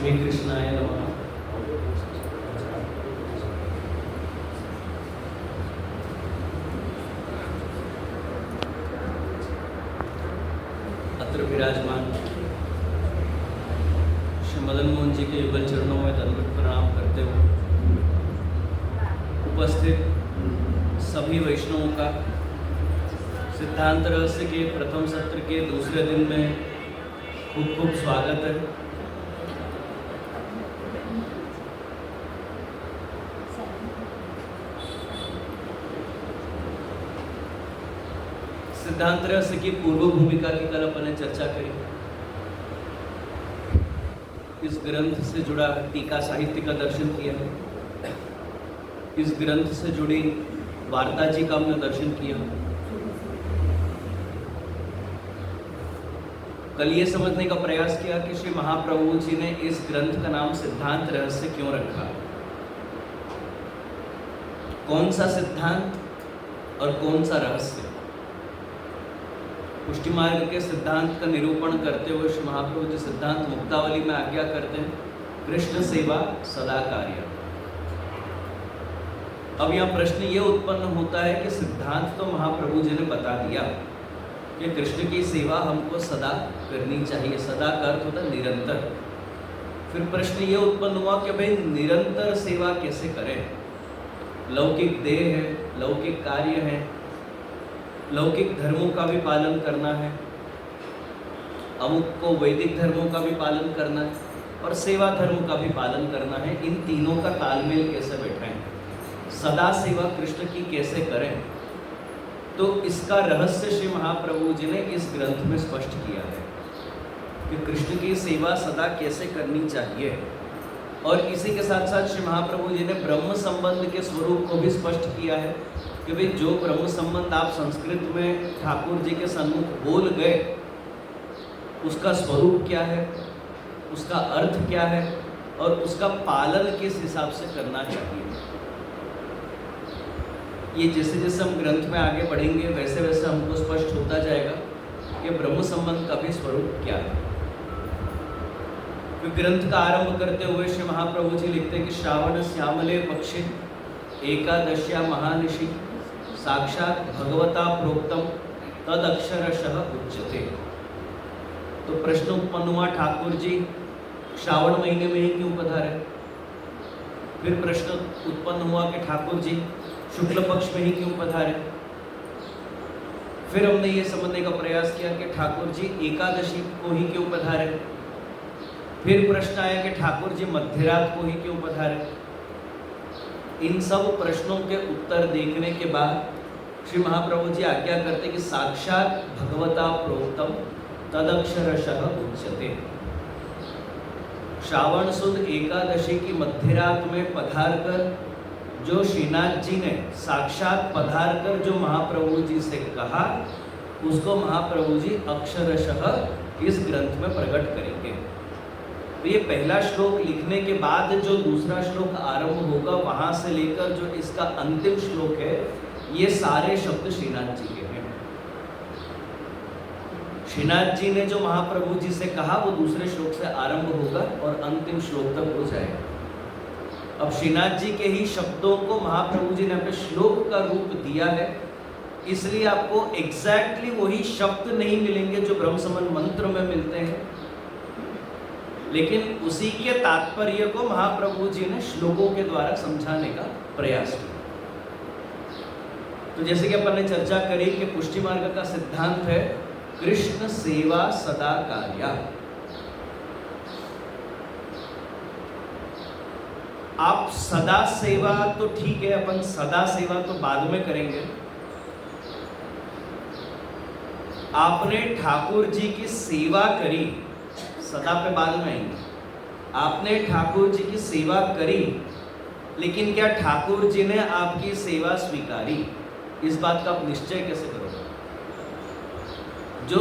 श्री कृष्णाय नमः। अत्र विराजमान श्री मदन मोहन जी के युगल चरणों में दंडवत प्रणाम करते हुए उपस्थित सभी वैष्णवों का सिद्धांत रहस्य के प्रथम सत्र के दूसरे दिन में खूब खूब स्वागत है। सिद्धांत रहस्य की पूर्व भूमिका की कल अपन ने चर्चा करी। इस ग्रंथ से जुड़ा टीका साहित्य का दर्शन किया, इस ग्रंथ से जुड़ी वार्ता जी का हमने दर्शन किया। कल ये समझने का प्रयास किया कि श्री महाप्रभु जी ने इस ग्रंथ का नाम सिद्धांत रहस्य क्यों रखा, कौन सा सिद्धांत और कौन सा रहस्य। पुष्टि मार्ग के सिद्धांत का निरूपण करते हुए श्री महाप्रभु जी सिद्धांत मुक्तावली में आज्ञा करते हैं, कृष्ण सेवा सदा कार्य। अब यहाँ प्रश्न ये उत्पन्न होता है कि सिद्धांत तो महाप्रभु जी ने बता दिया कि कृष्ण की सेवा हमको सदा करनी चाहिए। सदा का अर्थ होता है निरंतर। फिर प्रश्न ये उत्पन्न हुआ कि भाई निरंतर सेवा कैसे करें। लौकिक देह है, लौकिक कार्य है, लौकिक धर्मों का भी पालन करना है, अमुक को वैदिक धर्मों का भी पालन करना है और सेवा धर्म का भी पालन करना है। इन तीनों का तालमेल कैसे बैठाएं, सदा सेवा कृष्ण की कैसे करें। तो इसका रहस्य श्री महाप्रभु जी ने इस ग्रंथ में स्पष्ट किया है कि कृष्ण की सेवा सदा कैसे करनी चाहिए। और इसी के साथ साथ श्री महाप्रभु जी ने ब्रह्म संबंध के स्वरूप को भी स्पष्ट किया है कि भाई जो ब्रह्म संबंध आप संस्कृत में ठाकुर जी के सन्मुख बोल गए, उसका स्वरूप क्या है, उसका अर्थ क्या है और उसका पालन किस हिसाब से करना चाहिए। ये जैसे जैसे हम ग्रंथ में आगे बढ़ेंगे वैसे वैसे हमको स्पष्ट होता जाएगा कि ब्रह्म संबंध का भी स्वरूप क्या है। तो ग्रंथ का आरंभ करते हुए श्री महाप्रभु जी लिखते हैं कि श्रावण श्यामले पक्षे एकादश्या महानिशि साक्षात भगवता प्रोक्तम तद अक्षरशः उच्यते। तो प्रश्न उत्पन्न हुआ, ठाकुर जी श्रावण महीने में ही क्यों पधारे। फिर प्रश्न उत्पन्न हुआ कि ठाकुर जी शुक्ल पक्ष में ही क्यों पधारे। फिर हमने ये समझने का प्रयास किया कि ठाकुर जी एकादशी को ही क्यों पधारे। फिर प्रश्न आया कि ठाकुर जी मध्यरात को ही क्यों पधारे। इन सब प्रश्नों के उत्तर देखने के बाद श्री महाप्रभु जी आज्ञा करते कि साक्षात भगवता प्रोक्तम तदक्षरशः उच्यते। श्रावण सुद एकादशी की मध्यरात में पधार कर जो श्रीनाथ जी ने साक्षात पधार कर जो महाप्रभु जी से कहा, उसको महाप्रभु जी अक्षरशः इस ग्रंथ में प्रकट करेंगे। तो ये पहला श्लोक लिखने के बाद जो दूसरा श्लोक आरंभ होगा, वहां से लेकर जो इसका अंतिम श्लोक है, ये सारे शब्द श्रीनाथ जी के हैं। श्रीनाथ जी ने जो महाप्रभु जी से कहा वो दूसरे श्लोक से आरंभ होगा और अंतिम श्लोक तक हो जाएगा। अब श्रीनाथ जी के ही शब्दों को महाप्रभु जी ने अपने श्लोक का रूप दिया है, इसलिए आपको एग्जैक्टली वही शब्द नहीं मिलेंगे जो ब्रह्म संबंध मंत्र में मिलते हैं, लेकिन उसी के तात्पर्य को महाप्रभु जी ने श्लोकों के द्वारा समझाने का प्रयास किया। तो जैसे कि अपन ने चर्चा करी कि पुष्टि मार्ग का सिद्धांत है कृष्ण सेवा सदा कार्या। आप सदा सेवा तो ठीक है, अपन सदा सेवा तो बाद में करेंगे। आपने ठाकुर जी की सेवा करी, सदा पे बाद में आएंगे। आपने ठाकुर जी की सेवा करी, लेकिन क्या ठाकुर जी ने आपकी सेवा स्वीकारी, इस बात का आप निश्चय कैसे करोगे। जो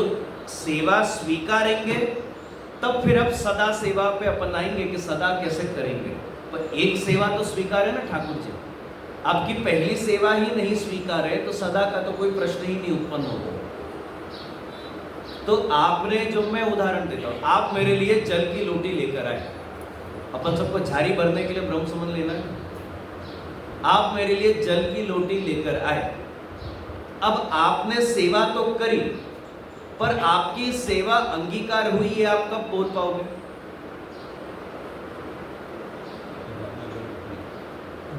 सेवा स्वीकारेंगे तब फिर आप सदा सेवा पे अपनाएंगे कि सदा कैसे करेंगे। पर एक सेवा तो स्वीकार है ना ठाकुर जी, आपकी पहली सेवा ही नहीं स्वीकार है तो सदा का तो कोई प्रश्न ही नहीं उत्पन्न होगा। तो आपने, जो मैं उदाहरण देता हूँ, आप मेरे लिए जल की लोटी लेकर आए, अपन सबको झाड़ी भरने के लिए ब्रह्म संबंध लेना है। आप मेरे लिए जल की लोटी लेकर आए, अब आपने सेवा तो करी, पर आपकी सेवा अंगीकार हुई है आप कब बोल पाओगे?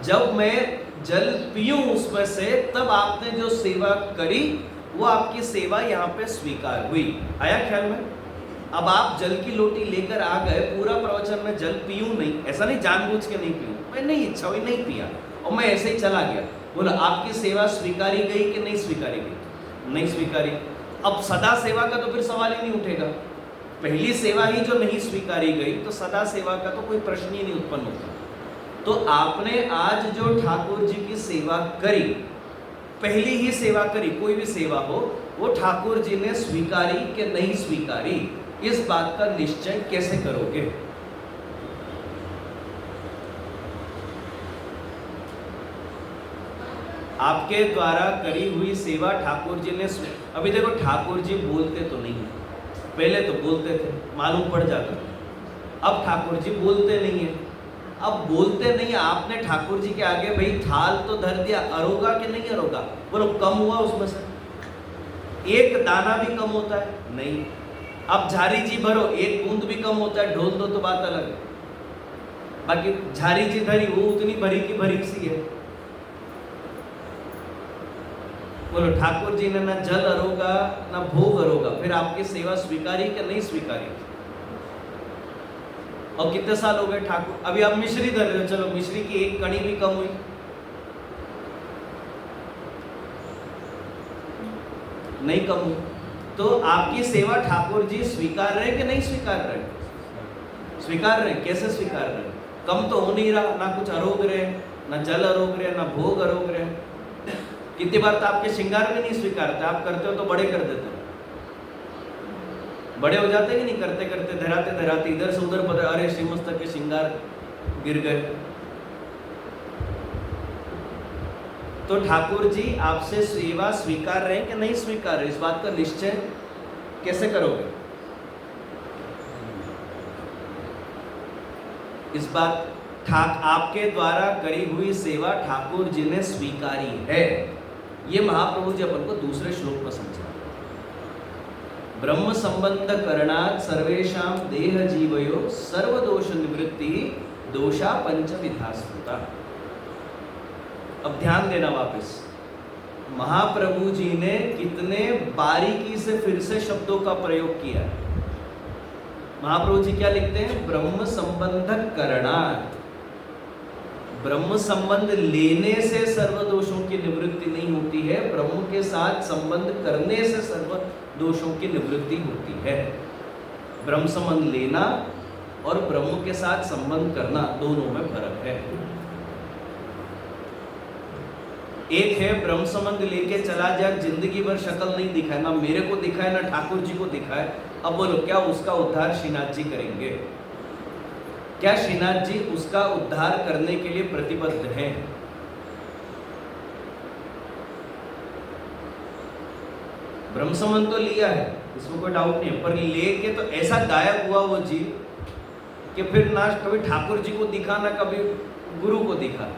जब मैं जल पीऊं उसमें से, तब आपने जो सेवा करी वो आपकी सेवा यहाँ पे स्वीकार हुई। आया ख्याल में? अब आप जल की लोटी लेकर आ गए, पूरा प्रवचन में जल पीऊं नहीं, ऐसा नहीं जानबूझ के नहीं पीऊं, मैं नहीं इच्छा हुई नहीं पिया और मैं ऐसे ही चला गया। बोला आपकी सेवा स्वीकारी गई कि नहीं स्वीकारी गई? नहीं स्वीकारी। अब सदा सेवा का तो फिर सवाल ही नहीं उठेगा। पहली सेवा ही जो नहीं स्वीकारी गई तो सदा सेवा का तो कोई प्रश्न ही नहीं उत्पन्न होता। तो आपने आज जो ठाकुर जी की सेवा करी, पहली ही सेवा करी, कोई भी सेवा हो, वो ठाकुर जी ने स्वीकारी कि नहीं स्वीकारी, इस बात का निश्चय कैसे करोगे? आपके द्वारा करी हुई सेवा ठाकुर जी ने, अभी देखो ठाकुर जी बोलते तो नहीं है, पहले तो बोलते थे, मालूम पड़ जाता था। अब ठाकुर जी बोलते नहीं है। अब बोलते नहीं, आपने ठाकुर जी के आगे भाई थाल तो धर दिया, अरोगा कि नहीं अरोगा? बोलो कम हुआ उसमें से? एक दाना भी कम होता है? नहीं। अब झारी जी भरो, एक बूंद भी कम होता है, ढोल दो तो बात अलग है। बाकी झारी जी धरी, वो उतनी भरी की भरी सी है। बोलो ठाकुर जी ने ना जल अरोगा ना भोग अरोगा, फिर आपकी सेवा स्वीकारी कि नहीं स्वीकारी? और कितने साल हो गए ठाकुर? अभी आप मिश्री धर रहे हो, चलो मिश्री की एक कणी भी कम हुई, नहीं कम हुई, तो आपकी सेवा ठाकुर जी स्वीकार रहे कि नहीं स्वीकार रहे? स्वीकार रहे। कैसे स्वीकार रहे? कम तो हो नहीं रहा, ना कुछ अरोग रहे, ना जल अरोग रहे, ना भोग अरोग रहे। कितनी बार तो आपके श्रृंगार भी नहीं स्वीकारते, आप करते हो तो बड़े कर देते हो, बड़े हो जाते कि नहीं? करते करते धराते धराते इधर से उधर पता, अरे श्रीमस्तक के श्रृंगार गिर गए। तो ठाकुर जी आपसे सेवा स्वीकार रहे कि नहीं स्वीकार रहे, इस बात का निश्चय कैसे करोगे? इस बात आपके द्वारा करी हुई सेवा ठाकुर जी ने स्वीकारी है, ये महाप्रभु जी अपन को दूसरे श्लोक में समझा। ब्रह्म संबंध करणात् सर्वेषां देह जीवयो सर्व दोष निवृत्ति दोषा पंच विधा स्मृता। अब ध्यान देना वापस, महाप्रभु जी ने कितने बारीकी से फिर से शब्दों का प्रयोग किया है। महाप्रभु जी क्या लिखते हैं? ब्रह्म संबंध करणात्, ब्रह्म संबंध लेने से सर्व दोषों की निवृत्ति नहीं होती है, ब्रह्म के साथ संबंध करने से सर्व दोषों की निवृत्ति होती है। ब्रह्म संबंध लेना और ब्रह्म के साथ संबंध करना, दोनों में फर्क है। एक है ब्रह्म संबंध लेके चला जाए, जिंदगी भर शक्ल नहीं दिखाए, ना मेरे को दिखाए ना ठाकुर जी को दिखाए। अब बोलो क्या उसका उद्धार श्रीनाथ जी करेंगे? क्या श्रीनाथ जी उसका उद्धार करने के लिए प्रतिबद्ध हैं? ब्रह्म संबंध तो लिया है, इसमें कोई डाउट नहीं है, पर लेके तो ऐसा गायब हुआ वो जीव कि फिर ना कभी ठाकुर जी को दिखा ना कभी गुरु को दिखा।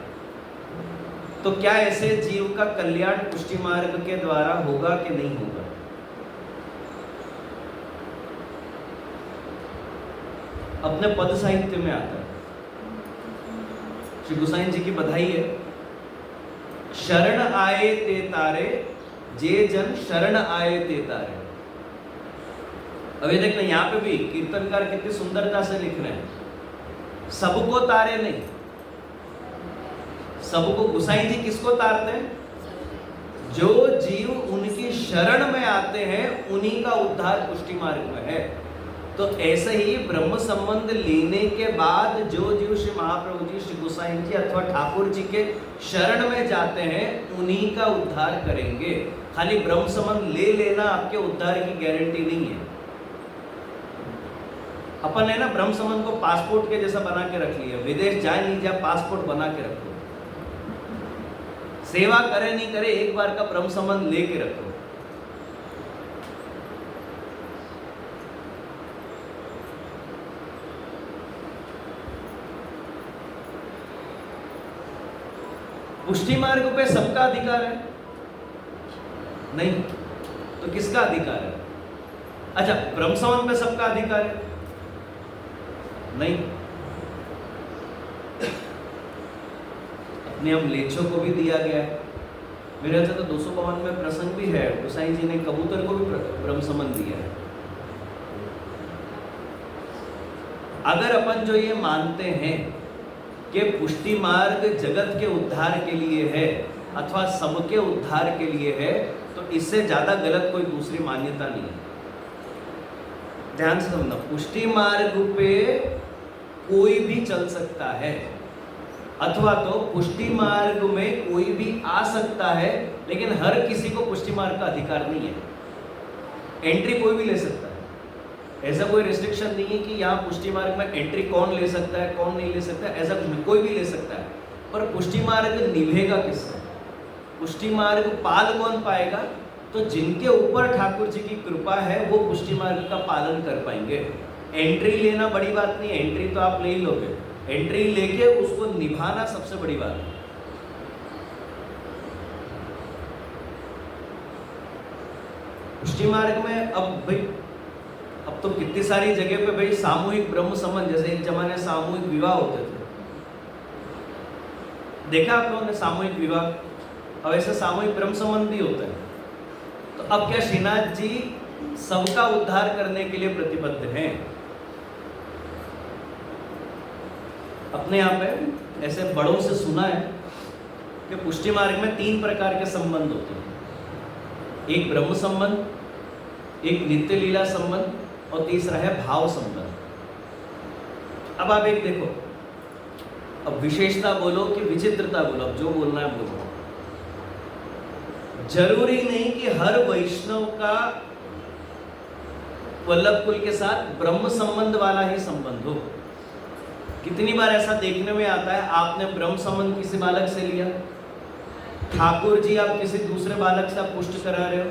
तो क्या ऐसे जीव का कल्याण पुष्टि मार्ग के द्वारा होगा कि नहीं होगा? अपने पद साहित्य में आता है, श्री गोसाई जी की बधाई है, शरण आए ते तारे जे जन शरण आए ते तारे। अभी देखना यहाँ पे भी कीर्तनकार कितनी सुंदरता से लिख रहे हैं, सबको तारे नहीं, सबको गोसाई जी किसको तारते हैं? जो जीव उनकी शरण में आते हैं उन्हीं का उद्धार पुष्टि मार्ग में है। तो ऐसे ही ब्रह्म संबंध लेने के बाद जो जीव श्री महाप्रभु जी, श्री गोसाई जी अथवा ठाकुर जी के शरण में जाते हैं उन्हीं का उद्धार करेंगे। खाली ब्रह्म संबंध ले लेना आपके उद्धार की गारंटी नहीं है। अपन है ना ब्रह्म संबंध को पासपोर्ट के जैसा बना के रख लिया, विदेश जाए नहीं जाए पासपोर्ट बना के रखो, सेवा करे नहीं करे एक बार का ब्रह्म संबंध लेके रखो। पुष्टि मार्ग पे सबका अधिकार है? नहीं। तो किसका अधिकार है? अच्छा, ब्रह्म संबंध पे सबका अधिकार है? नहीं। अपने हम लेचों को भी दिया गया है। मेरे ख्याल से तो 252 में प्रसंग भी है, गोसाई जी ने कबूतर को भी ब्रह्म संबंध दिया है। अगर अपन जो ये मानते हैं कि पुष्टि मार्ग जगत के उद्धार के लिए है अथवा सबके उद्धार के लिए है, तो इससे ज्यादा गलत कोई दूसरी मान्यता नहीं है। ध्यान से समझना, पुष्टि मार्ग पे कोई भी चल सकता है अथवा तो पुष्टि मार्ग में कोई भी आ सकता है, लेकिन हर किसी को पुष्टि मार्ग का अधिकार नहीं है। एंट्री कोई भी ले सकता है, ऐसा कोई रिस्ट्रिक्शन नहीं है कि यहाँ पुष्टि मार्ग में एंट्री कौन ले सकता है कौन नहीं ले सकता है, ऐसा कुछ नहीं, कोई भी ले सकता है। पर पुष्टि मार्ग निभेगा किससे? पुष्टि मार्ग पाल कौन पाएगा? तो जिनके ऊपर ठाकुर जी की कृपा है वो पुष्टि मार्ग का पालन कर पाएंगे। एंट्री लेना बड़ी बात नहीं है, एंट्री तो आप ले ही लोगे, एंट्री लेके उसको निभाना सबसे बड़ी बात है। पुष्टि मार्ग में अब तो कितनी सारी जगह पे भाई सामूहिक ब्रह्म संबंध, जैसे एक जमाने सामूहिक विवाह होते थे, देखा आप लोगों ने सामूहिक विवाह, अब ऐसे सामूहिक ब्रह्म संबंध भी होता है। तो अब क्या श्रीनाथ जी सबका उद्धार करने के लिए प्रतिबद्ध हैं? अपने यहाँ पे ऐसे बड़ों से सुना है कि पुष्टि मार्ग में 3 प्रकार के संबंध होते हैं। एक ब्रह्म संबंध, एक नित्य लीला संबंध और तीसरा है भाव संबंध। अब आप एक देखो, अब विशेषता बोलो कि विचित्रता बोलो, अब जो बोलना है बोलो। जरूरी नहीं कि हर वैष्णव का वल्लभ कुल के साथ ब्रह्म संबंध वाला ही संबंध हो। कितनी बार ऐसा देखने में आता है, आपने ब्रह्म संबंध किसी बालक से लिया, ठाकुर जी आप किसी दूसरे बालक से आप पुष्ट करा रहे हो,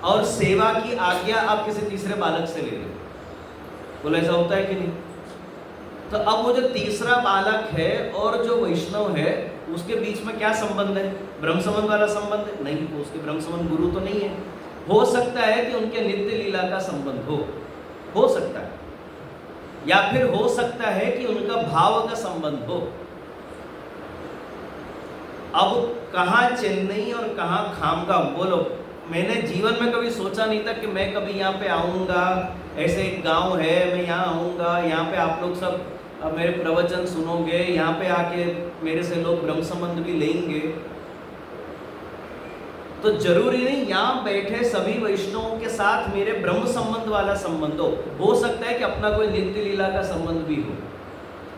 और सेवा की आज्ञा आप किसी तीसरे बालक से ले रहे हो। बोला ऐसा होता है कि नहीं? तो अब वो जो तीसरा बालक है और जो वैष्णव है उसके बीच में क्या संबंध है? ब्रह्म संबंध वाला संबंध है? नहीं, तो उसके ब्रह्म संबंध गुरु तो नहीं है। हो सकता है कि उनके नित्य लीला का संबंध हो सकता है, या फिर हो सकता है कि उनका भाव का संबंध हो। अब कहाँ चेन्नई और कहाँ खामगांव, बोलो। मैंने जीवन में कभी सोचा नहीं था कि मैं कभी यहाँ पे आऊँगा, ऐसे एक गांव है, मैं यहाँ आऊँगा, यहाँ पे आप लोग सब मेरे प्रवचन सुनोगे, यहाँ पे आके मेरे से लोग ब्रह्म संबंध भी लेंगे। तो जरूरी नहीं यहाँ बैठे सभी वैष्णवों के साथ मेरे ब्रह्म संबंध वाला संबंध हो सकता है कि अपना कोई नित्य लीला का संबंध भी हो,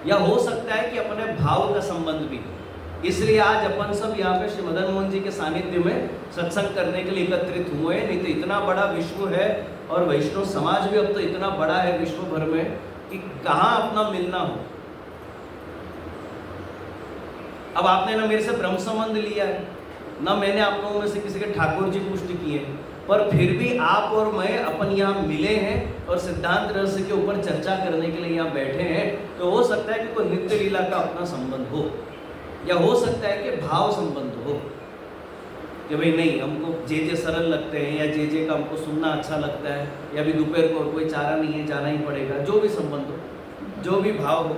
या हो सकता है कि अपने भाव का संबंध भी हो। इसलिए आज अपन सब यहाँ पे श्री मदन मोहन जी के सानिध्य में सत्संग करने के लिए एकत्रित हुए हैं। नहीं तो इतना बड़ा विश्व है और वैष्णव समाज भी अब तो इतना बड़ा है विश्व भर में कि कहाँ अपना मिलना हो। अब आपने ना मेरे से ब्रह्म संबंध लिया है, ना मैंने आप लोगों में से किसी के ठाकुर जी पुष्टि किए, पर फिर भी आप और मैं अपन यहाँ मिले हैं और सिद्धांत रस के ऊपर चर्चा करने के लिए यहाँ बैठे हैं। तो हो सकता है कि कोई नित्य लीला का अपना संबंध हो, या हो सकता है कि भाव संबंध हो कि भाई नहीं हमको जे सरल लगते हैं, या जे का हमको सुनना अच्छा लगता है, या भी दोपहर को और कोई चारा नहीं है जाना ही पड़ेगा। जो भी संबंध हो, जो भी भाव हो।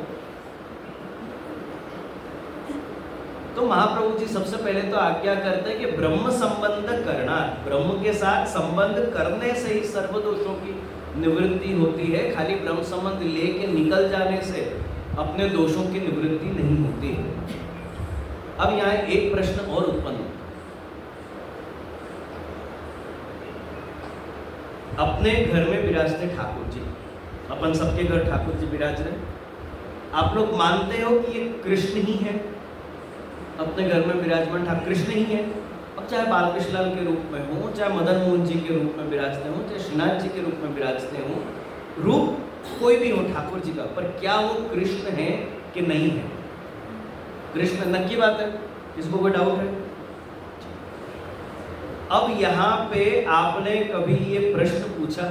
तो महाप्रभु जी सबसे पहले तो आज्ञा करते हैं कि ब्रह्म संबंध करना, ब्रह्म के साथ संबंध करने से ही सर्व दोषों की निवृत्ति होती है। खाली ब्रह्म संबंध लेके निकल जाने से अपने दोषों की निवृत्ति नहीं होती। अब यहाँ एक प्रश्न और उत्पन्न होता है, अपने घर में विराजते ठाकुर जी, अपन सबके घर ठाकुर जी विराज रहे, आप लोग मानते हो कि ये कृष्ण ही है? अपने घर में विराजमान ठाकुर कृष्ण ही है। अब चाहे बालकृष्ण लाल के रूप में हो, चाहे मदन मोहन जी के रूप में विराजते हो, चाहे श्रीनाथ जी के रूप में विराजते हो, रूप कोई भी हो ठाकुर जी का, पर क्या वो कृष्ण है कि नहीं है? कृष्ण नक्की बात है, इसको कोई डाउट है? अब यहाँ पे आपने कभी ये प्रश्न पूछा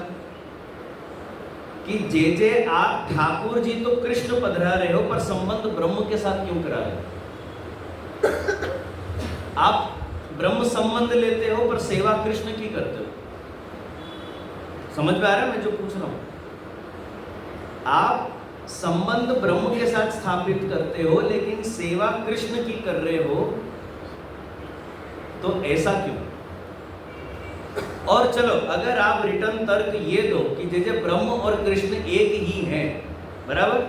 कि जे आप ठाकुर जी तो कृष्ण पधरा रहे हो, पर संबंध ब्रह्म के साथ क्यों करा रहे हो? आप ब्रह्म संबंध लेते हो पर सेवा कृष्ण की करते हो। समझ में आ रहा है मैं जो पूछ रहा हूं? आप संबंध ब्रह्म के साथ स्थापित करते हो लेकिन सेवा कृष्ण की कर रहे हो, तो ऐसा क्यों? और चलो अगर आप रिटर्न तर्क ये दो कि जैसे ब्रह्म और कृष्ण एक ही हैं, बराबर,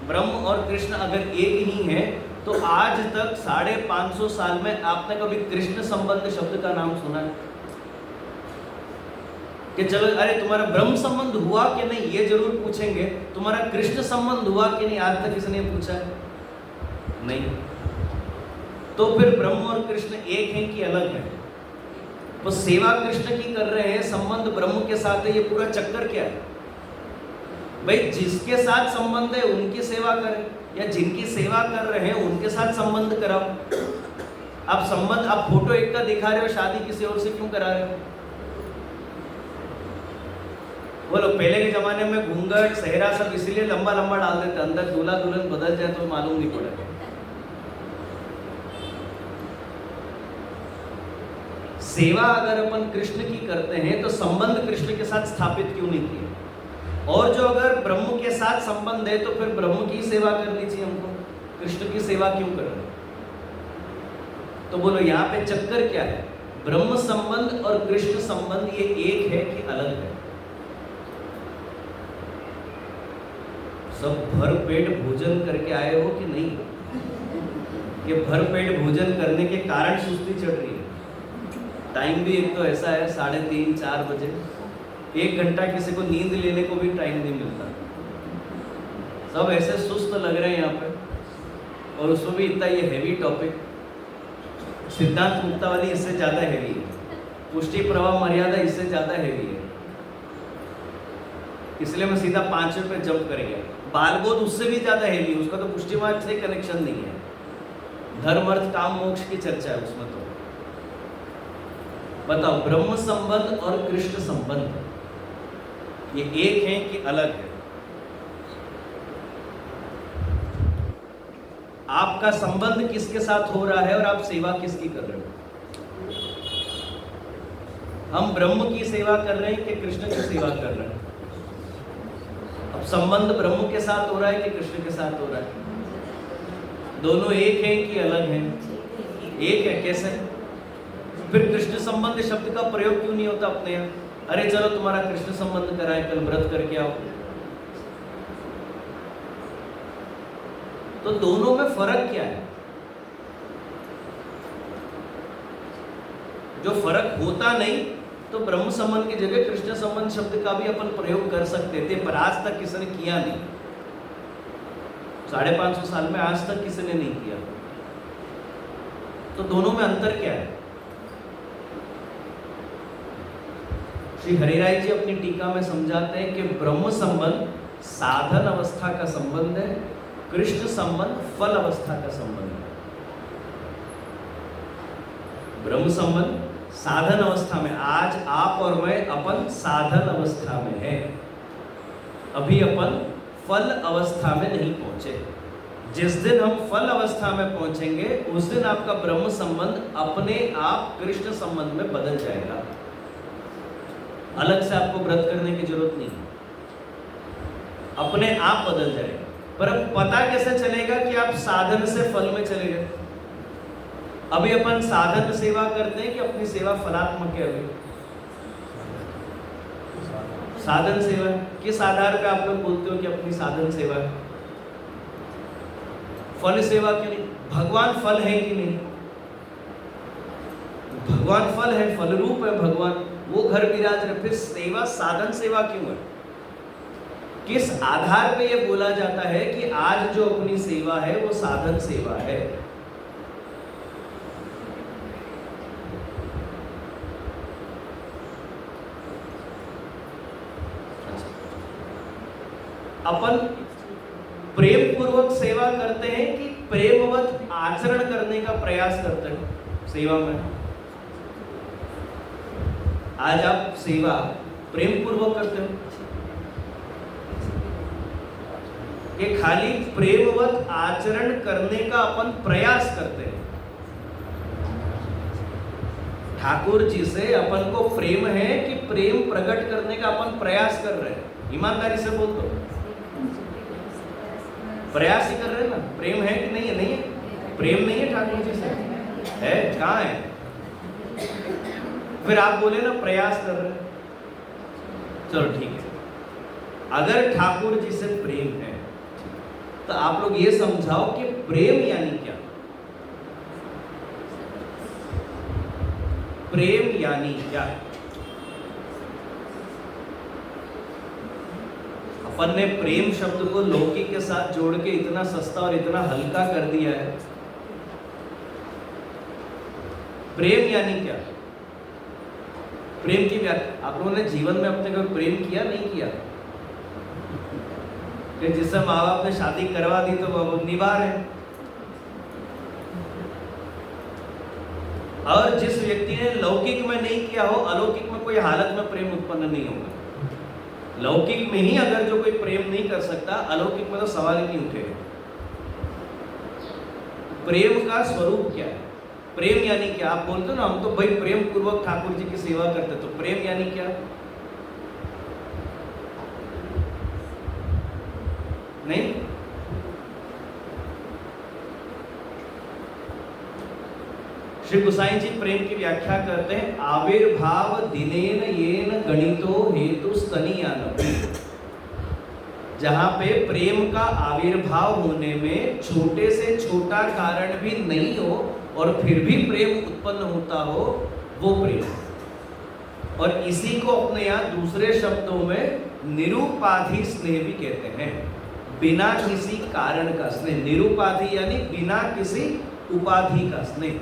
ब्रह्म और कृष्ण अगर एक ही हैं, तो आज तक 550 साल में आपने कभी कृष्ण संबंध शब्द का नाम सुना है? कि चलो अरे तुम्हारा ब्रह्म संबंध हुआ कि नहीं ये जरूर पूछेंगे, तुम्हारा कृष्ण संबंध हुआ कि नहीं आज तक किसने पूछा है? नहीं। तो फिर ब्रह्म और कृष्ण एक हैं कि अलग हैं? तो सेवा कृष्ण की कर रहे हैं, संबंध ब्रह्म के साथ है, ये पूरा चक्कर क्या है भाई? जिसके साथ संबंध है उनकी सेवा करें, या जिनकी सेवा कर रहे हैं उनके साथ संबंध कराओ। आप संबंध, आप फोटो एक का दिखा रहे हो, शादी किसी और से क्यों करा रहे हो? बोलो, पहले के जमाने में घूंघट सेहरा सब इसलिए लंबा लंबा डाल देते, अंदर दूल्हा दुल्हन बदल जाए तो मालूम नहीं पड़ेगा। सेवा अगर अपन कृष्ण की करते हैं तो संबंध कृष्ण के साथ स्थापित क्यों नहीं किए? और जो अगर ब्रह्म के साथ संबंध है तो फिर ब्रह्म की सेवा करनी चाहिए हमको, कृष्ण की सेवा क्यों कर रहे? तो बोलो यहाँ पे चक्कर क्या है? ब्रह्म संबंध और कृष्ण संबंध ये एक है कि अलग है? सब भर पेट भोजन करके आए हो कि नहीं? कि भर पेट भोजन करने के कारण सुस्ती चढ़ रही है? टाइम भी एक तो ऐसा है 3:30-4 बजे, 1 घंटा किसी को नींद लेने को भी टाइम नहीं मिलता। सब ऐसे सुस्त लग रहे हैं यहाँ पे, और उसमें भी इतना ये हैवी टॉपिक। सिद्धांत मुक्तावली इससे ज़्यादा हैवी है, पुष्टि प्रवाह मर्यादा इससे ज़्यादा हैवी है, इसलिए मैं सीधा 5वें पे जंप कर गया। बालबोध उससे भी ज़्यादा हैवी है, उसका तो पुष्टि मार्ग से कनेक्शन नहीं है, धर्म अर्थ काम मोक्ष की चर्चा है उसमें। तो बताओ, ब्रह्म संबंध और कृष्ण संबंध ये एक है कि अलग है? आपका संबंध किसके साथ हो रहा है और आप सेवा किसकी कर रहे हो? हम ब्रह्म की सेवा कर रहे हैं कि कृष्ण की सेवा कर रहे हैं? अब संबंध ब्रह्म के साथ हो रहा है कि कृष्ण के साथ हो रहा है? दोनों एक हैं कि अलग हैं? एक है। कैसे? फिर कृष्ण संबंध शब्द का प्रयोग क्यों नहीं होता अपने यहाँ? अरे चलो तुम्हारा कृष्ण संबंध कराए, कल व्रत करके आओ। तो दोनों में फर्क क्या है? जो फर्क होता नहीं तो ब्रह्म संबंध की जगह कृष्ण संबंध शब्द का भी अपन प्रयोग कर सकते थे, पर आज तक किसी ने किया नहीं। 550 साल में आज तक किसी ने नहीं किया। तो दोनों में अंतर क्या है? श्री हरिराय जी अपनी टीका में समझाते हैं कि ब्रह्म संबंध साधन अवस्था का संबंध है, कृष्ण संबंध फल अवस्था का संबंध है। ब्रह्म संबंध साधन अवस्था में, आज आप और मैं अपन साधन अवस्था में हैं, अभी अपन फल अवस्था में नहीं पहुंचे। जिस दिन हम फल अवस्था में पहुंचेंगे उस दिन आपका ब्रह्म संबंध अपने आप कृष्ण संबंध में बदल जाएगा। अलग से आपको व्रत करने की जरूरत नहीं, अपने आप बदल जाएगा। पर अब पता कैसे चलेगा कि आप साधन से फल में चले गए? अभी अपन साधन सेवा करते हैं कि अपनी सेवा फलात्मक है? अभी साधन सेवा किस आधार पे आप लोग बोलते हो कि अपनी साधन सेवा है? फल सेवा क्यों नहीं? भगवान फल है कि नहीं? भगवान फल है, फल रूप है भगवान, वो घर विराज रहे। फिर सेवा साधन सेवा क्यों है? किस आधार पे ये बोला जाता है कि आज जो अपनी सेवा है वो साधन सेवा है? अपन प्रेम पूर्वक सेवा करते हैं कि प्रेमवत आचरण करने का प्रयास करते हैं सेवा में? आज आप सेवा प्रेम पूर्वक करते हो कि खाली प्रेमवत आचरण करने का अपन प्रयास करते हैं? ठाकुर जी से अपन को प्रेम है कि प्रेम प्रकट करने का अपन प्रयास कर रहे हैं? ईमानदारी से बोल दो, प्रयास ही कर रहे हैं ना। प्रेम है कि नहीं है? नहीं है, प्रेम नहीं है ठाकुर जी से, है कहाँ है? फिर आप बोले ना प्रयास कर रहे हैं। चलो ठीक है, अगर ठाकुर जी से प्रेम है तो आप लोग ये समझाओ कि प्रेम यानी क्या? प्रेम यानी क्या? अपन ने प्रेम शब्द को लौकिक के साथ जोड़ के इतना सस्ता और इतना हल्का कर दिया है। प्रेम यानी क्या? प्रेम की व्याख्या आप लोगों ने जीवन में अपने को प्रेम किया नहीं किया? कि जिससे माँ बाप ने शादी करवा दी तो वो निभा रहे, और जिस व्यक्ति ने लौकिक में नहीं किया हो, अलौकिक में कोई हालत में प्रेम उत्पन्न नहीं होगा। लौकिक में ही अगर जो कोई प्रेम नहीं कर सकता, अलौकिक में तो सवाल ही नहीं उठेगा। प्रेम का स्वरूप क्या है? प्रेम यानी क्या? आप बोलते हो ना हम तो भाई प्रेम पूर्वक ठाकुर जी की सेवा करते, तो प्रेम यानी क्या? नहीं, श्री गोसाई जी प्रेम की व्याख्या करते हैं, आविर्भाव दिनेन येन गणितो हेतु स्तनीयान। जहां पे प्रेम का आविर्भाव होने में छोटे से छोटा कारण भी नहीं हो और फिर भी प्रेम उत्पन्न होता हो, वो प्रेम। और इसी को अपने यहाँ दूसरे शब्दों में निरुपाधि स्नेह भी कहते हैं, बिना किसी कारण का स्नेह। निरुपाधि यानी बिना किसी उपाधि का स्नेह।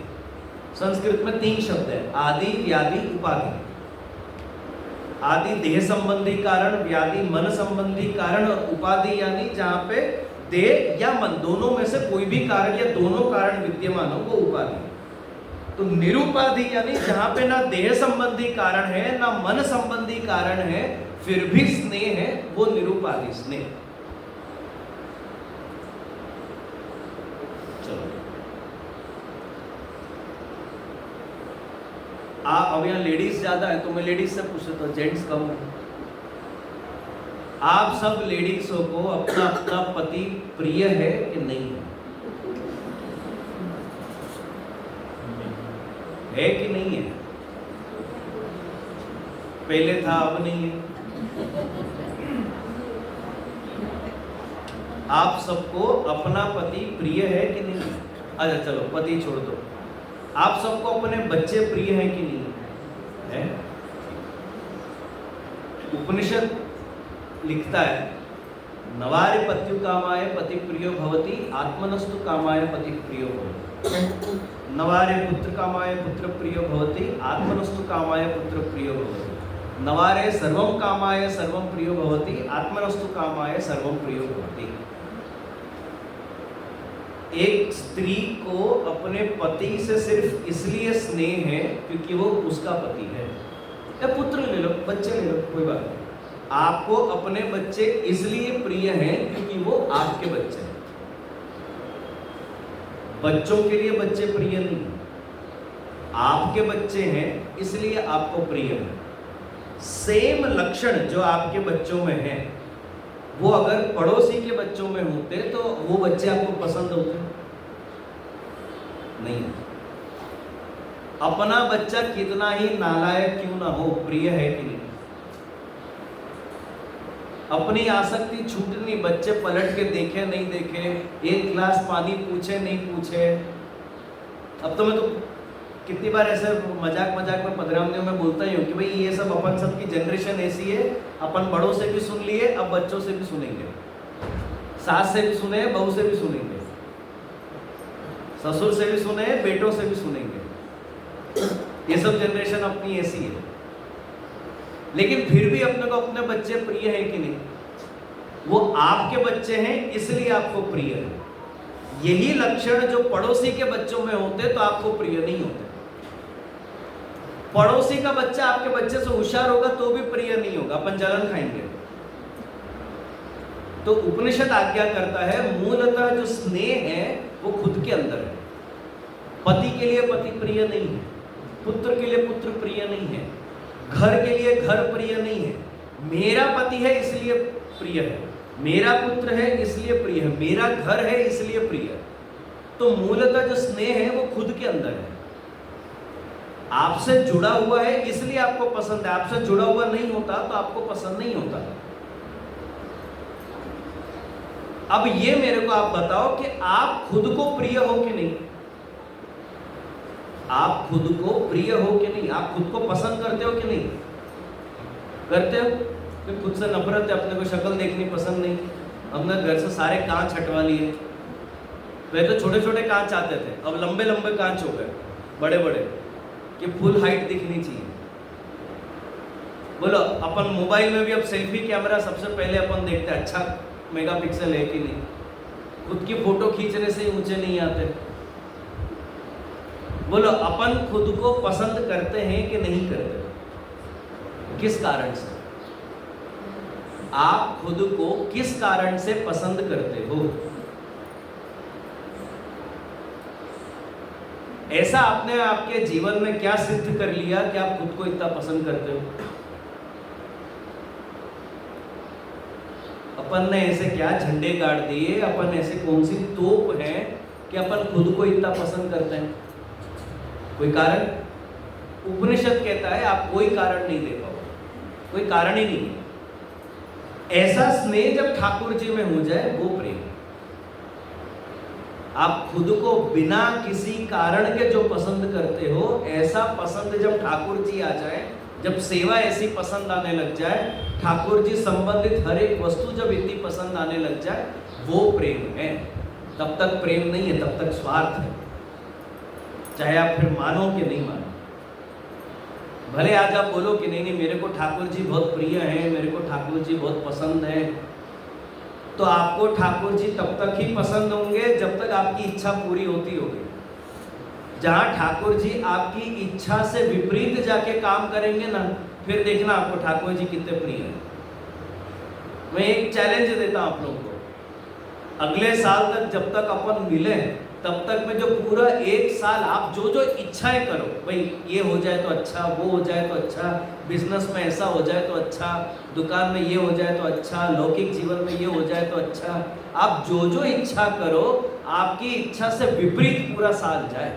संस्कृत में 3 शब्द है, आदि, व्याधि, उपाधि। आदि देह संबंधी कारण, व्याधि मन संबंधी कारण, और उपाधि यानी जहां पे देह या मन दोनों में से कोई भी कारण या दोनों कारण विद्यमान हो, वो उपाधि। तो निरुपाधि यानी जहां पे ना देह संबंधी कारण है ना मन संबंधी कारण है, फिर भी स्नेह है, वो निरुपाधि स्नेह। चलो अब यहाँ लेडीज ज्यादा है तो मैं लेडीज से पूछता हूँ, जेंट्स कम है। आप सब लेडीजों को अपना अपना पति प्रिय है कि नहीं है कि नहीं है? पहले था अब नहीं है। आप सबको अपना पति प्रिय है कि नहीं है? अच्छा चलो पति छोड़ दो, आप सबको अपने बच्चे प्रिय हैं कि नहीं है? उपनिषद लिखता है, नवारे पत्यु कामाय पति प्रियो भवति, आत्मनस्तु कामाय पति प्रियो भवति। नवारे पुत्र कामाय पुत्र प्रियो भवति, आत्मनस्तु कामाय पुत्र प्रियो भवति। नवारे सर्वं कामाय सर्वं प्रियो भवति, आत्मनस्तु कामाय सर्वं प्रियो भवति। एक स्त्री को अपने पति से सिर्फ इसलिए स्नेह है क्योंकि वो उसका पति है। या पुत्र ले लो, बच्चे ले लो, कोई बात नहीं। आपको अपने बच्चे इसलिए प्रिय हैं क्योंकि वो आपके बच्चे हैं। बच्चों के लिए बच्चे प्रिय नहीं, आपके बच्चे हैं इसलिए आपको प्रिय है। सेम लक्षण जो आपके बच्चों में है वो अगर पड़ोसी के बच्चों में होते तो वो बच्चे आपको पसंद होते नहीं। अपना बच्चा कितना ही नालायक क्यों ना हो, प्रिय है कि नहीं? अपनी आसक्ति छूटनी, बच्चे पलट के देखे नहीं देखे, एक गिलास पानी पूछे नहीं पूछे। अब तो मैं तो कितनी बार ऐसे मजाक में पदरामनियों में बोलता ही हूँ कि भाई ये सब अपन सब की जनरेशन ऐसी है, अपन बड़ों से भी सुन लिए, अब बच्चों से भी सुनेंगे, सास से भी सुने, बहू से भी सुनेंगे, ससुर से भी सुने, बेटों से भी सुनेंगे। ये सब जनरेशन अपनी ऐसी है। लेकिन फिर भी अपने को अपने बच्चे प्रिय है कि नहीं? वो आपके बच्चे हैं इसलिए आपको प्रिय है। यही लक्षण जो पड़ोसी के बच्चों में होते तो आपको प्रिय नहीं होते। पड़ोसी का बच्चा आपके बच्चे से होशियार होगा तो भी प्रिय नहीं होगा, अपन जलन खाएंगे। तो उपनिषद आज्ञा करता है, मूलतः जो स्नेह है वो खुद के अंदर है। पति के लिए पति प्रिय नहीं है, पुत्र के लिए पुत्र प्रिय नहीं है, घर के लिए घर प्रिय नहीं है। मेरा पति है इसलिए प्रिय है, मेरा पुत्र है इसलिए प्रिय है, मेरा घर है इसलिए प्रिय है। तो मूलतः जो स्नेह है वो खुद के अंदर है, आपसे जुड़ा हुआ है इसलिए आपको पसंद है। आपसे जुड़ा हुआ नहीं होता तो आपको पसंद नहीं होता। अब ये मेरे को आप बताओ कि आप खुद को प्रिय हो कि नहीं? आप खुद को प्रिय हो कि नहीं? आप खुद को पसंद करते हो कि नहीं? करते हो? फिर खुद से नफरत है, अपने को शक्ल देखनी पसंद नहीं, हमने घर से सारे कांच हटवा लिए। पहले तो छोटे छोटे कांच आते थे, अब लंबे लंबे कांच हो गए, बड़े बड़े, कि फुल हाइट दिखनी चाहिए। बोलो, अपन मोबाइल में भी अब सेल्फी कैमरा सबसे पहले अपन देखते हैं अच्छा मेगापिक्सल है कि नहीं। खुद की फोटो खींचने से ऊंचे नहीं आते। बोलो, अपन खुद को पसंद करते हैं कि नहीं करते? किस कारण से? आप खुद को किस कारण से पसंद करते हो? ऐसा आपने आपके जीवन में क्या सिद्ध कर लिया कि आप खुद को इतना पसंद करते हो? अपन ने ऐसे क्या झंडे गाड़ दिए, अपन ऐसे कौन सी तोप है कि अपन खुद को इतना पसंद करते हैं? कोई कारण? उपनिषद कहता है आप कोई कारण नहीं दे पाओ, कोई कारण ही नहीं है। ऐसा स्नेह जब ठाकुर जी में हो जाए वो प्रेम। आप खुद को बिना किसी कारण के जो पसंद करते हो, ऐसा पसंद जब ठाकुर जी आ जाए, जब सेवा ऐसी पसंद आने लग जाए, ठाकुर जी संबंधित हर एक वस्तु जब इतनी पसंद आने लग जाए, वो प्रेम है। तब तक प्रेम नहीं है, तब तक स्वार्थ है, चाहे आप फिर मानो कि नहीं मानो। भले आज आप बोलो कि नहीं नहीं मेरे को ठाकुर जी बहुत प्रिय हैं, मेरे को ठाकुर जी बहुत पसंद है, तो आपको ठाकुर जी तब तक ही पसंद होंगे जब तक आपकी इच्छा पूरी होती होगी। जहां ठाकुर जी आपकी इच्छा से विपरीत जाके काम करेंगे ना, फिर देखना आपको ठाकुर जी कितने प्रिय हैं। मैं एक चैलेंज देता हूं आप लोगों को, अगले साल तक जब तक अपन मिले तब तक में जो पूरा एक साल आप जो जो इच्छाएं करो, भाई ये हो जाए तो अच्छा, वो हो जाए तो अच्छा, बिजनेस में ऐसा हो जाए तो अच्छा, दुकान में ये हो जाए तो अच्छा, लौकिक जीवन में ये हो जाए तो अच्छा, आप जो जो इच्छा करो आपकी इच्छा से विपरीत पूरा साल जाए,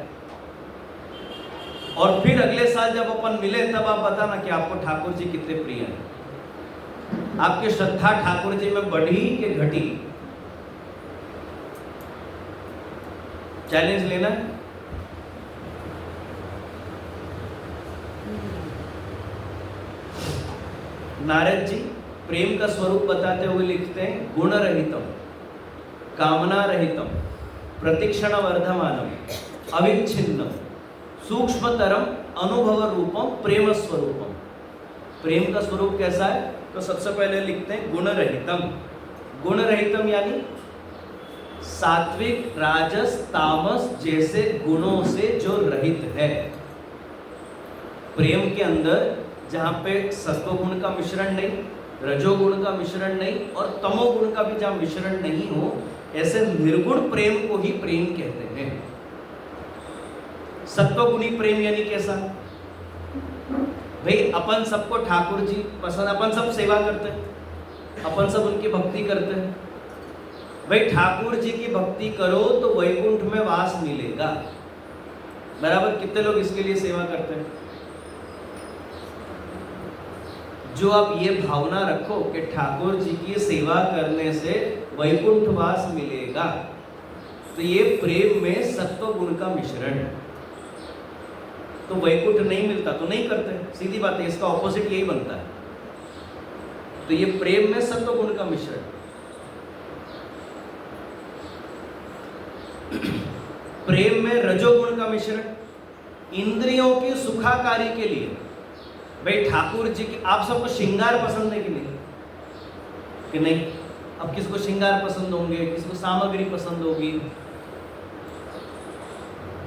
और फिर अगले साल जब अपन मिले तब आप बताना कि आपको ठाकुर जी कितने प्रिय हैं। आपकी श्रद्धा ठाकुर जी में बढ़ी कि घटी? चैलेंज लेना है। नारद जी प्रेम का स्वरूप बताते हुए लिखते हैं, गुण रहितम, कामना रहितम, प्रतिक्षण वर्धमानम, अविच्छिन्नम, सूक्ष्मतरम, अनुभव रूपम, प्रेम स्वरूपम। प्रेम का स्वरूप कैसा है? तो सबसे पहले लिखते हैं गुण रहितम। गुण रहितम यानी सात्विक, राजस, तामस जैसे गुणों से जो रहित है। प्रेम के अंदर जहां पे सत्वगुण का मिश्रण नहीं, रजोगुण का मिश्रण नहीं और तमोगुण का भी जहां मिश्रण नहीं हो, ऐसे निर्गुण प्रेम को ही प्रेम कहते हैं। सत्वगुणी प्रेम यानी कैसा? भाई अपन सबको ठाकुर जी पसंद, अपन सब सेवा करते हैं, अपन सब उनकी भक्ति करते हैं। भाई ठाकुर जी की भक्ति करो तो वैकुंठ में वास मिलेगा, बराबर। कितने लोग इसके लिए सेवा करते हैं? जो आप ये भावना रखो कि ठाकुर जी की सेवा करने से वैकुंठ वास मिलेगा, तो ये प्रेम में सत्व गुण का मिश्रण है। तो वैकुंठ नहीं मिलता तो नहीं करते, सीधी बात है, इसका ऑपोजिट यही बनता है। तो ये प्रेम में सत्व गुण का मिश्रण। प्रेम में रजोगुण का मिश्रण, इंद्रियों की सुखाकारी के लिए। भाई ठाकुर जी की, आप सबको श्रृंगार पसंद है कि नहीं? कि नहीं? अब किसको श्रृंगार पसंद होंगे, किसको सामग्री पसंद होगी।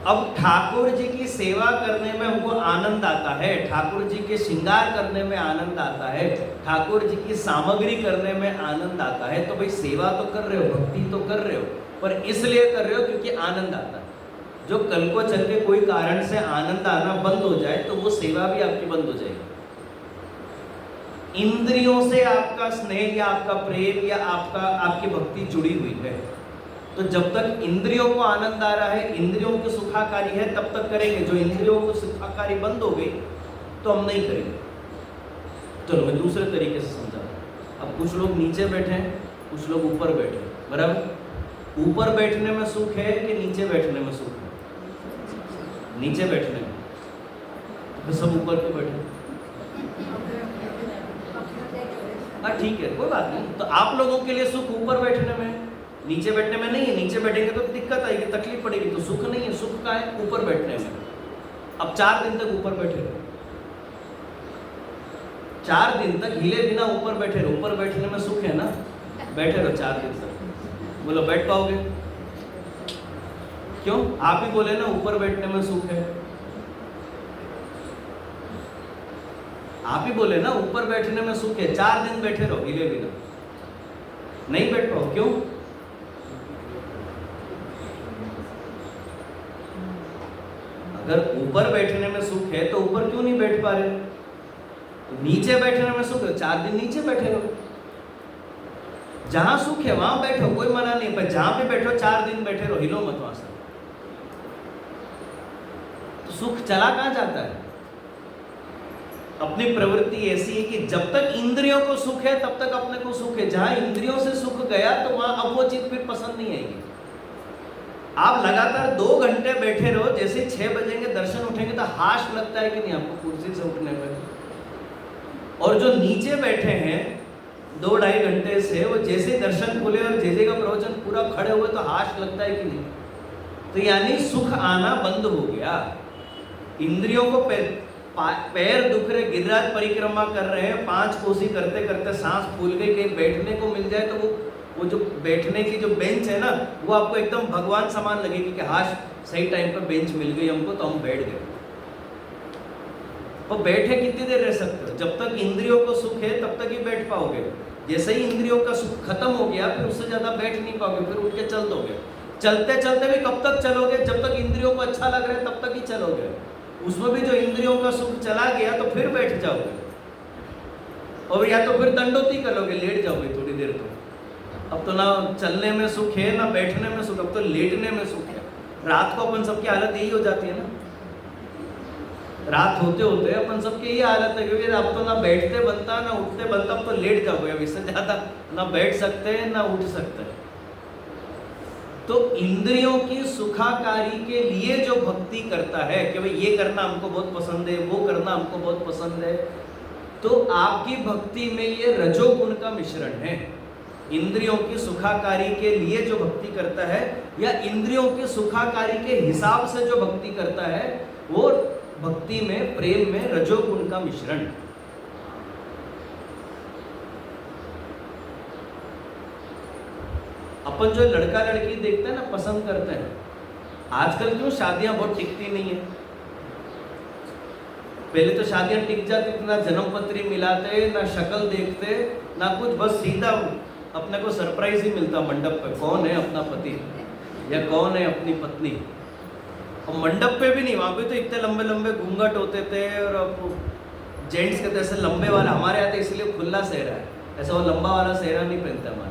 अब ठाकुर जी की सेवा करने में हमको आनंद आता है, ठाकुर जी के श्रृंगार करने में आनंद आता है, ठाकुर जी की सामग्री करने में आनंद आता है। तो भाई सेवा तो कर रहे हो, भक्ति तो कर रहे हो, पर इसलिए कर रहे हो क्योंकि आनंद आता है। जो कल को चल के कोई कारण से आनंद आना बंद हो जाए तो वो सेवा भी आपकी बंद हो जाएगी। इंद्रियों से आपका स्नेह या आपका प्रेम या आपकी भक्ति जुड़ी हुई है, तो जब तक इंद्रियों को आनंद आ रहा है, इंद्रियों की सुखाकारी है, तब तक करेंगे। जो इंद्रियों को सुखाकारी बंद हो गई तो हम नहीं करेंगे। चलो मैं दूसरे तरीके से समझा। अब कुछ लोग नीचे बैठे हैं, कुछ लोग ऊपर बैठे हैं, बराबर। ऊपर बैठने में सुख है कि नीचे बैठने में सुख है? नीचे बैठने में। तो सब ऊपर क्यों बैठे? हाँ ठीक है, कोई बात नहीं। तो आप लोगों के लिए सुख ऊपर बैठने में, नीचे बैठने में नहीं है। नीचे बैठेंगे तो दिक्कत आएगी, तकलीफ पड़ेगी, तो सुख नहीं है। सुख का है ऊपर बैठने में। अब 4 दिन तक ऊपर बैठे रहो, 4 दिन तक हिले बिना ऊपर बैठे रहो। ऊपर बैठने में सुख है ना, बैठे रहो 4 दिन तक। बोलो बैठ पाओगे? क्यों? आप ही बोले ना ऊपर बैठने में सुख है। आप ही बोले ना ऊपर बैठने में सुख है। 4 दिन बैठे रहो हिले बिना, नहीं बैठ पाओ। क्यों? अगर ऊपर बैठने में सुख है तो ऊपर क्यों नहीं बैठ पा रहे? तो नीचे बैठने में सुख है, 4 दिन नीचे बैठे रहो। जहां सुख है वहां बैठो, कोई मना नहीं, पर जहां पे बैठो 4 दिन बैठे रहो, हिलो मत वहां से। तो सुख चला कहां जाता है? अपनी प्रवृत्ति ऐसी है कि जब तक इंद्रियों को सुख है तब तक अपने को सुख है। जहां इंद्रियों से सुख गया तो वहां अब वो चीज फिर पसंद नहीं आएगी। आप लगातार 2 घंटे बैठे रहो, जैसे 6 बजेंगे दर्शन उठेंगे तो हाश लगता है कि नहीं आपको कुर्सी से उठने पर? और जो नीचे बैठे हैं 2-2.5 घंटे से, वो जैसे दर्शन खुले और जैसे का प्रवचन पूरा खड़े हुए तो हाश लगता है कि नहीं? तो यानी सुख आना बंद हो गया। इंद्रियों को पैर दुख रहे, गिरिराज परिक्रमा कर रहे हैं, 5 कोसी करते करते सांस फूल गई, कहीं बैठने को मिल जाए तो वो जो बैठने की जो बेंच है ना, वो आपको एकदम भगवान समान लगेगी कि हाश सही टाइम पर बेंच मिल गई हमको तो हम बैठ गए। और बैठे कितनी देर रह सकते हो? जब तक इंद्रियों को सुख है तब तक ही बैठ पाओगे। जैसे ही इंद्रियों का सुख खत्म हो गया फिर उससे ज्यादा बैठ नहीं पाओगे, फिर उठ के चल दोगे। चलते चलते भी कब तक चलोगे? जब तक इंद्रियों को अच्छा लग रहा है तब तक ही चलोगे। उसमें भी जो इंद्रियों का सुख चला गया तो फिर बैठ जाओगे, और या तो फिर दंडोती करोगे, लेट जाओगे थोड़ी देर। तो अब तो ना चलने में सुख है ना बैठने में सुख, अब तो लेटने में सुख है। रात को अपन सबकी हालत यही हो जाती है ना, रात होते होते अपन सबकी यही हालत है, क्योंकि अब तो ना बैठते बनता ना उठते बनता, अब तो लेट जाओगे। अब इससे ज्यादा ना बैठ सकते हैं ना उठ सकते हैं। तो इंद्रियों की सुखाकारी के लिए जो भक्ति करता है कि भाई ये करना हमको बहुत पसंद है, वो करना हमको बहुत पसंद है, तो आपकी भक्ति में ये रजोगुण का मिश्रण है। इंद्रियों की सुखाकारी के लिए जो भक्ति करता है या इंद्रियों की सुखाकारी के हिसाब से जो भक्ति करता है, वो भक्ति में, प्रेम में रजोगुण का मिश्रण। अपन जो लड़का लड़की देखते हैं ना, पसंद करते हैं। आजकल क्यों शादियां बहुत टिकती नहीं है? पहले तो शादियां टिक जाती थी, ना जन्मपत्री मिलाते, ना शक्ल देखते, ना कुछ, बस सीधा अपने को सरप्राइज ही मिलता मंडप पे, कौन है अपना पति या कौन है अपनी पत्नी। और मंडप पे भी नहीं, वहाँ पे तो इतने लंबे लंबे घूंघट होते थे, और अब जेंट्स के जैसे लंबे वाला, हमारे यहाँ तो इसलिए खुला सेहरा है, ऐसा वो लंबा वाला सेहरा नहीं पहनता हमारा।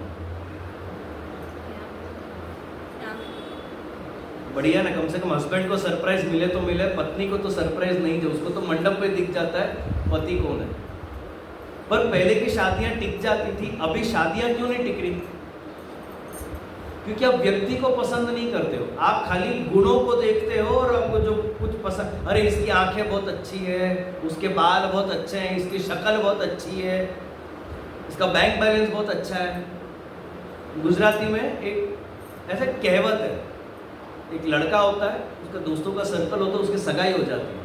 बढ़िया ना, कम से कम हस्बैंड को सरप्राइज मिले तो मिले, पत्नी को तो सरप्राइज नहीं दे, उसको तो मंडप पे दिख जाता है पति कौन है। पर पहले की शादियां टिक जाती थी, अभी शादियां क्यों नहीं टिक रही? क्योंकि आप व्यक्ति को पसंद नहीं करते हो, आप खाली गुणों को देखते हो, और आपको जो कुछ पसंद, अरे इसकी आंखें बहुत अच्छी है, उसके बाल बहुत अच्छे हैं, इसकी शक्ल बहुत अच्छी है, इसका बैंक बैलेंस बहुत अच्छा है। गुजराती में एक ऐसा कहावत है, एक लड़का होता है, उसका दोस्तों का सर्कल होता है, उसकी सगाई हो जाती है,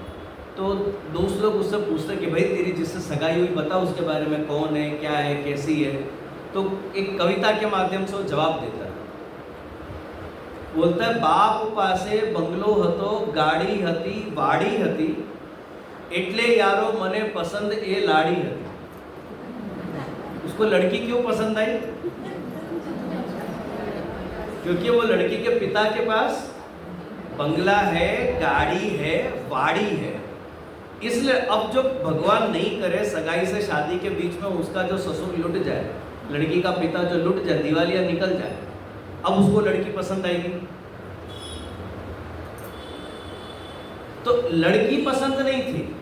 तो दोस्त लोग उससे पूछते हैं कि भाई तेरी जिससे सगाई हुई बता उसके बारे में, कौन है, क्या है, कैसी है। तो एक कविता के माध्यम से वो जवाब देता है, बोलता है, बाप पासे बंगलो हतो, गाड़ी हती, वाड़ी हती, एटले यारो मने पसंद ए लाड़ी हती। उसको लड़की क्यों पसंद आई? क्योंकि वो लड़की के पिता के पास बंगला है, गाड़ी है, वाड़ी है। इसलिए अब जो भगवान नहीं करे सगाई से शादी के बीच में उसका जो ससुर लुट जाए, लड़की का पिता जो लुट जाए, दिवालिया निकल जाए, अब उसको लड़की पसंद आएगी? तो लड़की पसंद नहीं थी,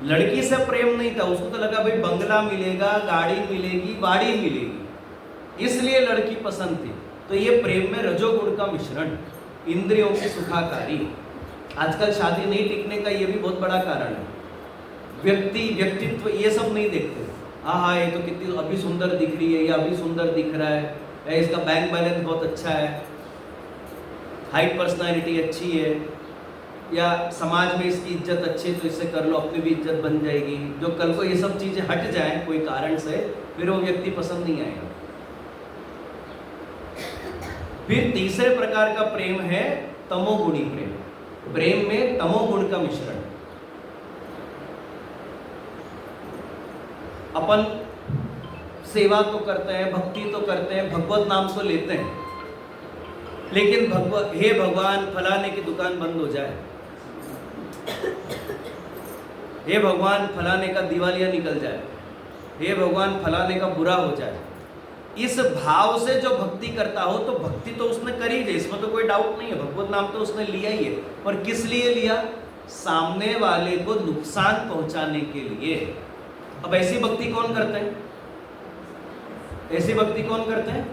लड़की से प्रेम नहीं था, उसको तो लगा भाई बंगला मिलेगा, गाड़ी मिलेगी, वाड़ी मिलेगी, इसलिए लड़की पसंद थी। तो ये प्रेम में रजोगुण का मिश्रण, इंद्रियों की सुखाकारी। आजकल शादी नहीं टिकने का ये भी बहुत बड़ा कारण है। व्यक्तित्व ये सब नहीं देखते। हाँ, ये तो कितनी अभी सुंदर दिख रही है, ये अभी सुंदर दिख रहा है, इसका बैंक बैलेंस बहुत अच्छा है, हाइट पर्सनालिटी अच्छी है, या समाज में इसकी इज्जत अच्छी है तो इससे कर लो, अपनी भी इज्जत बन जाएगी। जो कल को ये सब चीजें हट जाएं कोई कारण से, फिर वो व्यक्ति पसंद नहीं आएगा। फिर तीसरे प्रकार का प्रेम है तमोगुणी प्रेम। प्रेम में तमोगुण का मिश्रण। अपन सेवा तो करते हैं, भक्ति तो करते हैं, भगवत नाम तो लेते हैं, लेकिन हे भगवान फलाने की दुकान बंद हो जाए, हे भगवान फलाने का दिवालिया निकल जाए, हे भगवान फलाने का बुरा हो जाए, इस भाव से जो भक्ति करता हो तो भक्ति तो उसने करी है, इसमें तो कोई डाउट नहीं है, भगवत नाम तो उसने लिया ही है। पर किस लिए लिया? सामने वाले को नुकसान पहुंचाने के लिए। अब ऐसी भक्ति कौन करते हैं? ऐसी भक्ति कौन करते हैं?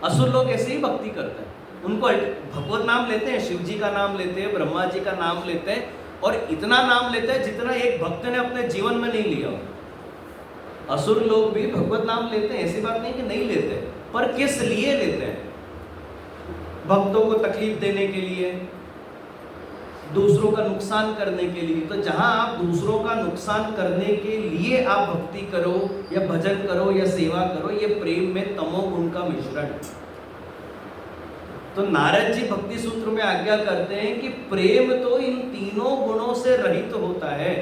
असुर लोग ऐसे ही भक्ति करते हैं। उनको भगवत नाम लेते हैं, शिव जी का नाम लेते हैं, ब्रह्मा जी का नाम लेते हैं, और इतना नाम लेते हैं जितना एक भक्त ने अपने जीवन में नहीं लिया। असुर लोग भी भगवत नाम लेते हैं, ऐसी बात नहीं कि नहीं लेते, पर किस लिए लेते हैं? भक्तों को तकलीफ देने के लिए, दूसरों का नुकसान करने के लिए। तो जहां आप दूसरों का नुकसान करने के लिए आप भक्ति करो या भजन करो या सेवा करो, ये प्रेम में तमोगुण का मिश्रण। तो नारद जी भक्ति सूत्र में आज्ञा करते हैं कि प्रेम तो इन तीनों गुणों से रहित होता है।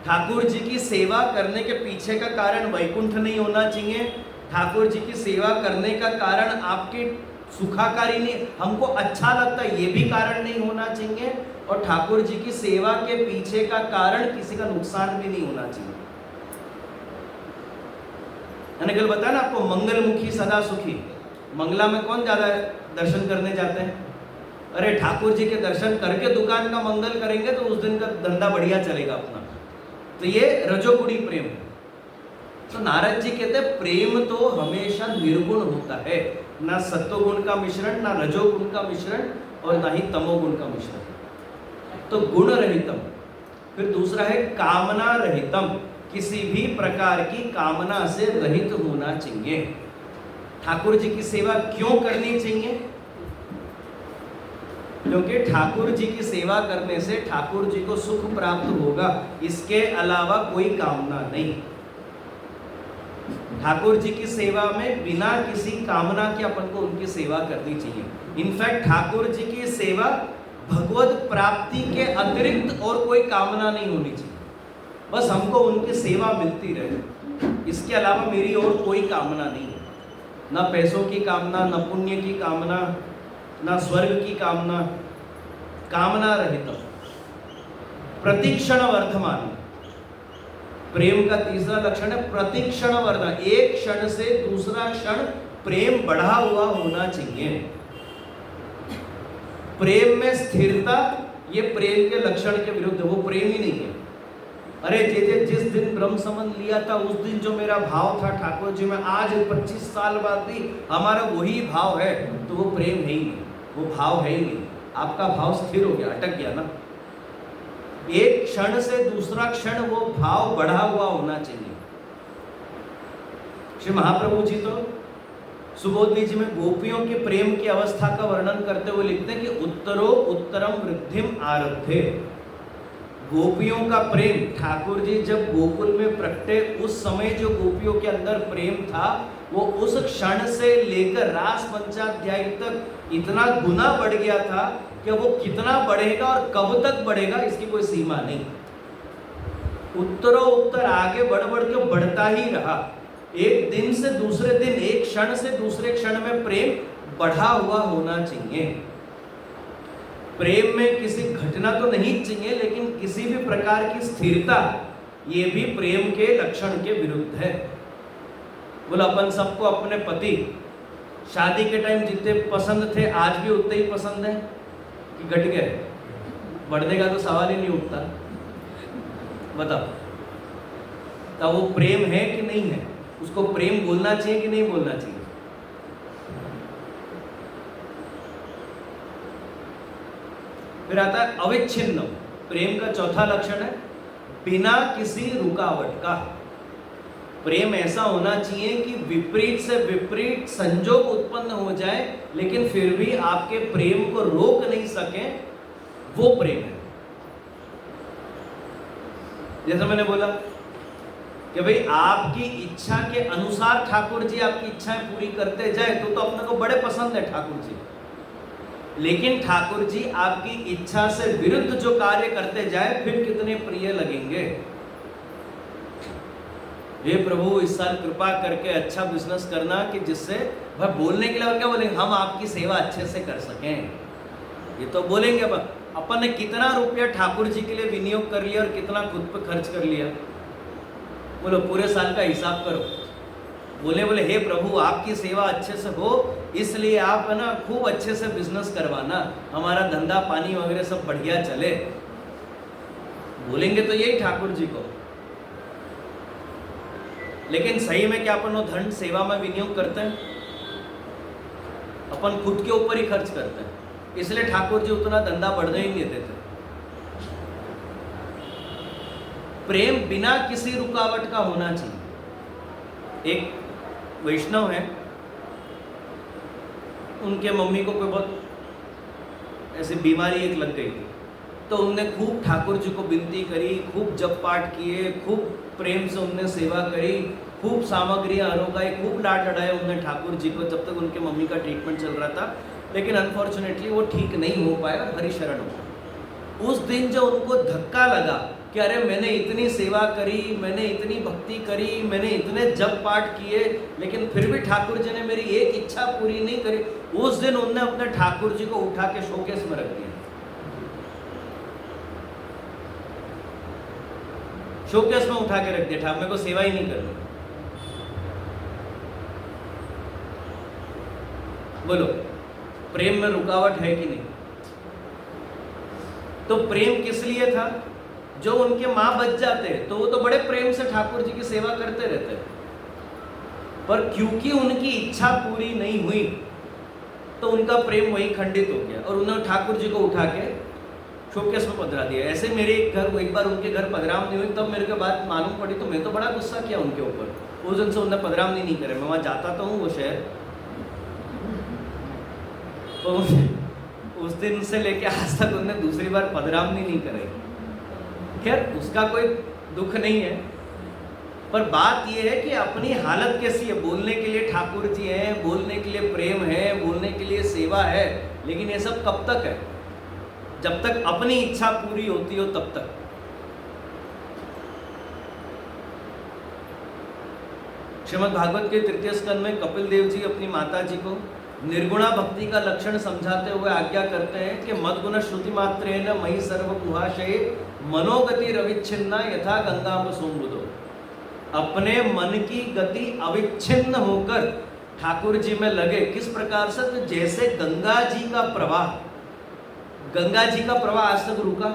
ठाकुर जी की सेवा करने के पीछे का कारण वैकुंठ नहीं होना चाहिए, ठाकुर जी की सेवा करने का कारण आपकी सुखाकारी नहीं, हमको अच्छा लगता है ये भी कारण नहीं होना चाहिए, और ठाकुर जी की सेवा के पीछे का कारण किसी का नुकसान भी नहीं होना चाहिए। मैंने कल बताया ना आपको, मंगलमुखी सदा सुखी। मंगला में कौन ज्यादा दर्शन करने जाते हैं? अरे ठाकुर जी के दर्शन करके दुकान का मंगल करेंगे तो उस दिन का धंधा बढ़िया चलेगा अपना। तो ये रजोगुणी प्रेम है। तो नारद जी कहते हैं प्रेम तो हमेशा निर्गुण होता है, ना सत्वगुण का मिश्रण, ना रजोगुण का मिश्रण, और ना ही तमोगुण का मिश्रण। तो गुण रहितम। फिर दूसरा है कामना रहितम, किसी भी प्रकार की कामना से रहित होना चाहिए। ठाकुर जी की सेवा क्यों करनी चाहिए? क्योंकि ठाकुर जी की सेवा करने से ठाकुर जी को सुख प्राप्त होगा, इसके अलावा कोई कामना नहीं। ठाकुर जी की सेवा में बिना किसी कामना के अपन को उनकी सेवा करनी चाहिए। इनफैक्ट ठाकुर जी की सेवा भगवत प्राप्ति के अतिरिक्त और कोई कामना नहीं होनी चाहिए, बस हमको उनकी सेवा मिलती रहे, इसके अलावा मेरी और कोई कामना नहीं है। ना पैसों की कामना, ना पुण्य की कामना, ना स्वर्ग की कामना, कामना रहित, प्रतिक्षण वर्धमान। प्रेम का तीसरा लक्षण है प्रतिक्षण वर्धमान, एक क्षण से दूसरा क्षण प्रेम बढ़ा हुआ होना चाहिए। प्रेम में स्थिरता ये प्रेम के लक्षण के विरुद्ध, वो प्रेम ही नहीं है। अरे जिस दिन ब्रह्म संबंध लिया था उस दिन जो मेरा भाव था ठाकुर जी में, आज 25 साल बाद भी हमारा वही भाव है, तो वो प्रेम है ही नहीं, वो भाव है ही नहीं। आपका भाव स्थिर हो गया, अटक गया ना। एक क्षण से दूसरा क्षण वो भाव बढ़ा हुआ होना चाहिए। श्री महाप्रभु जी तो सुबोधनी जी में गोपियों के प्रेम की अवस्था का वर्णन करते हुए लिखते हैं कि उत्तरो उत्तरम वृद्धिम आरब्धे। गोपियों का प्रेम, ठाकुर जी जब गोकुल में प्रकटे उस समय जो गोपियों के अंदर प्रेम था, वो उस क्षण से लेकर रास पंचाध्याय तक इतना गुना बढ़ गया था कि वो कितना बढ़ेगा और कब तक बढ़ेगा इसकी कोई सीमा नहीं। उत्तरों उत्तर आगे बढ़ बढ़ के बढ़ता ही रहा। एक दिन से दूसरे दिन, एक क्षण से दूसरे क्षण में प्रेम बढ़ा हुआ होना चाहिए। प्रेम में किसी घटना तो नहीं चाहिए, लेकिन किसी भी प्रकार की स्थिरता, ये भी प्रेम के लक्षण के विरुद्ध है। बोला अपन सबको अपने पति शादी के टाइम जितने पसंद थे आज भी उतने ही पसंद है कि घट गए? बढ़ने का तो सवाल ही नहीं उठता। बताओ, तो वो प्रेम है कि नहीं है? उसको प्रेम बोलना चाहिए कि नहीं बोलना चाहिए? फिर आता है अविच्छिन्न। प्रेम का चौथा लक्षण है बिना किसी रुकावट का। प्रेम ऐसा होना चाहिए कि विपरीत से विपरीत संजोग उत्पन्न हो जाए, लेकिन फिर भी आपके प्रेम को रोक नहीं सके, वो प्रेम है। जैसे मैंने बोला कि भाई आपकी इच्छा के अनुसार ठाकुर जी आपकी इच्छाएं पूरी करते जाए तो अपने को बड़े पसंद है ठाकुर जी, लेकिन ठाकुर जी आपकी इच्छा से विरुद्ध जो कार्य करते जाए फिर कितने प्रिय लगेंगे। हे प्रभु इस साल कृपा करके अच्छा बिजनेस करना कि जिससे भाई बोलने के लिए और क्या बोलेंगे, हम आपकी सेवा अच्छे से कर सकें, ये तो बोलेंगे। अपन ने कितना रुपया ठाकुर जी के लिए विनियोग कर लिया और कितना खुद पे खर्च कर लिया, बोलो पूरे साल का हिसाब करो। बोले हे प्रभु आपकी सेवा अच्छे से हो, इसलिए आप है ना खूब अच्छे से बिजनेस करवाना, हमारा धंधा पानी वगैरह सब बढ़िया चले। बोलेंगे तो यही ठाकुर जी को, लेकिन सही में क्या अपन वो धन सेवा में विनियोग करते हैं? अपन खुद के ऊपर ही खर्च करते हैं, इसलिए ठाकुर जी उतना धंधा बढ़ने ही नहीं देते। प्रेम बिना किसी रुकावट का होना चाहिए। एक वैष्णव है, उनके मम्मी को कोई बहुत ऐसी बीमारी एक लग गई थी, तो उनने खूब ठाकुर जी को विनती करी, खूब जप पाठ किए, खूब प्रेम से उनने सेवा करी, खूब सामग्रियाँ अरोगाई, खूब लाड लड़ाए उनने ठाकुर जी को, जब तक उनके मम्मी का ट्रीटमेंट चल रहा था। लेकिन अनफॉर्चुनेटली वो ठीक नहीं हो पाया और हरिशरण हो गया। उस दिन जो उनको धक्का लगा कि अरे मैंने इतनी सेवा करी, मैंने इतनी भक्ति करी, मैंने इतने जप पाठ किए, लेकिन फिर भी ठाकुर जी ने मेरी एक इच्छा पूरी नहीं करी, उस दिन उनने अपने ठाकुर जी को उठा के शोकेस में रख दिया। शोकेस में उठा के रख दिया, ठाकुर को सेवा ही नहीं करनी। बोलो प्रेम में रुकावट है कि नहीं? तो प्रेम किस लिए था? जो उनके माँ बच जाते तो वो तो बड़े प्रेम से ठाकुर जी की सेवा करते रहते, पर क्योंकि उनकी इच्छा पूरी नहीं हुई तो उनका प्रेम वही खंडित हो गया और उन्होंने ठाकुर जी को उठा के शोकेस में पधरा दिया। ऐसे मेरे एक बार उनके घर पधराम नहीं हुई, तब मेरे को बात मालूम पड़ी तो मैं तो बड़ा गुस्सा किया उनके ऊपर। उस दिन से उन्हें पधराम नहीं करे। मैं वहाँ जाता तो हूँ वो शहर, तो उस दिन से लेके आज तक उन्हें दूसरी बार पधरामनी नहीं कराई। खैर उसका कोई दुख नहीं है, पर बात यह है कि अपनी हालत कैसी है। बोलने के लिए ठाकुर जी हैं, बोलने के लिए प्रेम है, बोलने के लिए सेवा है, लेकिन ये सब कब तक है? जब तक अपनी इच्छा पूरी होती हो तब तक। श्रीमद् भागवत के तृतीय स्कंद में कपिल देव जी अपनी माता जी को निर्गुणा भक्ति का लक्षण समझाते हुए आज्ञा करते हैं कि मद्गुण श्रुति मात्रेण मयि सर्व गुहाशये मनोगति रविच्छिन्ना यथा गंगा सुमबुदो। अपने मन की गति अविच्छिन्न होकर ठाकुर जी में लगे। किस प्रकार से? तो जैसे गंगा जी का प्रवाह, गंगा जी का प्रवाह आज तक रुका,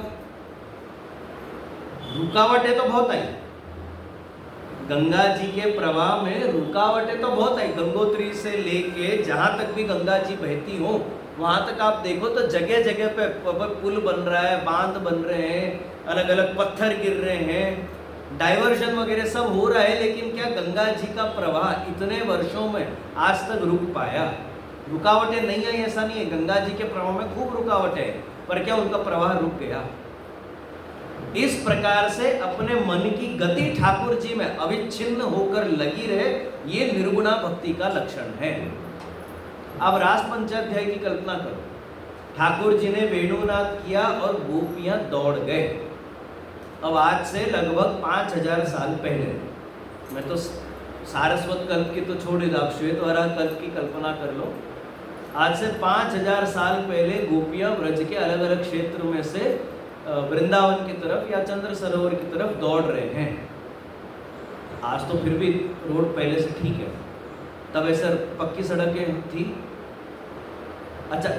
रुकावटें तो बहुत आई। गंगा जी के प्रवाह में रुकावटें तो बहुत आई। गंगोत्री से लेके जहां तक भी गंगा जी बहती हो वहां तक आप देखो तो जगह जगह पे पुल बन रहा है, बांध बन रहे हैं, अलग अलग पत्थर गिर रहे हैं, डाइवर्जन वगैरह सब हो रहा है। लेकिन क्या गंगा जी का प्रवाह इतने वर्षों में आज तक रुक पाया? रुकावटें नहीं आई ऐसा नहीं है, गंगा जी के प्रवाह में खूब रुकावटें हैं, पर क्या उनका प्रवाह रुक गया? इस प्रकार से अपने मन की गति ठाकुर जी में अविच्छिन्न होकर लगी रहे, ये निर्गुणा भक्ति का लक्षण है। अब रास पंचाध्याय की कल्पना करो, ठाकुर जी ने वेणुनाद किया और गोपियां दौड़ गए। अब आज से लगभग 5000 साल पहले, मैं तो सारस्वत कल्प की तो छोड़ ही दो, आप श्वेतवराह कल्प की कल्पना कर लो। आज से 5000 साल पहले गोपियां ब्रज के अलग अलग क्षेत्र में से वृंदावन की तरफ या चंद्र सरोवर की तरफ दौड़ रहे हैं। आज तो फिर भी रोड पहले से ठीक है, तब ऐसा पक्की सड़कें थी। अच्छा,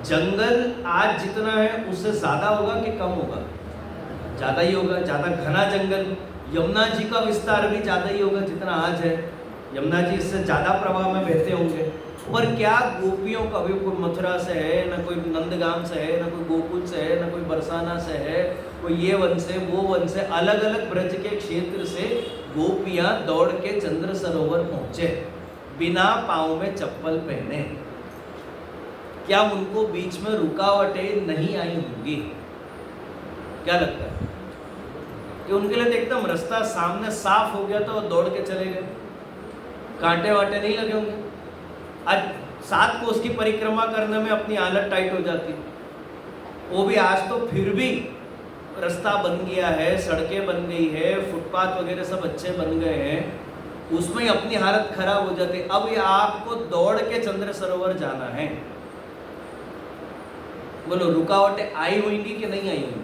जंगल आज जितना है उससे ज्यादा होगा कि कम होगा? ज्यादा ही होगा, ज्यादा घना जंगल। यमुना जी का विस्तार भी ज्यादा ही होगा जितना आज है। यमुना जी इससे ज्यादा प्रवाह में बहते होंगे। पर क्या गोपियों का भी कोई मथुरा से है, ना कोई नंदगाम से है, ना कोई गोकुल से है, ना कोई बरसाना से है, कोई ये वन से वो वन से, अलग अलग ब्रज के क्षेत्र से गोपियां दौड़ के चंद्र सरोवर पहुंचे बिना पाँव में चप्पल पहने। क्या उनको बीच में रुकावटें नहीं आई होंगी? क्या लगता है कि उनके लिए तो एकदम रास्ता सामने साफ हो गया तो दौड़ के चले गए, कांटे वाटे नहीं लगे होंगे? आज 7 कोस की परिक्रमा करने में अपनी हालत टाइट हो जाती, वो भी आज तो फिर भी रास्ता बन गया है, सड़कें बन गई है, फुटपाथ वगैरह सब अच्छे बन गए हैं, उसमें ही अपनी हालत खराब हो जाती। अब ये आपको दौड़ के चंद्र सरोवर जाना है, बोलो रुकावटें आई होंगी कि नहीं आई होंगी?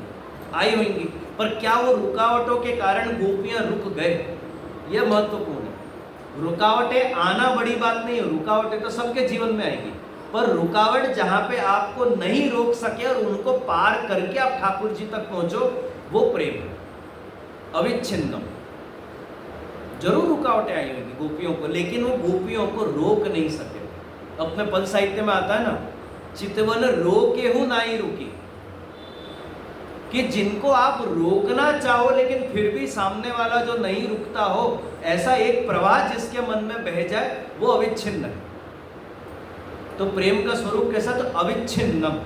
आई होंगी। पर क्या वो रुकावटों के कारण गोपियां रुक गए? यह महत्वपूर्ण है। रुकावटें आना बड़ी बात नहीं है, रुकावटें तो सबके जीवन में आएगी, पर रुकावट जहां पे आपको नहीं रोक सके और उनको पार करके आप ठाकुर जी तक पहुंचो, वो प्रेम है अविच्छिन्नम। जरूर रुकावटें आई होंगी गोपियों को, लेकिन वो गोपियों को रोक नहीं सके। अपने पद साहित्य में आता है ना, चितवन रोके हूं ना ही रुकी, कि जिनको आप रोकना चाहो लेकिन फिर भी सामने वाला जो नहीं रुकता हो, ऐसा एक प्रवाह जिसके मन में बह जाए, वो अविच्छिन्न है। तो प्रेम का स्वरूप कैसा? तो अविच्छिन्नम।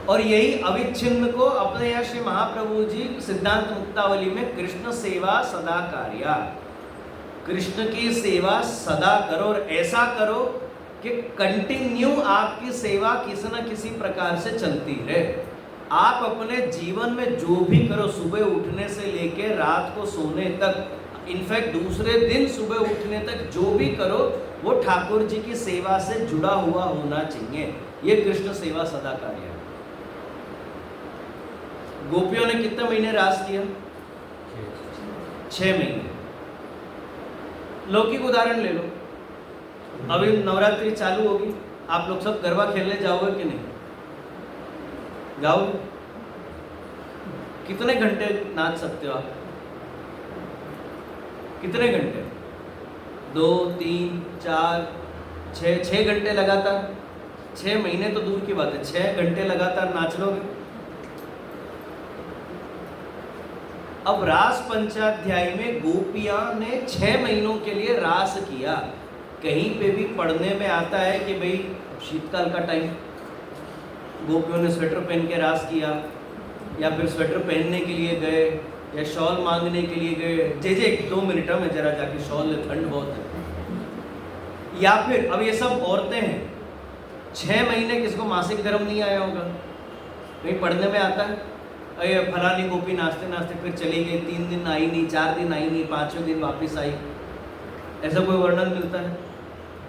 और यही अविच्छिन्न को अपने यहाँ श्री महाप्रभु जी सिद्धांत मुक्तावली में कृष्ण सेवा सदा कार्या, कृष्ण की सेवा सदा करो, और ऐसा करो कि कंटिन्यू आपकी सेवा किसी न किसी प्रकार से चलती रहे। आप अपने जीवन में जो भी करो, सुबह उठने से लेकर रात को सोने तक, इनफैक्ट दूसरे दिन सुबह उठने तक जो भी करो, वो ठाकुर जी की सेवा से जुड़ा हुआ होना चाहिए। ये कृष्ण सेवा सदा कार्य है। गोपियों ने कितने महीने रास किया? 6 महीने। लौकिक उदाहरण ले लो, अभी नवरात्रि चालू होगी, आप लोग सब गरबा खेलने जाओगे कि नहीं? जाओगे? कितने घंटे नाच सकते हो आप? कितने घंटे? 2, 3, 4, 6 घंटे लगातार? 6 महीने तो दूर की बात है, 6 घंटे लगातार नाच लोगे? अब रास पंचाध्याय में गोपियां ने 6 महीनों के लिए रास किया। कहीं पे भी पढ़ने में आता है कि भाई शीतकाल का टाइम, गोपियों ने स्वेटर पहन के रास किया, या फिर स्वेटर पहनने के लिए गए, या शॉल मांगने के लिए गए, जे 2 मिनट में जरा जाके शॉल ले, ठंड बहुत है। या फिर अब ये सब औरतें हैं, 6 महीने किसको मासिक धर्म नहीं आया होगा? कहीं पढ़ने में आता है? अरे फलानी गोपी नाचते नाचते फिर चली गई, 3 दिन आई नहीं, 4 दिन आई नहीं, 5वें दिन वापस आई, ऐसा कोई वर्णन मिलता है?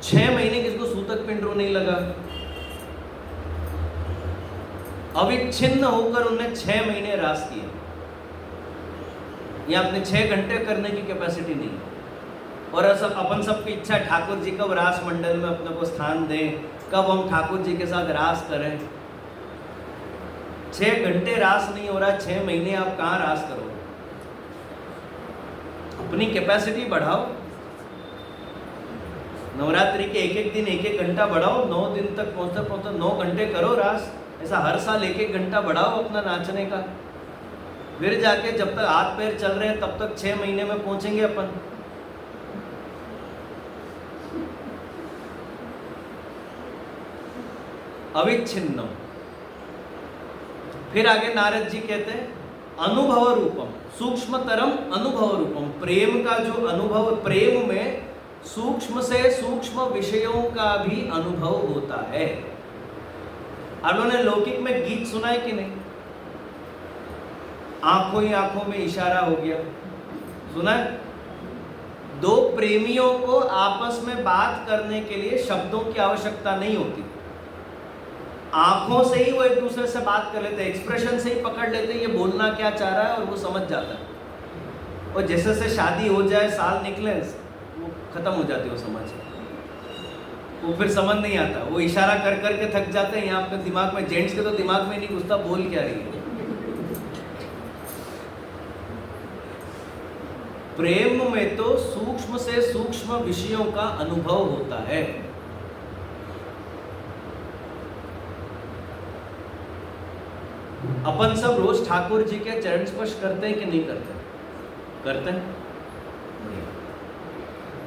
6 महीने किसको सूतक पिंडों नहीं लगा? अविच्छिन्न होकर उन्होंने 6 महीने रास किया। ये अपने 6 घंटे करने की कैपेसिटी नहीं। और सब अपन सबकी इच्छा है ठाकुर जी कब रास मंडल में अपने को स्थान दें, कब हम ठाकुर जी के साथ रास करें। 6 घंटे रास नहीं हो रहा, 6 महीने आप कहाँ रास करोगे? अपनी कैपेसिटी बढ़ाओ, नवरात्रि के एक दिन 1 घंटा बढ़ाओ, 9 दिन तक पहुंचते पहुंचते 9 घंटे करो रास। ऐसा हर साल 1 घंटा बढ़ाओ अपना नाचने का, फिर जाके जब तक हाथ पैर चल रहे हैं तब तक 6 महीने में पहुंचेंगे अपन। अविच्छिन्नम। फिर आगे नारद जी कहते हैं अनुभव रूपम, सूक्ष्मतरम अनुभव रूपम। प्रेम का जो अनुभव, प्रेम में सूक्ष्म से सूक्ष्म विषयों का भी अनुभव होता है। आप लोगों ने लौकिक में गीत सुना है कि नहीं? आंखों ही आंखों में इशारा हो गया, सुना है? 2 प्रेमियों को आपस में बात करने के लिए शब्दों की आवश्यकता नहीं होती, आंखों से ही वो एक दूसरे से बात कर लेते हैं, एक्सप्रेशन से ही पकड़ लेते हैं ये बोलना क्या चाह रहा है और वो समझ जाता है। और जैसे से शादी हो जाए, साल निकले, वो खत्म हो जाती है वो समझ, वो फिर समझ नहीं आता, वो इशारा कर कर के थक जाते हैं। यहाँ अपने दिमाग में, जेंट्स के तो दिमाग में नहीं घुसता बोल क्या रही है। प्रेम में तो सूक्ष्म से सूक्ष्म विषयों का अनुभव होता है। अपन सब रोज ठाकुर जी के चरण स्पर्श करते हैं कि नहीं करते? करते हैं।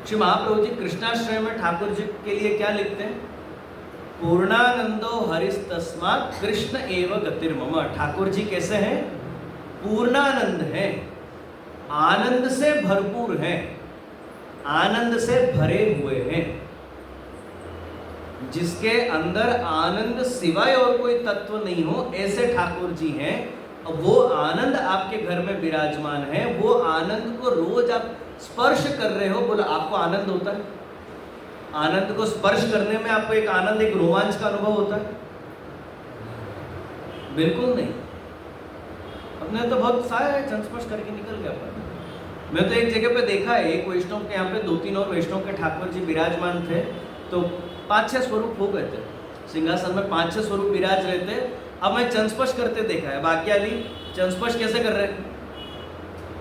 श्री महाप्रभु जी कृष्णाश्रय में ठाकुर जी के लिए क्या लिखते हैं? पूर्णानंदो हरिस्तस्मात् कृष्ण एव गतिर्मम। ठाकुर जी कैसे हैं? पूर्णानंद हैं, आनंद से भरपूर हैं, आनंद से भरे हुए हैं। जिसके अंदर आनंद सिवाय और कोई तत्व नहीं हो, ऐसे ठाकुर जी हैं। अब वो आनंद आपके घर में विराजमान है, वो आनंद को रोज आप स्पर्श कर रहे हो। बोला आपको आनंद होता है? आनंद को स्पर्श करने में आपको एक आनंद, एक रोमांच का अनुभव होता है? बिल्कुल नहीं। अपने तो बहुत सारे संस्पर्श करके निकल गया पर। मैं तो एक जगह पे देखा है, एक वैष्णव के यहाँ पे 2-3 और वैष्णव के ठाकुर जी विराजमान थे, तो 5-6 स्वरूप हो गए थे सिंहासन में, 5-6 स्वरूप विराज रहे थे। अब मैं चंस्पर्श करते देखा है। बाकी वाली चंस्पर्श कैसे कर रहे हैं?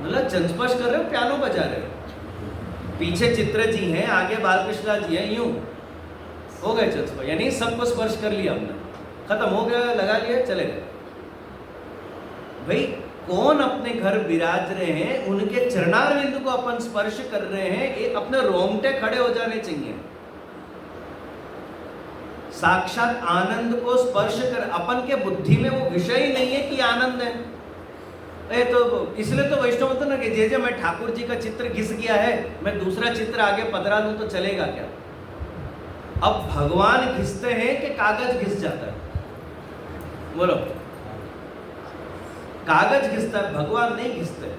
मतलब चंस्पर्श कर रहे हो, पियानो बजा रहे हो, पीछे चित्र जी हैं, आगे बालकृष्ण जी हैं, यूं हो गए चंस्पर्श। यानी सबको स्पर्श कर लिया हमने, खत्म हो गया, लगा लिया, चले गए। भाई कौन अपने घर विराज रहे हैं, उनके चरणारविंद को अपन स्पर्श कर रहे हैं, एक अपने रोंगटे खड़े हो जाने चाहिए। साक्षात आनंद को स्पर्श कर, अपन के बुद्धि में वो विषय ही नहीं है कि आनंद है। तो इसलिए तो वैष्णव होता ना कि जे मैं ठाकुर जी का चित्र घिस गया है, मैं दूसरा चित्र आगे पधरा दूं तो चलेगा क्या? अब भगवान घिसते हैं कि कागज घिस जाता है? बोलो, कागज घिसता है, भगवान नहीं घिसते।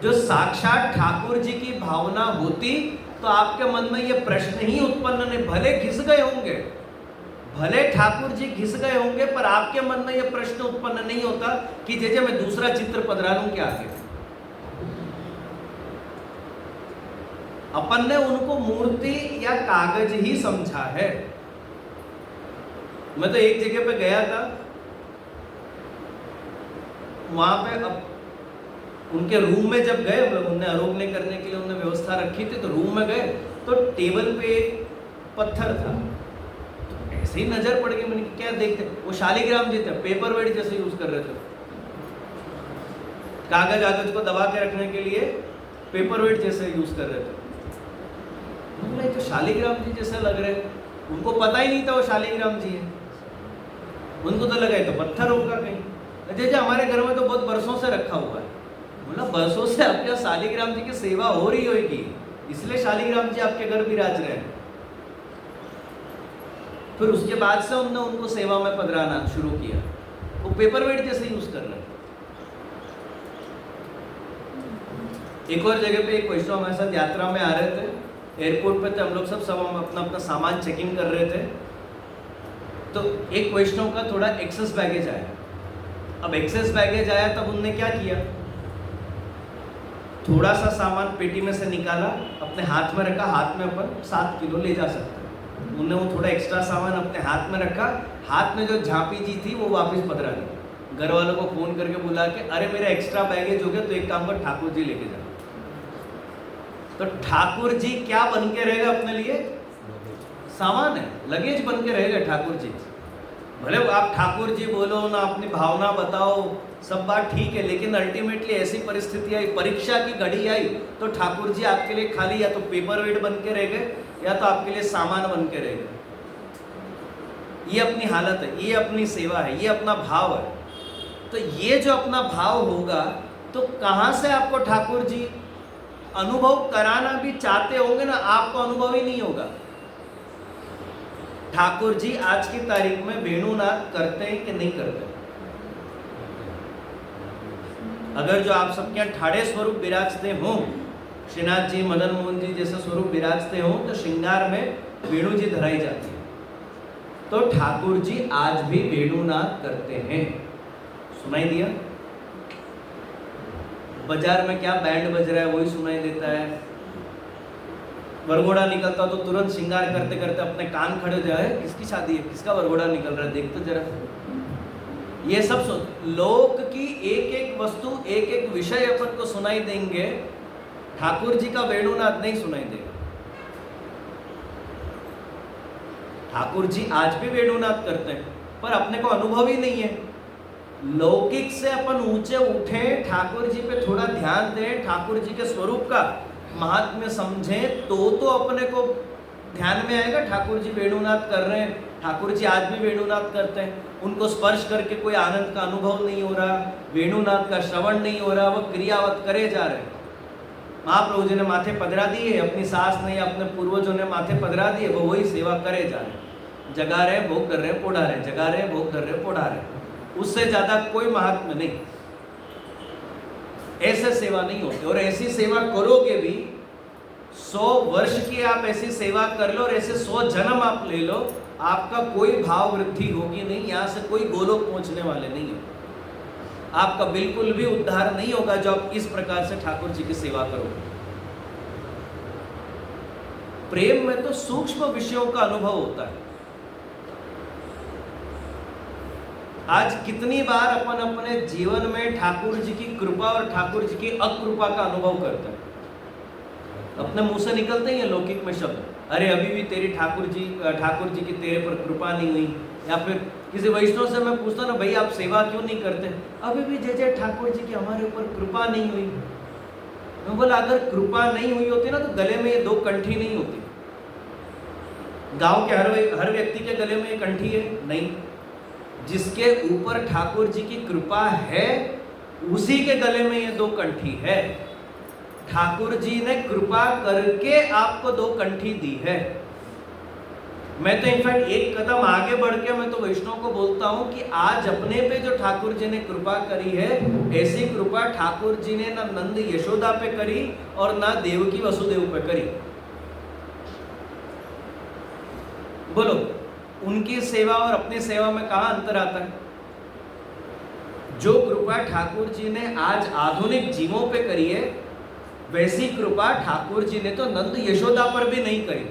जो साक्षात ठाकुर जी की भावना होती तो आपके मन में ये प्रश्न ही उत्पन्न नहीं, भले घिस गए होंगे, भले ठाकुर जी घिस गए होंगे, पर आपके मन में ये प्रश्न उत्पन्न नहीं होता कि जैसे मैं दूसरा चित्र पधरा लूं क्या आगे। अपन ने उनको मूर्ति या कागज ही समझा है। मैं तो एक जगह पे गया था, वहां पे अब उनके रूम में जब गए, उन्हें आरोग्य करने के लिए उन्होंने व्यवस्था रखी थी, तो रूम में गए तो टेबल पे एक पत्थर था, तो ऐसे ही नजर पड़ गई। मैंने क्या देखते, वो शालिग्राम जी थे, पेपर वेट जैसे यूज कर रहे थे, कागज को दबा के रखने के लिए पेपर वेट जैसे यूज कर रहे थे। मतलब तो शालिग्राम जी जैसे लग रहे, उनको पता ही नहीं था वो शालिग्राम जी है, उनको तो लगा तो पत्थर होगा कहीं। जैसे हमारे घर में तो बहुत बरसों से रखा हुआ है। मतलब बरसों से आपके शालिग्राम जी की सेवा हो रही होगी, इसलिए शालिग्राम जी आपके घर विराज रहे हैं। फिर उसके बाद से उन्होंने उनको सेवा में पधराना शुरू किया, वो पेपर वेट जैसे यूज कर रहे हैं। एक और जगह पे एक वैष्णव हमारे साथ यात्रा में आ रहे थे, एयरपोर्ट पे थे हम लोग, सब अपना अपना सामान चेकिंग कर रहे थे, तो एक वैष्णव का थोड़ा एक्सेस बैगेज आया। अब एक्सेस बैगेज आया तब उनने क्या किया, थोड़ा सा सामान पेटी में से निकाला, अपने हाथ में रखा, हाथ में अपन 7 किलो ले जा सकते हैं। उन्होंने वो थोड़ा एक्स्ट्रा सामान अपने हाथ में रखा, हाथ में जो झांपी जी थी वो वापस पधरा दी। घर वालों को फोन करके बुला के, अरे मेरा एक्स्ट्रा बैगेज हो गया, तो एक काम कर ठाकुर जी लेके जाओ। तो ठाकुर जी क्या बन के रहेगा अपने लिए? सामान है, लगेज बन के रहेगा ठाकुर जी। भले आप ठाकुर जी बोलो ना, अपनी भावना बताओ, सब बात ठीक है, लेकिन अल्टीमेटली ऐसी परिस्थिति आई, परीक्षा की घड़ी आई, तो ठाकुर जी आपके लिए खाली या तो पेपर वेट बन के रह गए या तो आपके लिए सामान बन के रह गए। ये अपनी हालत है, ये अपनी सेवा है, ये अपना भाव है। तो ये जो अपना भाव होगा, तो कहाँ से आपको ठाकुर जी अनुभव कराना भी चाहते होंगे ना, आपको अनुभव ही नहीं होगा। ठाकुर जी आज की तारीख में वेणुनाद करते हैं कि नहीं करते? अगर जो आप सबके यहाँ ठाड़े स्वरूप विराजते हो, श्रीनाथ जी, मदन मोहन जी जैसे स्वरूप विराजते हो तो श्रृंगार में वेणु जी धराई जाती है। तो ठाकुर जी आज भी वेणुनाद करते हैं। सुनाई दिया? बाजार में क्या बैंड बज रहा है वही सुनाई देता है। वरघोड़ा निकलता तो तुरंत श्रृंगार करते करते अपने कान खड़े हो जाए, किसकी शादी है, किसका वरघोड़ा निकल रहा है, देख तो जरा। ये सब लोक की एक एक वस्तु, एक एक विषय अपन को सुनाई देंगे, ठाकुर जी का वेणुनाद नहीं सुनाई देगा। ठाकुर जी आज भी वेणुनाद करते हैं, पर अपने को अनुभव ही नहीं है। लौकिक से अपन ऊंचे उठे, ठाकुर जी पे थोड़ा ध्यान दें, ठाकुर जी के स्वरूप का महात्म्य समझें, तो अपने को ध्यान में आएगा ठाकुर जी वेणुनाद कर रहे हैं। ठाकुर जी आज भी वेणुनाद करते हैं, उनको स्पर्श करके कोई आनंद का अनुभव नहीं हो रहा, वेणुनाद का श्रवण नहीं हो रहा, वह क्रियावत करे जा रहे हैं। महाप्रभु जी ने माथे पधरा दिए, अपनी सास ने, अपने पूर्वजों ने माथे पधरा दिए, वो वही सेवा करे जा रहे हैं। जगा रहे, भोग कर रहे, पोढ़ा रहे, जगा रहे, भोग कर रहे, पोढ़ा रहे। उससे ज्यादा कोई महात्म्य नहीं। ऐसे सेवा नहीं होती। और ऐसी सेवा करोगे भी, 100 वर्ष की आप ऐसी सेवा कर लो और ऐसे 100 जन्म आप ले लो, आपका कोई भाव वृद्धि होगी नहीं। यहां से कोई गोलोक पहुंचने वाले नहीं है। आपका बिल्कुल भी उद्धार नहीं होगा जो आप इस प्रकार से ठाकुर जी की सेवा करोगे। प्रेम में तो सूक्ष्म विषयों का अनुभव होता है। आज कितनी बार अपन अपने जीवन में ठाकुर जी की कृपा और ठाकुर जी की अकृपा का अनुभव करते हैं। अपने मुंह से निकलते ही है लौकिक में शब्द, अरे अभी भी तेरी ठाकुर जी की तेरे पर कृपा नहीं हुई। या फिर किसी वैष्णव से मैं पूछता ना, भाई आप सेवा क्यों नहीं करते, अभी भी जय जय ठाकुर जी की हमारे ऊपर कृपा नहीं हुई। मैं बोला अगर कृपा नहीं हुई होती ना तो गले में ये 2 कंठी नहीं होती। गांव के हर व्यक्ति के गले में ये कंठी है नहीं। जिसके ऊपर ठाकुर जी की कृपा है उसी के गले में ये 2 कंठी है। ठाकुर जी ने कृपा करके आपको 2 कंठी दी है। मैं तो इनफैक्ट एक कदम आगे बढ़ के मैं तो वैष्णव को बोलता हूं कि आज अपने पे जो ठाकुर जी ने कृपा करी है, ऐसी कृपा ठाकुर जी ने ना नंद यशोदा पे करी और ना देवकी वसुदेव पे करी। बोलो, उनकी सेवा और अपनी सेवा में कहां अंतर आता है? जो कृपा ठाकुर जी ने आज आधुनिक जीवों पे करी है, वैसी कृपा ठाकुर जी ने तो नंद यशोदा पर भी नहीं करी।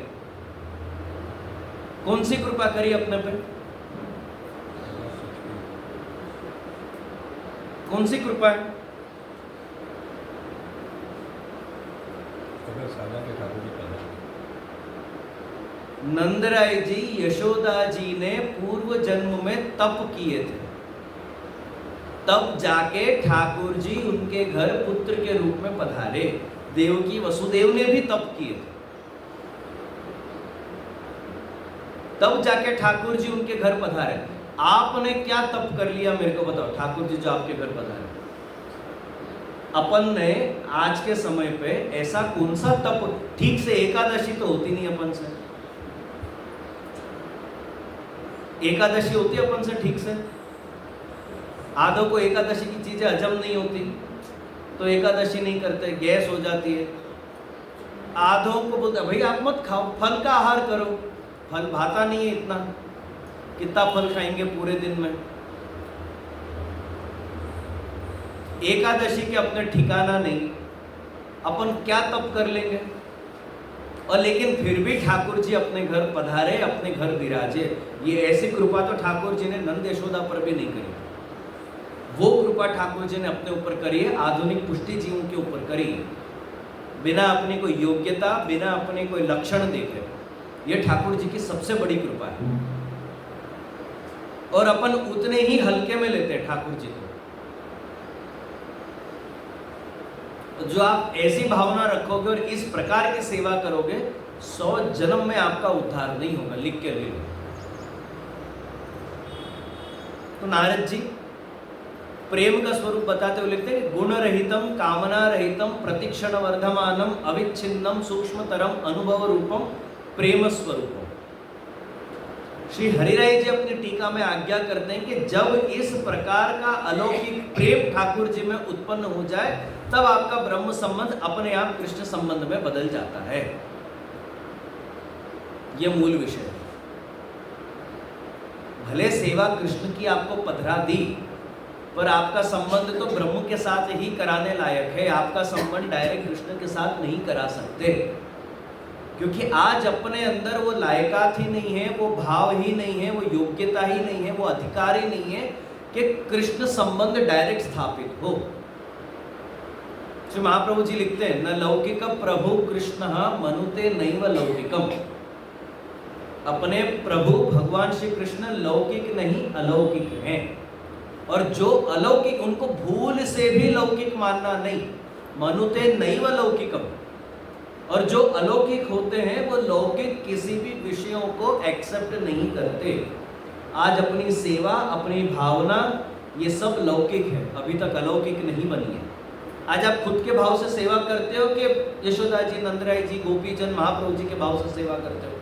कौन सी कृपा करी अपने पे? कौन सी कृपा है? नंदराय जी यशोदा जी ने पूर्व जन्म में तप किए थे, तब जाके ठाकुर जी उनके घर पुत्र के रूप में पधारे। देवकी वसुदेव ने भी तप किए थे, तब जाके ठाकुर जी उनके घर पधारे। आपने क्या तप कर लिया मेरे को बताओ, ठाकुर जी जो आपके घर पधारे? अपन ने आज के समय पे ऐसा कौन सा तप, ठीक से एकादशी तो होती नहीं अपन से, एकादशी होती है अपन से ठीक से? आधों को एकादशी की चीजें हजम नहीं होती तो एकादशी नहीं करते, गैस हो जाती है। आधों को बोलते भाई आप मत खाओ, फल का आहार करो। फल भाता नहीं है इतना, कितना फल खाएंगे पूरे दिन में? एकादशी के अपने ठिकाना नहीं, अपन क्या तप कर लेंगे? और लेकिन फिर भी ठाकुर जी अपने घर पधारे, अपने घर विराजे। ये ऐसी कृपा तो ठाकुर जी ने नंद यशोदा पर भी नहीं करी। वो कृपा ठाकुर जी ने अपने ऊपर करी है, आधुनिक पुष्टि जीवों के ऊपर करी है, बिना अपनी कोई योग्यता, बिना अपने कोई लक्षण देखे। ये ठाकुर जी की सबसे बड़ी कृपा है और अपन उतने ही हल्के में लेते हैं ठाकुर जी को। जो आप ऐसी भावना रखोगे और इस प्रकार की सेवा करोगे, 100 जन्म में आपका उद्धार नहीं होगा। लिख के ले लो। तो नारद जी प्रेम का स्वरूप बताते हुए लिखते हैं, गुण रहितम कामना रहितम प्रतिक्षण वर्धमानम अविच्छिन्नम सूक्ष्मतरम अनुभव रूपम प्रेम स्वरूपम। श्री हरिराय जी अपनी टीका में आज्ञा करते हैं कि जब इस प्रकार का अलौकिक प्रेम ठाकुर जी में उत्पन्न हो जाए, तब आपका ब्रह्म संबंध अपने आप कृष्ण संबंध में बदल जाता है। यह मूल विषय है। भले सेवा कृष्ण की आपको पधरा दी, पर आपका संबंध तो ब्रह्म के साथ ही कराने लायक है। आपका संबंध डायरेक्ट कृष्ण के साथ नहीं करा सकते, क्योंकि आज अपने अंदर वो लायकात ही नहीं है, वो भाव ही नहीं है, वो योग्यता ही नहीं है, वो अधिकार ही नहीं है कि कृष्ण संबंध डायरेक्ट स्थापित हो। श्री महाप्रभु जी लिखते हैं, न लौकिक प्रभु कृष्ण मनुते नैव लौकिकम। अपने प्रभु भगवान श्री कृष्ण लौकिक नहीं अलौकिक हैं, और जो अलौकिक उनको भूल से भी लौकिक मानना नहीं। मनुते नैव लौकिकम, और जो अलौकिक होते हैं वो लौकिक किसी भी विषयों को एक्सेप्ट नहीं करते। आज अपनी सेवा, अपनी भावना, ये सब लौकिक है, अभी तक अलौकिक नहीं बनी है। आज आप खुद के भाव से सेवा करते हो कि यशोदा जी, नंदराय जी, गोपीजन, महाप्रभु जी के भाव से सेवा करते हो?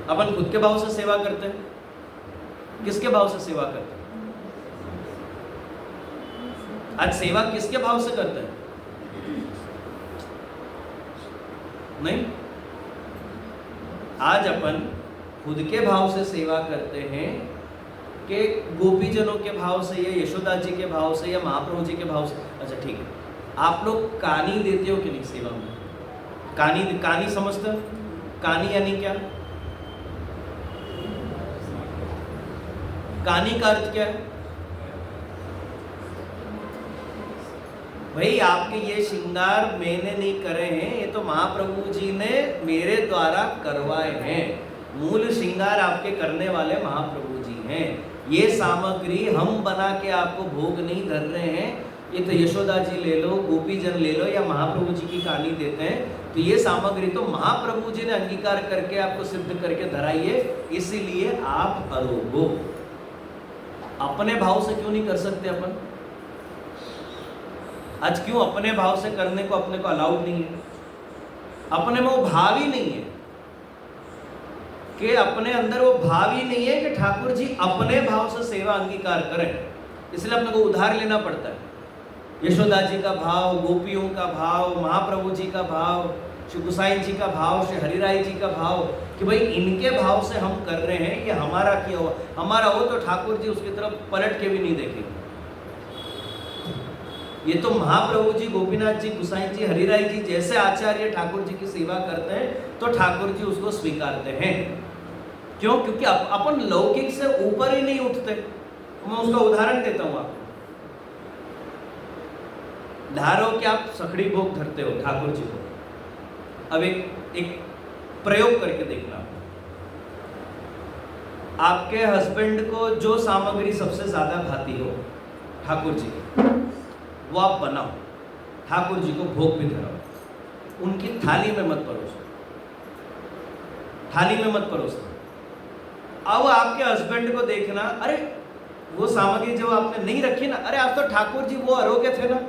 अपन खुद के भाव से सेवा करते हैं, किसके भाव से सेवा करते हैं? आज सेवा किसके भाव से करते हैं? नहीं, आज अपन खुद के भाव से सेवा करते हैं कि गोपीजनों के भाव से, या यशोदा जी के भाव से, या महाप्रभु जी के भाव से। अच्छा ठीक है, आप लोग कानी देते हो कि नहीं सेवा में? कानी समझते हो? कानी यानी क्या? कानी का अर्थ क्या है? भाई आपके ये श्रृंगार मैंने नहीं करे हैं, ये तो महाप्रभु जी ने मेरे द्वारा करवाए हैं। मूल श्रृंगार आपके करने वाले महाप्रभु जी हैं। ये सामग्री हम बना के आपको भोग नहीं धर रहे हैं। ये तो यशोदा जी ले लो, गोपीजन ले लो, या महाप्रभु जी की कानी देते हैं, तो ये सामग्री तो महाप्रभु जी ने अंगीकार करके आपको सिद्ध करके धराई है, इसीलिए आप अरोग हो। अपने भाव से क्यों नहीं कर सकते अपन? आज क्यों अपने भाव से करने को अपने को अलाउड नहीं है? अपने में वो भाव ही नहीं है कि अपने अंदर वो भाव ही नहीं है कि ठाकुर जी अपने भाव से सेवा अंगीकार करें। इसलिए अपने को उधार लेना पड़ता है। यशोदा जी का भाव, गोपियों का भाव, महाप्रभु जी का भाव, श्री गुसाई जी का भाव, श्री हरिराय जी का भाव, कि भाई इनके भाव से हम कर रहे हैं, ये हमारा किया हुआ, हमारा हो तो ठाकुर जी उसकी तरफ पलट के भी नहीं देखेंगे। ये तो महाप्रभु जी, गोपीनाथ जी, गुसाई जी, हरिराय जी जैसे आचार्य ठाकुर जी की सेवा करते हैं तो ठाकुर जी उसको स्वीकारते हैं। क्यों? क्योंकि अपन लौकिक से ऊपर ही नहीं उठते। मैं उसका उदाहरण देता हूं आपको। धारो कि आप सखड़ी भोग धरते हो ठाकुर जी को। अब एक प्रयोग करके देखना। आपके हस्बैंड को जो सामग्री सबसे ज्यादा भाती हो ठाकुर जी की, वो आप बनाओ, ठाकुर जी को भोग भी धराओ। उनकी थाली में मत परोसो, थाली में मत परोसो। अब आपके हस्बैंड को देखना, अरे वो सामग्री जो आपने नहीं रखी ना, अरे आप तो ठाकुर जी वो अरोगे थे ना,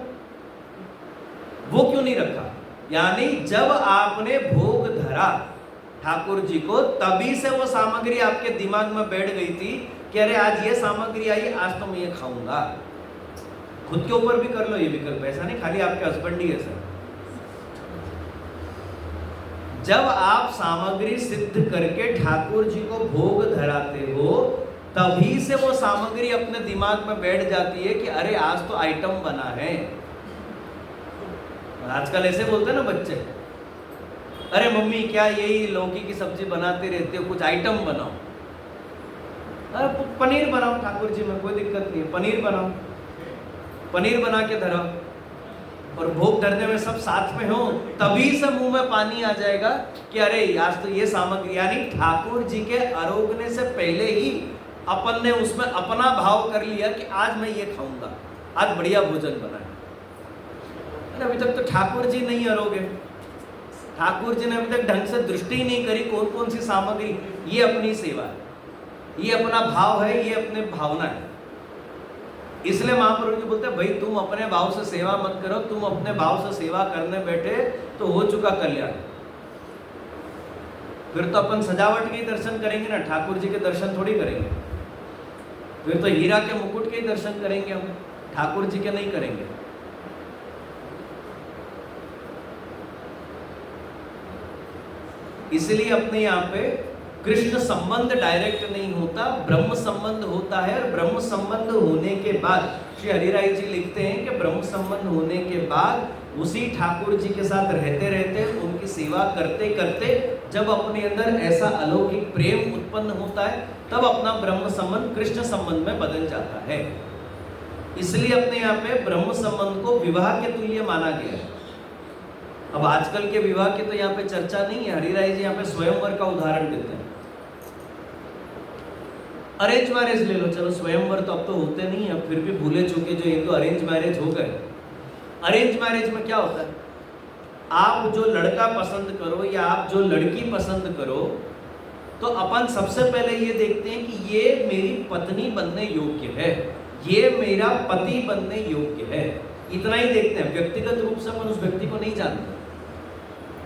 वो क्यों नहीं रखा? यानी जब आपने भोग धरा ठाकुर जी को, तभी से वो सामग्री आपके दिमाग में बैठ गई थी कि अरे आज ये सामग्री आई, आज तो मैं ये खाऊंगा। खुद के ऊपर भी कर लो ये विकल्प, ऐसा नहीं खाली आपके हस्बैंड ही ऐसा। जब आप सामग्री सिद्ध करके ठाकुर जी को भोग धराते हो, तभी से वो सामग्री अपने दिमाग में बैठ जाती है कि अरे आज तो आइटम बना है। आजकल ऐसे बोलते हैं ना बच्चे, अरे मम्मी क्या यही लौकी की सब्जी बनाते रहते हो, कुछ आइटम बनाओ। अरे पनीर बनाओ ठाकुर जी में, कोई दिक्कत नहीं है, पनीर बनाओ, पनीर बना के धरो और भोग धरने में सब साथ में हो, तभी से मुंह में पानी आ जाएगा कि अरे आज तो ये सामग्री। यानी ठाकुर जी के आरोगने से पहले ही अपन ने उसमें अपना भाव कर लिया कि आज मैं ये खाऊंगा, आज बढ़िया भोजन बना है। अभी तक तो ठाकुर जी नहीं अरोगे, ठाकुर जी ने अभी तक ढंग से दृष्टि ही नहीं करी कौन कौन सी सामग्री। ये अपनी सेवा है, ये अपना भाव है, ये अपने भावना है। इसलिए महाप्रभु जी बोलते हैं भाई तुम अपने भाव से सेवा मत करो, तुम अपने भाव से सेवा करने बैठे तो हो चुका कल्याण। फिर तो अपन सजावट के ही दर्शन करेंगे ना, ठाकुर जी के दर्शन थोड़ी करेंगे। फिर तो हीरा के मुकुट के ही दर्शन करेंगे हम, ठाकुर जी के नहीं करेंगे। इसलिए अपने यहाँ पे कृष्ण संबंध डायरेक्ट नहीं होता, ब्रह्म संबंध होता है। और ब्रह्म संबंध होने के बाद श्री हरिराय जी लिखते हैं कि ब्रह्म संबंध होने के बाद उसी ठाकुर जी के साथ रहते रहते, उनकी सेवा करते करते जब अपने अंदर ऐसा अलौकिक प्रेम उत्पन्न होता है, तब अपना ब्रह्म संबंध कृष्ण संबंध में बदल जाता है। इसलिए अपने यहाँ पे ब्रह्म संबंध को विवाह के तुल्य माना गया है। अब आजकल के विवाह की तो यहाँ पे चर्चा नहीं है। हरिराय जी यहाँ पे स्वयंवर का उदाहरण देते हैं। अरेंज मैरिज ले लो, चलो स्वयंवर तो अब तो होते नहीं है, फिर भी भूले चुके जो एक दो अरेंज मैरिज हो गए। अरेंज मैरिज में क्या होता है, आप जो लड़का पसंद करो या आप जो लड़की पसंद करो, तो अपन सबसे पहले ये देखते हैं कि ये मेरी पत्नी बनने योग्य है, ये मेरा पति बनने योग्य है। इतना ही देखते हैं, व्यक्तिगत रूप से अपन उस व्यक्ति को नहीं जानते।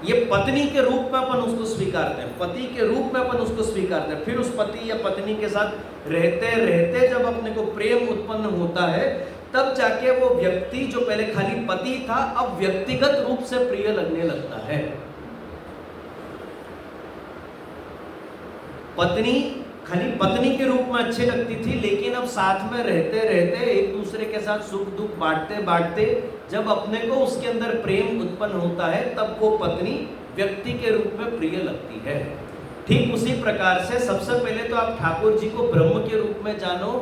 ये पत्नी के रूप में अपन उसको स्वीकारते हैं, पति के रूप में अपन उसको स्वीकारते हैं। फिर उस पति या पत्नी के साथ रहते रहते जब अपने को प्रेम उत्पन्न होता है, तब जाके वो व्यक्ति जो पहले खाली पति था, अब व्यक्तिगत रूप से प्रिय लगने लगता है। पत्नी खाली पत्नी के रूप में अच्छी लगती थी, लेकिन अब साथ में रहते रहते एक दूसरे के साथ सुख दुख बांटते बांटते जब अपने को उसके अंदर प्रेम उत्पन्न होता है, तब वो पत्नी व्यक्ति के रूप में प्रिय लगती है। ठीक उसी प्रकार से सबसे पहले तो आप ठाकुर जी को ब्रह्म के रूप में जानो,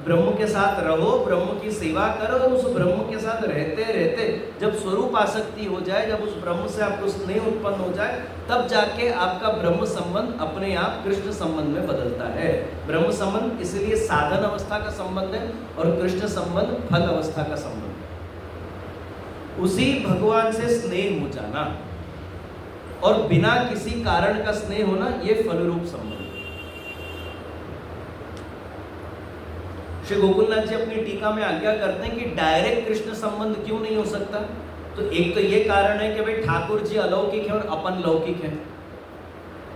ब्रह्म के साथ रहो, ब्रह्म की सेवा करो, और उस ब्रह्म के साथ रहते रहते जब स्वरूप आसक्ति हो जाए, जब उस ब्रह्म से आपको स्नेह उत्पन्न हो जाए, तब जाके आपका ब्रह्म संबंध अपने आप कृष्ण संबंध में बदलता है। ब्रह्म संबंध इसलिए साधन अवस्था का संबंध है और कृष्ण संबंध फल अवस्था का संबंध है। उसी भगवान से स्नेह हो जाना और बिना किसी कारण का स्नेह होना, ये फलरूप संबंध। श्री गोकुलनाथ जी अपनी टीका में आज्ञा करते हैं कि डायरेक्ट कृष्ण संबंध क्यों नहीं हो सकता। तो एक तो ये कारण है कि भाई ठाकुर जी अलौकिक है और अपन लौकिक है,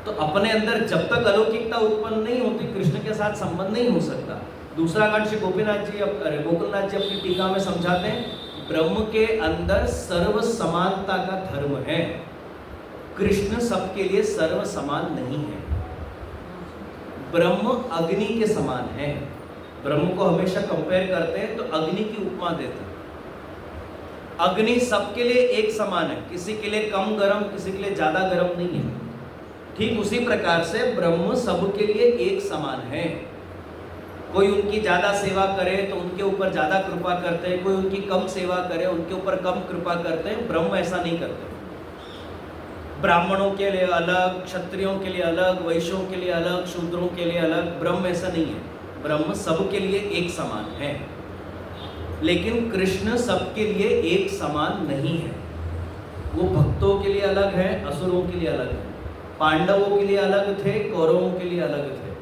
तो अपने अंदर जब तक अलौकिकता उत्पन्न नहीं होती, कृष्ण के साथ संबंध नहीं हो सकता। दूसरा कारण श्री गोकुलनाथ जी अपनी टीका में समझाते हैं, ब्रह्म के अंदर सर्व समानता का धर्म है, कृष्ण सबके लिए सर्व समान नहीं है। ब्रह्म अग्नि के समान है। ब्रह्म को हमेशा कंपेयर करते हैं तो अग्नि की उपमा देते हैं। अग्नि सबके लिए एक समान है, किसी के लिए कम गर्म, किसी के लिए ज्यादा गर्म नहीं है। ठीक उसी प्रकार से ब्रह्म सबके लिए एक समान है। कोई उनकी ज्यादा सेवा करे तो उनके ऊपर ज्यादा कृपा करते हैं, कोई उनकी कम सेवा करे उनके ऊपर कम कृपा करते हैं। ब्रह्म ऐसा नहीं करते। ब्राह्मणों के लिए अलग, क्षत्रियों के लिए अलग, वैश्यों के लिए अलग, शूद्रों के लिए अलग। ब्रह्म ऐसा नहीं है। ब्रह्म सबके लिए एक समान है, लेकिन कृष्ण सबके लिए एक समान नहीं है। वो भक्तों के लिए अलग है, असुरों के लिए अलग है, पांडवों के लिए अलग थे, कौरवों के लिए अलग थे।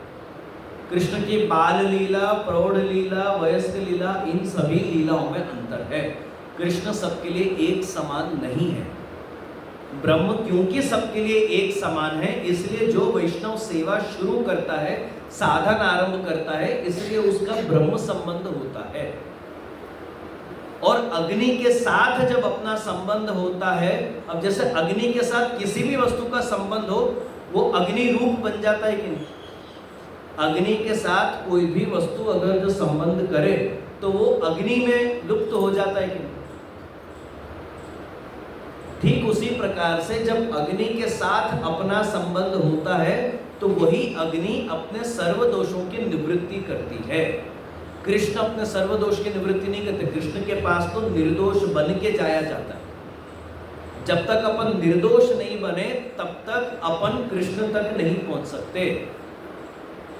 कृष्ण की बाल लीला, प्रौढ़ लीला, वयस्क लीला, इन सभी लीलाओं में अंतर है। कृष्ण सबके लिए एक समान नहीं है। ब्रह्म क्योंकि सबके लिए एक समान है, इसलिए जो वैष्णव सेवा शुरू करता है, साधन आरंभ करता है, इसलिए उसका ब्रह्म संबंध होता है। और अग्नि के साथ जब अपना संबंध होता है, अब जैसे अग्नि के साथ किसी भी वस्तु का संबंध हो, वो अग्नि रूप बन जाता है कि नहीं। अग्नि के साथ कोई भी वस्तु अगर जो संबंध करे तो वो अग्नि में लुप्त हो जाता है कि नहीं। ठीक उसी प्रकार से जब अग्नि के साथ अपना संबंध होता है, तो वही अग्नि अपने सर्व दोषों की निवृत्ति करती है। कृष्ण अपने सर्व दोष की निवृत्ति नहीं करते। कृष्ण के पास तो निर्दोष बन के जाया जाता है। जब तक अपन निर्दोष नहीं बने, तब तक अपन कृष्ण तक नहीं पहुंच सकते।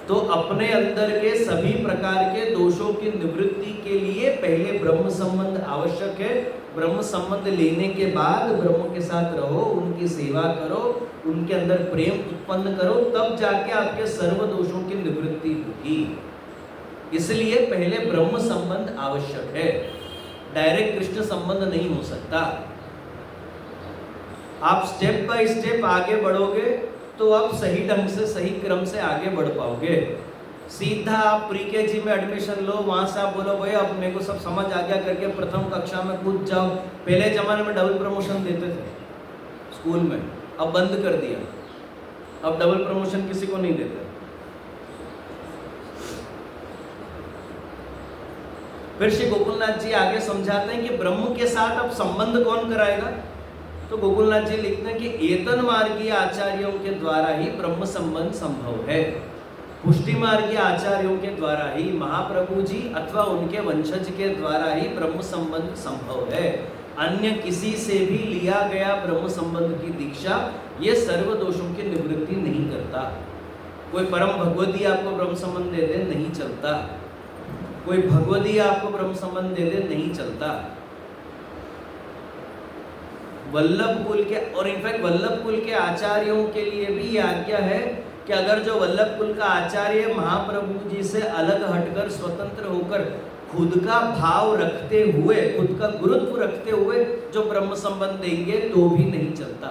तो अपने अंदर के सभी प्रकार के दोषों की निवृत्ति के लिए पहले ब्रह्म संबंध आवश्यक है। ब्रह्म संबंध लेने के बाद ब्रह्म के साथ रहो, उनकी सेवा करो, उनके अंदर प्रेम उत्पन्न करो, तब जाके आपके सर्व दोषों की निवृत्ति होगी। इसलिए पहले ब्रह्म संबंध आवश्यक है, डायरेक्ट कृष्ण संबंध नहीं हो सकता। आप स्टेप बाय स्टेप आगे बढ़ोगे तो आप सही ढंग से, सही क्रम से आगे बढ़ पाओगे। सीधा आप प्री केजी में एडमिशन लो, वहां से आप बोलो भाई अब मेरे को सब समझ आ गया करके प्रथम कक्षा में कूद जाओ। पहले जमाने में डबल प्रमोशन देते थे स्कूल में, अब बंद कर दिया। अब डबल प्रमोशन किसी को नहीं देते। फिर श्री गोकुलनाथ जी आगे समझाते हैं कि ब्रह्म के साथ अब संबंध कौन कराएगा। तो गोकुलनाथ जी लिखते हैं कि एतन मार्गीय आचार्यों के द्वारा ही ब्रह्म संबंध संभव है। पुष्टि मार्गीय आचार्यों के द्वारा ही, महाप्रभु जी अथवा उनके वंशज के द्वारा ही ब्रह्म संबंध संभव है। अन्य किसी से भी लिया गया ब्रह्म संबंध की दीक्षा ये सर्व दोषों की निवृत्ति नहीं करता। कोई परम भगवती आपको ब्रह्म संबंध दे दे नहीं चलता, कोई भगवती आपको ब्रह्म संबंध दे दे नहीं चलता। वल्लभ कुल के, और इनफैक्ट वल्लभ कुल के आचार्यों के लिए भी ये आज्ञा है कि अगर जो वल्लभ कुल का आचार्य महाप्रभु जी से अलग हटकर स्वतंत्र होकर खुद का भाव रखते हुए, खुद का गुरुत्व रखते हुए जो ब्रह्म संबंध देंगे तो भी नहीं चलता।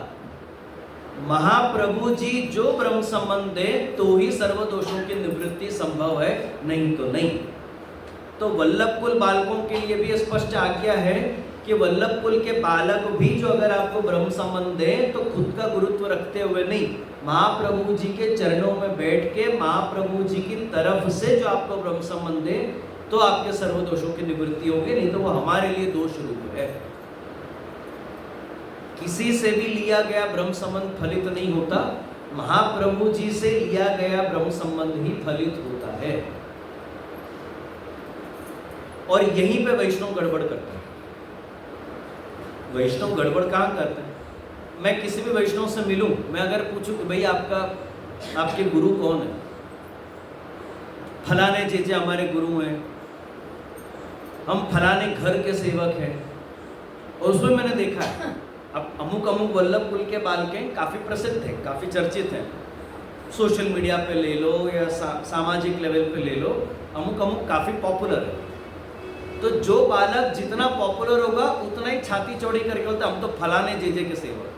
महाप्रभु जी जो ब्रह्म संबंध दे तो ही सर्व दोषों की निवृत्ति संभव है, नहीं तो नहीं। तो वल्लभ कुल बालकों के लिए भी स्पष्ट आज्ञा है कि वल्लभ कुल के बालक भी जो अगर आपको ब्रह्म संबंध दे तो खुद का गुरुत्व रखते हुए नहीं, महाप्रभु जी के चरणों में बैठ के महाप्रभु जी की तरफ से जो आपको ब्रह्म संबंध दे तो आपके सर्व दोषों की निवृत्ति होगी, नहीं तो वो हमारे लिए दोष रूप है। किसी से भी लिया गया ब्रह्म संबंध फलित नहीं होता, महाप्रभु जी से लिया गया ब्रह्म संबंध ही फलित होता है। और यहीं पे वैष्णव गड़बड़ करते हैं। वैष्णव गड़बड़ कहाँ करते हैं? मैं किसी भी वैष्णव से मिलूं, मैं अगर पूछूं कि भाई आपके गुरु कौन है, फलाने जी हमारे गुरु हैं, हम फलाने घर के सेवक हैं, और उसमें मैंने देखा है अब अमुक अमुक वल्लभ कुल के बालके काफ़ी प्रसिद्ध हैं, काफ़ी चर्चित हैं, सोशल मीडिया पे ले लो या सामाजिक लेवल पे ले लो, अमुक अमुक काफ़ी पॉपुलर है। तो जो बालक जितना पॉपुलर होगा उतना ही छाती चौड़ी करके बोलता हम तो फलाने जेजे के सेवक,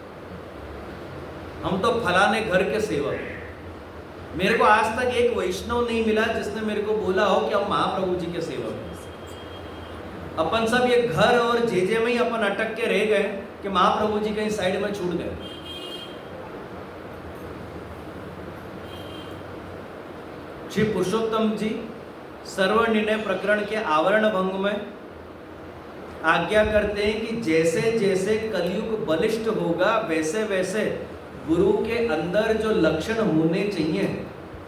हम तो फलाने घर के सेवक। मेरे को आज तक एक वैष्णव नहीं मिला जिसने मेरे को बोला हो कि हम महाप्रभु जी के सेवक हैं। अपन सब ये घर और जेजे में ही अपन अटक के रह गए कि महाप्रभु जी कहीं साइड में छूट गए। श्री पुरुषोत्तम जी सर्वनिर्णय प्रकरण के आवरण भंग में आज्ञा करते हैं कि जैसे जैसे कलयुग बलिष्ठ होगा वैसे वैसे गुरु के अंदर जो लक्षण होने चाहिए,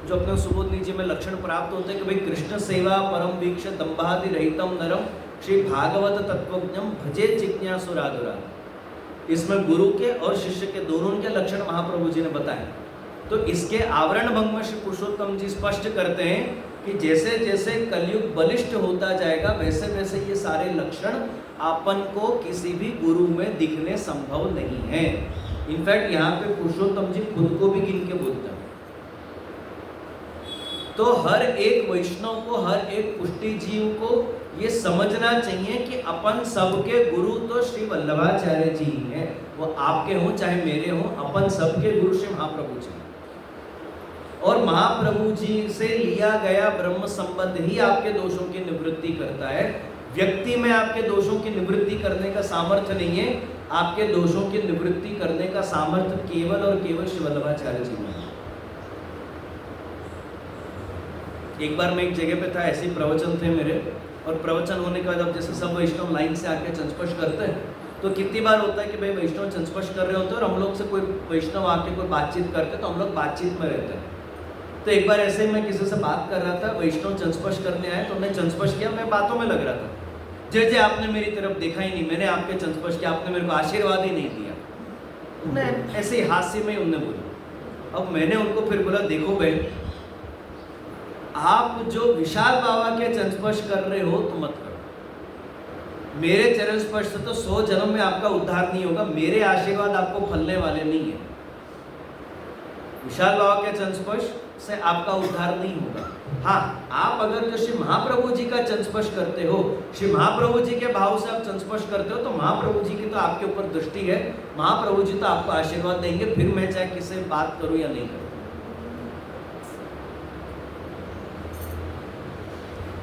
जो अपने सुबोधनी जी में लक्षण प्राप्त होते हैं कि भाई कृष्ण सेवा परम वीक्ष दंभादि रहितम नरम श्री भागवत तत्वज्ञम भजे जिज्ञासुराधुरा, इसमें गुरु के और शिष्य के दोनों के लक्षण महाप्रभु जी ने बताए। तो इसके आवरण भंग में श्री पुरुषोत्तम जी स्पष्ट करते हैं कि जैसे जैसे कलयुग बलिष्ठ होता जाएगा वैसे वैसे ये सारे लक्षण अपन को किसी भी गुरु में दिखने संभव नहीं है। इनफैक्ट यहाँ पे पुरुषोत्तम जी खुद को भी गिन के बोलते हैं। तो हर एक वैष्णव को, हर एक पुष्टि जीव को ये समझना चाहिए कि अपन सबके गुरु तो श्री वल्लभाचार्य जी हैं, वो आपके हों चाहे मेरे हों, अपन सबके गुरु श्री महाप्रभु जी। और महाप्रभु जी से लिया गया ब्रह्म संबंध ही आपके दोषों की निवृत्ति करता है। व्यक्ति में आपके दोषों की निवृत्ति करने का सामर्थ्य नहीं है, आपके दोषों की निवृत्ति करने का सामर्थ्य केवल और केवल श्री वल्लभाचार्य जी में है। एक बार मैं एक जगह पे था, ऐसे ही प्रवचन थे मेरे, और प्रवचन होने के बाद अब जैसे सब वैष्णव लाइन से आके चंस्पर्श करते हैं, तो कितनी बार होता है कि भाई वैष्णव चंस्पर्श कर रहे होते हैं और हम लोग से कोई वैष्णव आके कोई बातचीत करते हैं तो हम लोग बातचीत में रहते हैं। तो एक बार ऐसे ही मैं किसी से बात कर रहा था, वैष्णव चंस्पर्श करने आए तो उन्हें चंस्पर्श किया, मैं बातों में लग रहा था, जय जय आपने मेरी तरफ देखा ही नहीं, मैंने आपके चंस्पर्श किया, आपने मेरे को आशीर्वाद ही नहीं दिया। उन्हें ऐसे ही हास्य में उन्हें बोला। अब मैंने उनको फिर बोला, देखो बहन, आप जो विशाल बाबा के चरणस्पर्श कर रहे हो तो मत करो, मेरे चरण स्पर्श से तो 100 जन्म में आपका उद्धार नहीं होगा, मेरे आशीर्वाद आपको फलने वाले नहीं है। विशाल बाबा के चरण स्पर्श से आपका उद्धार नहीं होगा। हाँ, आप अगर जो श्री महाप्रभु जी का चरणस्पर्श करते हो, श्री महाप्रभु जी के भाव से आप चरणस्पर्श करते हो, तो महाप्रभु जी की तो आपके ऊपर दृष्टि है, महाप्रभु जी तो आपको आशीर्वाद देंगे, फिर मैं चाहे किससे बात करूं या नहीं करूं।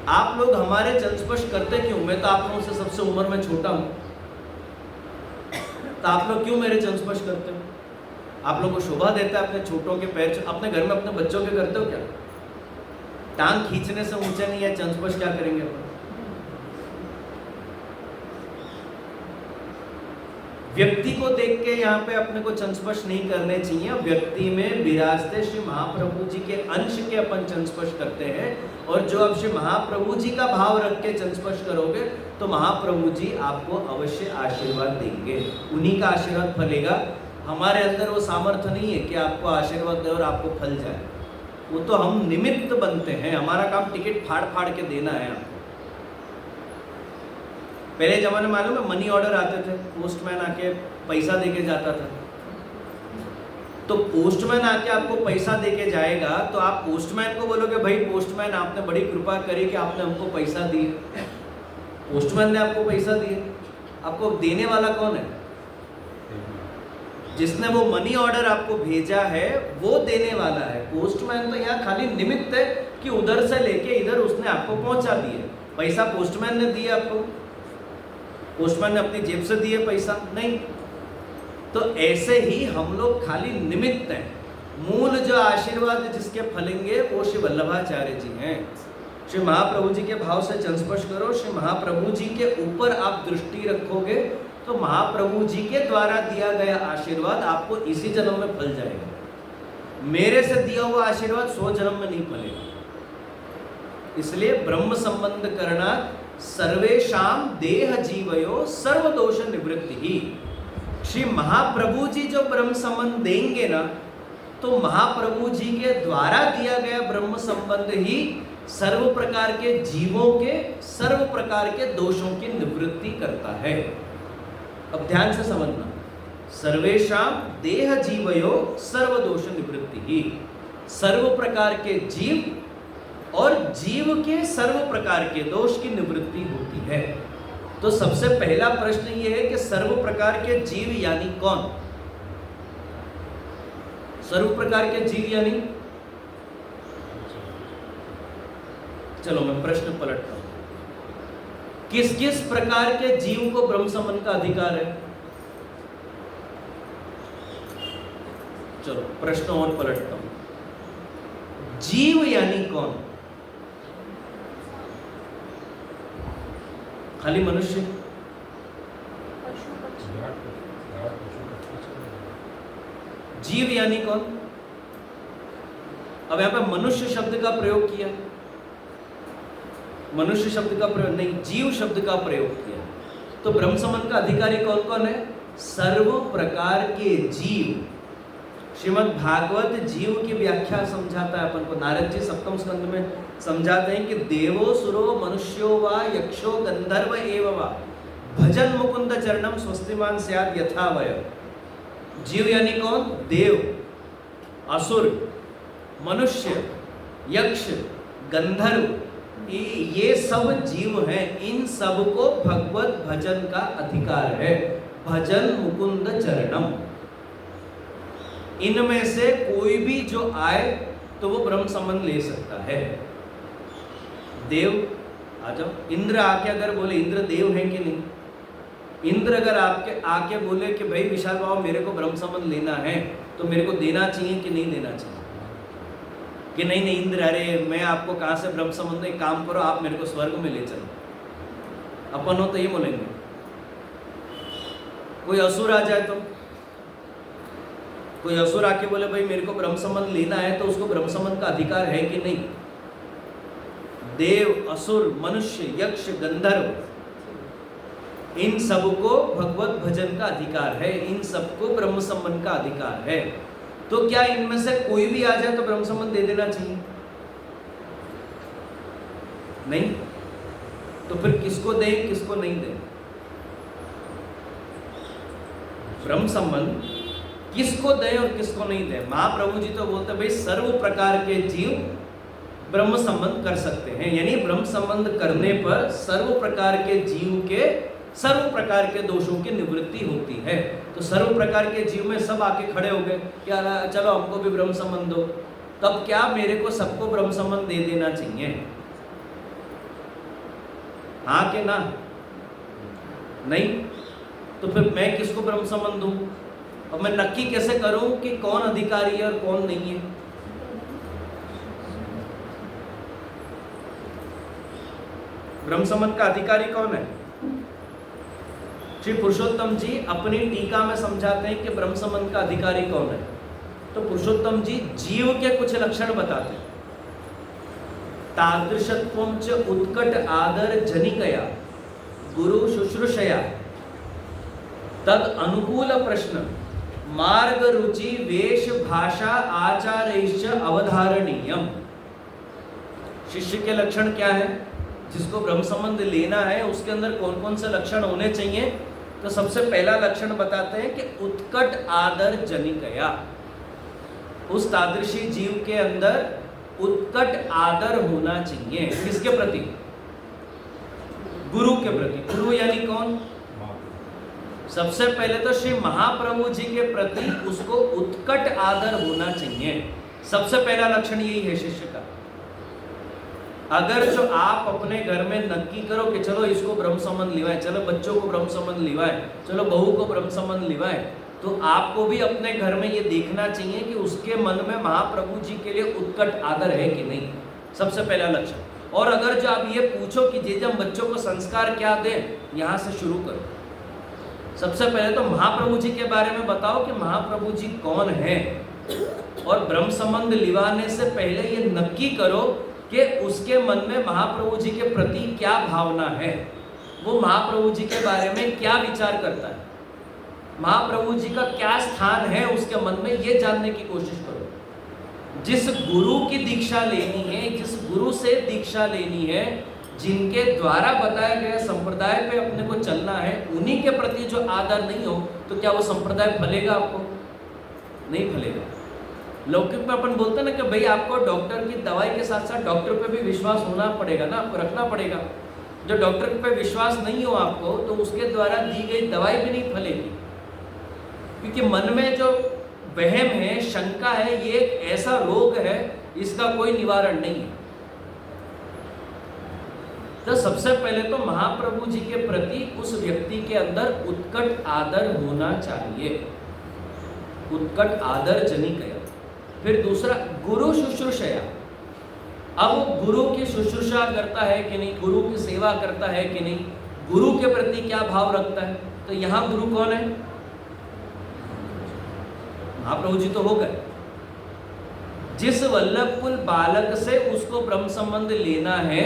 आप लोग हमारे चरणस्पर्श करते क्यों? मैं तो आप लोगों से सबसे उम्र में छोटा हूं, तो आप लोग क्यों मेरे चरणस्पर्श करते हो? आप लोगों को शोभा देता है अपने छोटों के पैर अपने घर में अपने बच्चों के करते हो क्या? टांग खींचने से ऊंचे नहीं है, चंस्पर्श क्या करेंगे अपन? व्यक्ति को देख के यहाँ पे अपने को चंस्पर्श नहीं करने चाहिए। व्यक्ति में विराजते श्री महाप्रभु जी के अंश के अपन चंस्पर्श करते हैं, और जो आप श्री महाप्रभु जी का भाव रख के चंस्पर्श करोगे तो महाप्रभु जी आपको अवश्य आशीर्वाद देंगे, उन्हीं का आशीर्वाद फलेगा। हमारे अंदर वो सामर्थ्य नहीं है कि आपको आशीर्वाद दे और आपको फल जाए, वो तो हम निमित्त बनते हैं। हमारा काम टिकट फाड़ फाड़ के देना है आपको। पहले जमाने में मालूम है मनी ऑर्डर आते थे, पोस्टमैन आके पैसा देके जाता था। तो पोस्टमैन आके आपको पैसा देके जाएगा तो आप पोस्टमैन को बोलोगे भाई पोस्टमैन आपने बड़ी कृपा करी कि आपने हमको पैसा दिए। पोस्टमैन ने आपको पैसा दिए, आपको देने वाला कौन है? जिसने वो मनी ऑर्डर आपको भेजा है वो देने वाला है। पोस्टमैन तो यहाँ खाली निमित्त है कि उधर से लेके इधर उसने आपको पहुंचा दिए। पैसा पोस्टमैन ने दिया आपको, पोस्टमैन ने अपनी जेब से दिए पैसा नहीं। तो ऐसे ही हम लोग खाली निमित्त हैं। मूल जो आशीर्वाद जिसके फलेंगे वो श्री वल्लभाचार्य जी हैं। श्री महाप्रभु जी के भाव से चंस्पर्श करो, श्री महाप्रभु जी के ऊपर आप दृष्टि रखोगे तो महाप्रभु जी के द्वारा दिया गया आशीर्वाद आपको इसी जन्म में फल जाएगा। मेरे से दिया हुआ आशीर्वाद 100 जन्म में नहीं फलेगा। इसलिए ब्रह्म संबंध करना सर्वेशाम देह जीवयो सर्व दोष निवृत्ति ही। श्री महाप्रभु जी जो ब्रह्म संबंध देंगे ना, तो महाप्रभु जी के द्वारा दिया गया ब्रह्म संबंध ही सर्व प्रकार के जीवों के सर्व प्रकार के दोषों की निवृत्ति करता है। अब ध्यान से समझना, सर्वेशाम देह जीवयो सर्व दोष निवृत्ति ही। सर्व प्रकार के जीव और जीव के सर्व प्रकार के दोष की निवृत्ति होती है। तो सबसे पहला प्रश्न यह है कि सर्व प्रकार के जीव यानी कौन? सर्व प्रकार के जीव यानी, चलो मैं प्रश्न पलटता हूं, किस किस प्रकार के जीव को ब्रह्म संबंध का अधिकार है? चलो प्रश्न और पलटता हूं, जीव यानी कौन? खाली मनुष्य? जीव यानी कौन? अब यहां पे मनुष्य शब्द का प्रयोग किया, मनुष्य शब्द का प्रयोग नहीं, जीव शब्द का प्रयोग किया। तो ब्रह्म संबंध का अधिकारी कौन कौन है? सर्व प्रकार के जीव। श्रीमद् भागवत जीव की व्याख्या समझाता है अपन को। नारद जी सप्तम स्कंद में समझाते हैं कि देवो सुरो मनुष्यो वा यक्षो गंधर्व एव वा भजन मुकुंद चरणम स्वस्तिमान स्यात् यथा वय। जीव यानी कौन? देव, असुर, मनुष्य, यक्ष, गंधर्व, ये सब जीव हैं। इन सब को भगवत भजन का अधिकार है। भजन मुकुंद चरणम, इनमें से कोई भी जो आए तो वो ब्रह्म संबंध ले सकता है। देव आ जाओ, इंद्र आके अगर बोले, इंद्र देव है कि नहीं? इंद्र अगर आपके आके बोले कि भाई विशाल बाबा मेरे को ब्रह्म संबंध लेना है, तो मेरे को देना चाहिए कि नहीं देना चाहिए? कि नहीं नहीं इंद्र, अरे मैं आपको कहाँ से ब्रह्म संबंध, एक काम करो आप मेरे को स्वर्ग में ले चलो। अपन हो तो ये बोलेंगे। कोई असुर आ जाए तो, कोई असुर आके बोले भाई मेरे को ब्रह्म संबंध लेना है, तो उसको ब्रह्म संबंध का अधिकार है कि नहीं? देव, असुर, मनुष्य, यक्ष, गंधर्व, इन सबको भगवत भजन का अधिकार है। इन सबको ब्रह्म संबंध का अधिकार है। तो क्या इनमें से कोई भी आ जाए तो ब्रह्म संबंध दे देना चाहिए? नहीं। तो फिर किसको दें किसको नहीं दें? ब्रह्म संबंध किसको दें और किसको नहीं दें? महाप्रभु जी तो बोलते भाई सर्व प्रकार के जीव ब्रह्म संबंध कर सकते हैं। यानी ब्रह्म संबंध करने पर सर्व प्रकार के जीव के सर्व प्रकार के दोषों की निवृत्ति होती है। तो सर्व प्रकार के जीव में सब आके खड़े हो गए, क्या चलो हमको भी ब्रह्म संबंध दो। तब क्या मेरे को सबको ब्रह्म संबंध दे देना चाहिए? हाँ कि ना? नहीं। तो फिर मैं किसको ब्रह्म संबंध दूं? अब मैं नक्की कैसे करूं कि कौन अधिकारी है और कौन नहीं है? ब्रह्म संबंध का अधिकारी कौन है? श्री पुरुषोत्तम जी अपनी टीका में समझाते हैं कि ब्रह्म संबंध का अधिकारी कौन है। तो पुरुषोत्तम जी जीव के कुछ लक्षण बताते हैं। तादृशत्वं च उत्कट आदर जनिकया गुरु शुश्रूषया तद अनुकूल प्रश्न मार्ग रुचि वेश भाषा आचारैश्च अवधारणीयम। शिष्य के लक्षण क्या है? जिसको ब्रह्म संबंध लेना है उसके अंदर कौन कौन से लक्षण होने चाहिए? तो सबसे पहला लक्षण बताते हैं कि उत्कट आदर जनिकया, उस तादृशी जीव के अंदर उत्कट आदर होना चाहिए। किसके प्रति? गुरु के प्रति। गुरु यानी कौन? सबसे पहले तो श्री महाप्रभु जी के प्रति उसको उत्कट आदर होना चाहिए। सबसे पहला लक्षण यही है शिष्य का। अगर जो आप अपने घर में नक्की करो कि चलो इसको ब्रह्म संबंध लिवाए, चलो बच्चों को ब्रह्म संबंध लिवाए, चलो बहू को ब्रह्म संबंध लिवाए, तो आपको भी अपने घर में ये देखना चाहिए कि उसके मन में महाप्रभु जी के लिए उत्कट आदर है कि नहीं। सबसे पहला लक्षण। और अगर जो आप ये पूछो कि जे हम बच्चों को संस्कार क्या दें, यहां से शुरू करो। सबसे पहले तो महाप्रभु जी के बारे में बताओ कि महाप्रभु जी कौन है, और ब्रह्म संबंध लिवाने से पहले ये नक्की करो कि उसके मन में महाप्रभु जी के प्रति क्या भावना है, वो महाप्रभु जी के बारे में क्या विचार करता है, महाप्रभु जी का क्या स्थान है उसके मन में, ये जानने की कोशिश करो। जिस गुरु की दीक्षा लेनी है, जिस गुरु से दीक्षा लेनी है, जिनके द्वारा बताया गया संप्रदाय पे अपने को चलना है, उन्हीं के प्रति जो आदर नहीं हो तो क्या वो संप्रदाय फलेगा? आपको नहीं फलेगा। लौकिक में अपन बोलते हैं ना कि भाई आपको डॉक्टर की दवाई के साथ साथ डॉक्टर पे भी विश्वास होना पड़ेगा ना, आपको रखना पड़ेगा। जो डॉक्टर पे विश्वास नहीं हो आपको, तो उसके द्वारा दी गई दवाई भी नहीं फलेगी, क्योंकि मन में जो वहम है, शंका है, ये एक ऐसा रोग है, इसका कोई निवारण नहीं है। तो सबसे पहले तो महाप्रभु जी के प्रति उस व्यक्ति के अंदर उत्कट आदर होना चाहिए, उत्कट आदर जनिकया। फिर दूसरा, गुरु शुश्रूषया। अब वो गुरु की शुश्रूषा करता है कि नहीं, गुरु की सेवा करता है कि नहीं, गुरु के प्रति क्या भाव रखता है। तो यहाँ गुरु कौन है? महाप्रभु जी तो हो गए। जिस वल्लभ कुल बालक से उसको ब्रह्म संबंध लेना है,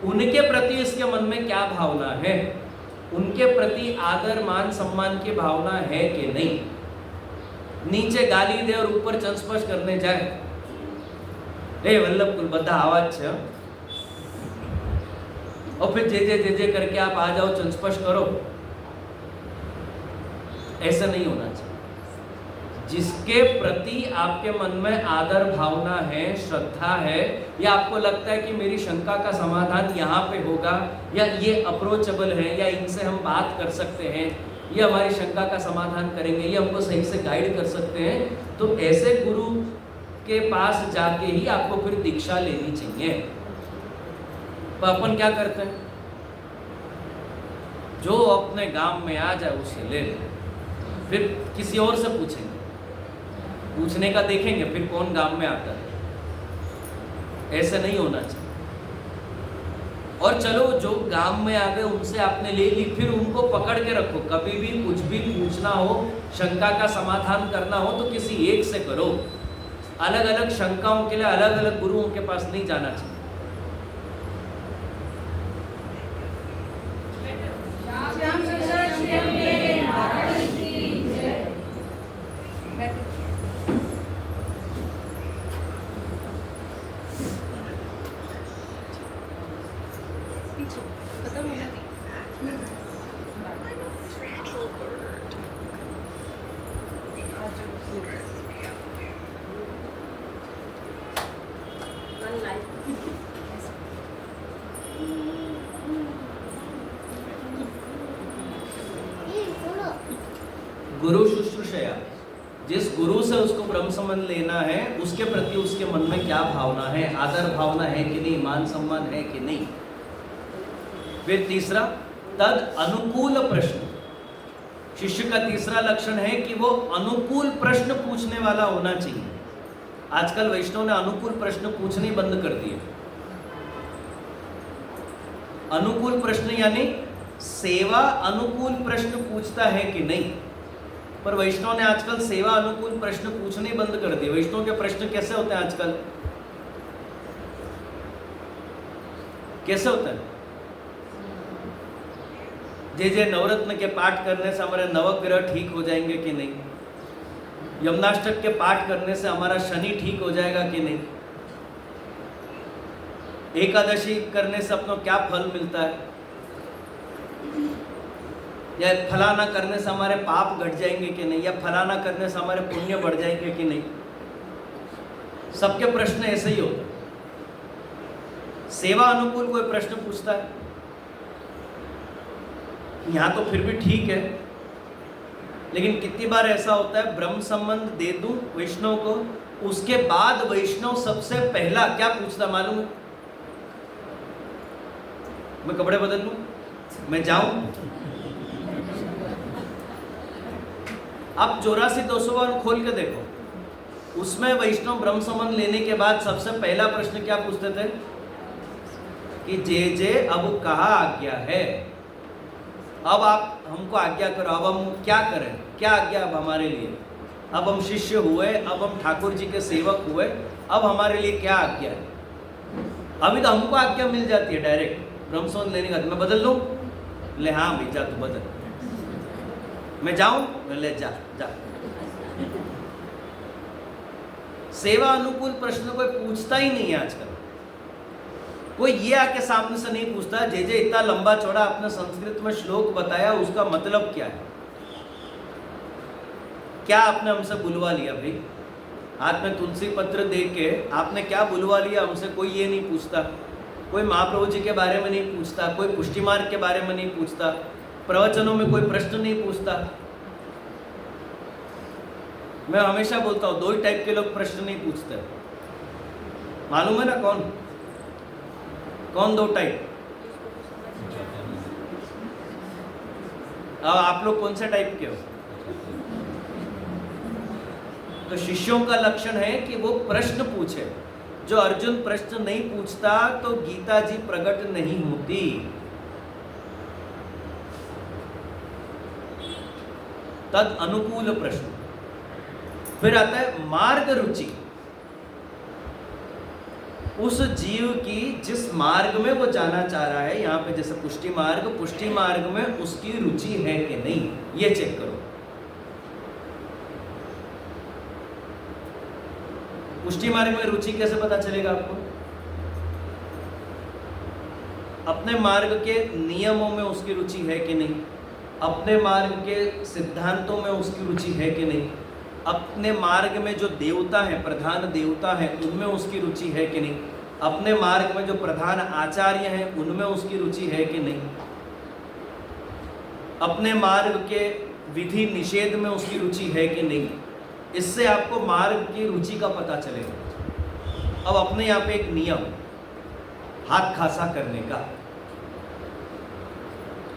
उनके प्रति इसके मन में क्या भावना है, उनके प्रति आदर मान सम्मान की भावना है कि नहीं। नीचे गाली दे और ऊपर चंस्पर्श करने जाए, ए वल्लभ कुल बद्धा आवाज है, और फिर जे जे करके आप आ जाओ, चंस्पर्श करो, ऐसा नहीं होना चाहिए। जिसके प्रति आपके मन में आदर भावना है, श्रद्धा है, या आपको लगता है कि मेरी शंका का समाधान यहाँ पे होगा, या ये अप्रोचेबल है, या इनसे हम बात कर सकते हैं, ये हमारी शंका का समाधान करेंगे, ये हमको सही से गाइड कर सकते हैं, तो ऐसे गुरु के पास जाके ही आपको फिर दीक्षा लेनी चाहिए। तो अपन क्या करते हैं, जो अपने गांव में आ जाए उसे ले ले, फिर किसी और से पूछेंगे, पूछने का देखेंगे फिर कौन गांव में आता है। ऐसा नहीं होना चाहिए। और चलो जो गांव में आ गए उनसे आपने ले ली, फिर उनको पकड़ के रखो। कभी भी कुछ भी पूछना हो, शंका का समाधान करना हो, तो किसी एक से करो। अलग अलग शंकाओं के लिए अलग अलग गुरुओं के पास नहीं जाना चाहिए। गुरु शुश्रूषया, जिस गुरु से उसको ब्रह्म संबंध लेना है, उसके प्रति उसके मन में क्या भावना है, आदर भावना है कि नहीं, मान सम्मान है कि नहीं। फिर तीसरा, तद अनुकूल प्रश्न। शिष्य का तीसरा लक्षण है कि वो अनुकूल प्रश्न पूछने वाला होना चाहिए। आजकल वैष्णव ने अनुकूल प्रश्न पूछने बंद कर दिए। अनुकूल प्रश्न यानी सेवा अनुकूल प्रश्न पूछता है कि नहीं, पर वैष्णव ने आजकल सेवा अनुकूल प्रश्न पूछने बंद कर दिए। वैष्णव के प्रश्न कैसे होते हैं आजकल? कैसे होता है? जे नवरत्न के पाठ करने से हमारे नवग्रह ठीक हो जाएंगे कि नहीं, यमुनाष्टक के पाठ करने से हमारा शनि ठीक हो जाएगा कि नहीं, एकादशी करने से अपनों क्या फल मिलता है, या फलाना करने से हमारे पाप घट जाएंगे कि नहीं, या फलाना करने से हमारे पुण्य बढ़ जाएंगे कि नहीं। सबके प्रश्न ऐसे ही होते हैं। सेवा अनुकूल कोई प्रश्न पूछता है, यहां तो फिर भी ठीक है, लेकिन कितनी बार ऐसा होता है ब्रह्म संबंध दे दूं वैष्णव को, उसके बाद वैष्णव सबसे पहला क्या पूछता मालूम है? मैं कपड़े बदल लूं, मैं जाऊं। आप 84-252 खोल के देखो, उसमें वैष्णव ब्रह्म संबंध लेने के बाद सबसे पहला प्रश्न क्या पूछते थे कि जे अब कहा आज्ञा है, अब आप हमको आज्ञा करो, अब हम क्या करें, क्या आज्ञा अब हमारे लिए, अब हम शिष्य हुए, अब हम ठाकुर जी के सेवक हुए, अब हमारे लिए क्या आज्ञा है। अभी तो हमको आज्ञा मिल जाती है डायरेक्ट ब्रह्म संबंध लेने का, मैं बदल लूं, ले हाँ भाई जा तू बदल, मैं जाऊं, ले जा जा। सेवा अनुकूल प्रश्न कोई पूछता ही नहीं है आजकल। कोई ये आके सामने से नहीं पूछता जे इतना लंबा चौड़ा आपने संस्कृत में श्लोक बताया, उसका मतलब क्या है, क्या आपने हमसे बुलवा लिया भाई, हाथ में तुलसी पत्र दे के आपने क्या बुलवा लिया हमसे, कोई ये नहीं पूछता। कोई महाप्रभु जी के बारे में नहीं पूछता, कोई पुष्टि मार्ग के बारे में नहीं पूछता, प्रवचनों में कोई प्रश्न नहीं पूछता। मैं हमेशा बोलता हूँ 2 ही टाइप के लोग प्रश्न नहीं पूछते, मालूम है ना कौन कौन 2 टाइप? अब आप लोग कौन से टाइप के हो? तो शिष्यों का लक्षण है कि वो प्रश्न पूछे। जो अर्जुन प्रश्न नहीं पूछता तो गीता जी प्रकट नहीं होती। तद अनुकूल प्रश्न। फिर आता है मार्ग रुचि, उस जीव की जिस मार्ग में वो जाना चाह रहा है, यहाँ पे जैसे पुष्टि मार्ग में उसकी रुचि है कि नहीं, ये चेक करो। पुष्टि मार्ग में रुचि कैसे पता चलेगा आपको? अपने मार्ग के नियमों में उसकी रुचि है कि नहीं, अपने मार्ग के सिद्धांतों में उसकी रुचि है कि नहीं, अपने मार्ग में जो देवता हैं, प्रधान देवता हैं, उनमें उसकी रुचि है कि नहीं, अपने मार्ग में जो प्रधान आचार्य हैं उनमें उसकी रुचि है कि नहीं, अपने मार्ग के विधि निषेध में उसकी रुचि है कि नहीं। इससे आपको मार्ग की रुचि का पता चलेगा। अब अपने यहाँ पे एक नियम, हाथ खासा करने का।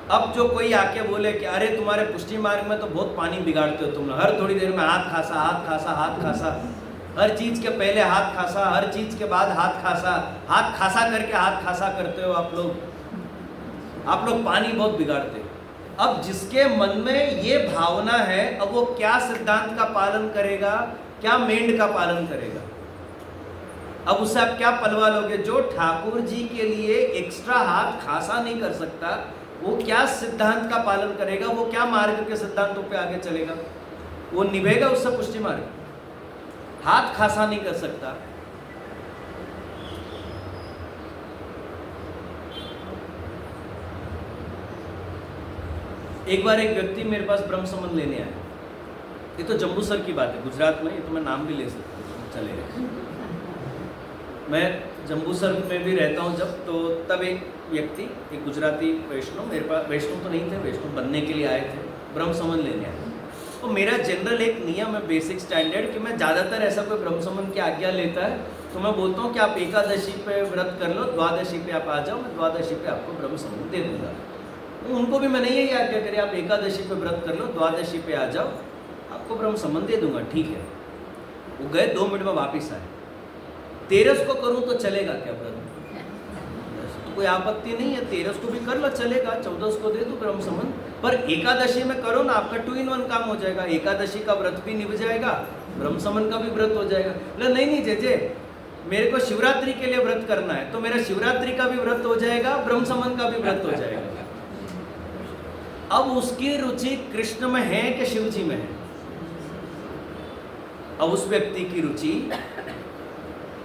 अब जो कोई आके बोले कि अरे तुम्हारे पुष्टि मार्ग में तो बहुत पानी बिगाड़ते हो तुम, हर थोड़ी देर में हाथ खासा हाथ खासा हाथ खासा, हर चीज के पहले हाथ खासा, हर चीज के बाद हाथ खासा करके हाथ खासा करते हो आप लोग पानी बहुत बिगाड़ते हो। अब जिसके मन में ये भावना है, अब वो क्या सिद्धांत का पालन करेगा, क्या मेंढ का पालन करेगा? अब उससे आप क्या पलवा लोगे? जो ठाकुर जी के लिए एक्स्ट्रा हाथ खासा नहीं कर सकता, वो क्या सिद्धांत का पालन करेगा? वो क्या मार्ग के सिद्धांतों पे आगे चलेगा? वो निभेगा उससे पुष्टि मार्ग? हाथ खासा नहीं कर सकता। एक बार एक व्यक्ति मेरे पास ब्रह्म संबंध लेने आया। ये तो जम्बूसर की बात है, गुजरात में, ये तो मैं नाम भी ले सकता हूँ, चलेगा। मैं जम्बूसर में भी रहता हूँ जब, तो तब एक व्यक्ति, एक गुजराती वैष्णव मेरे पास, वैष्णव तो नहीं थे, वैष्णव बनने के लिए आए थे, ब्रह्म संबंध लेने आए। तो मेरा जनरल एक नियम है, बेसिक स्टैंडर्ड, कि मैं ज़्यादातर ऐसा कोई ब्रह्म संबंध की आज्ञा लेता है तो मैं बोलता हूँ कि आप एकादशी पे व्रत कर लो, द्वादशी पे आप आ जाओ, मैं द्वादशी पे आपको ब्रह्म संबंध दे दूँगा। उनको भी मैंने यही आज्ञा करी, आप एकादशी पे व्रत कर लो, द्वादशी पे आ जाओ, आपको ब्रह्म संबंध दे दूंगा। ठीक है, वो गए, 2 मिनट में वापिस आए। 13 को करूं तो चलेगा क्या व्रत? तो कोई आपत्ति नहीं है, 13 को भी कर लो चलेगा, 14 को दे दो ब्रह्म संबंध, पर एकादशी में करो ना, आपका 2 in 1 काम हो जाएगा, एकादशी का व्रत भी निभ जाएगा, ब्रह्म संबंध का भी व्रत हो जाएगा। बोले नहीं जे मेरे को शिवरात्रि के लिए व्रत करना है, तो मेरा शिवरात्रि का भी व्रत हो जाएगा, ब्रह्म संबंध का भी व्रत हो जाएगा। अब उसकी रुचि कृष्ण में है कि शिव जी में है? अब उस व्यक्ति की रुचि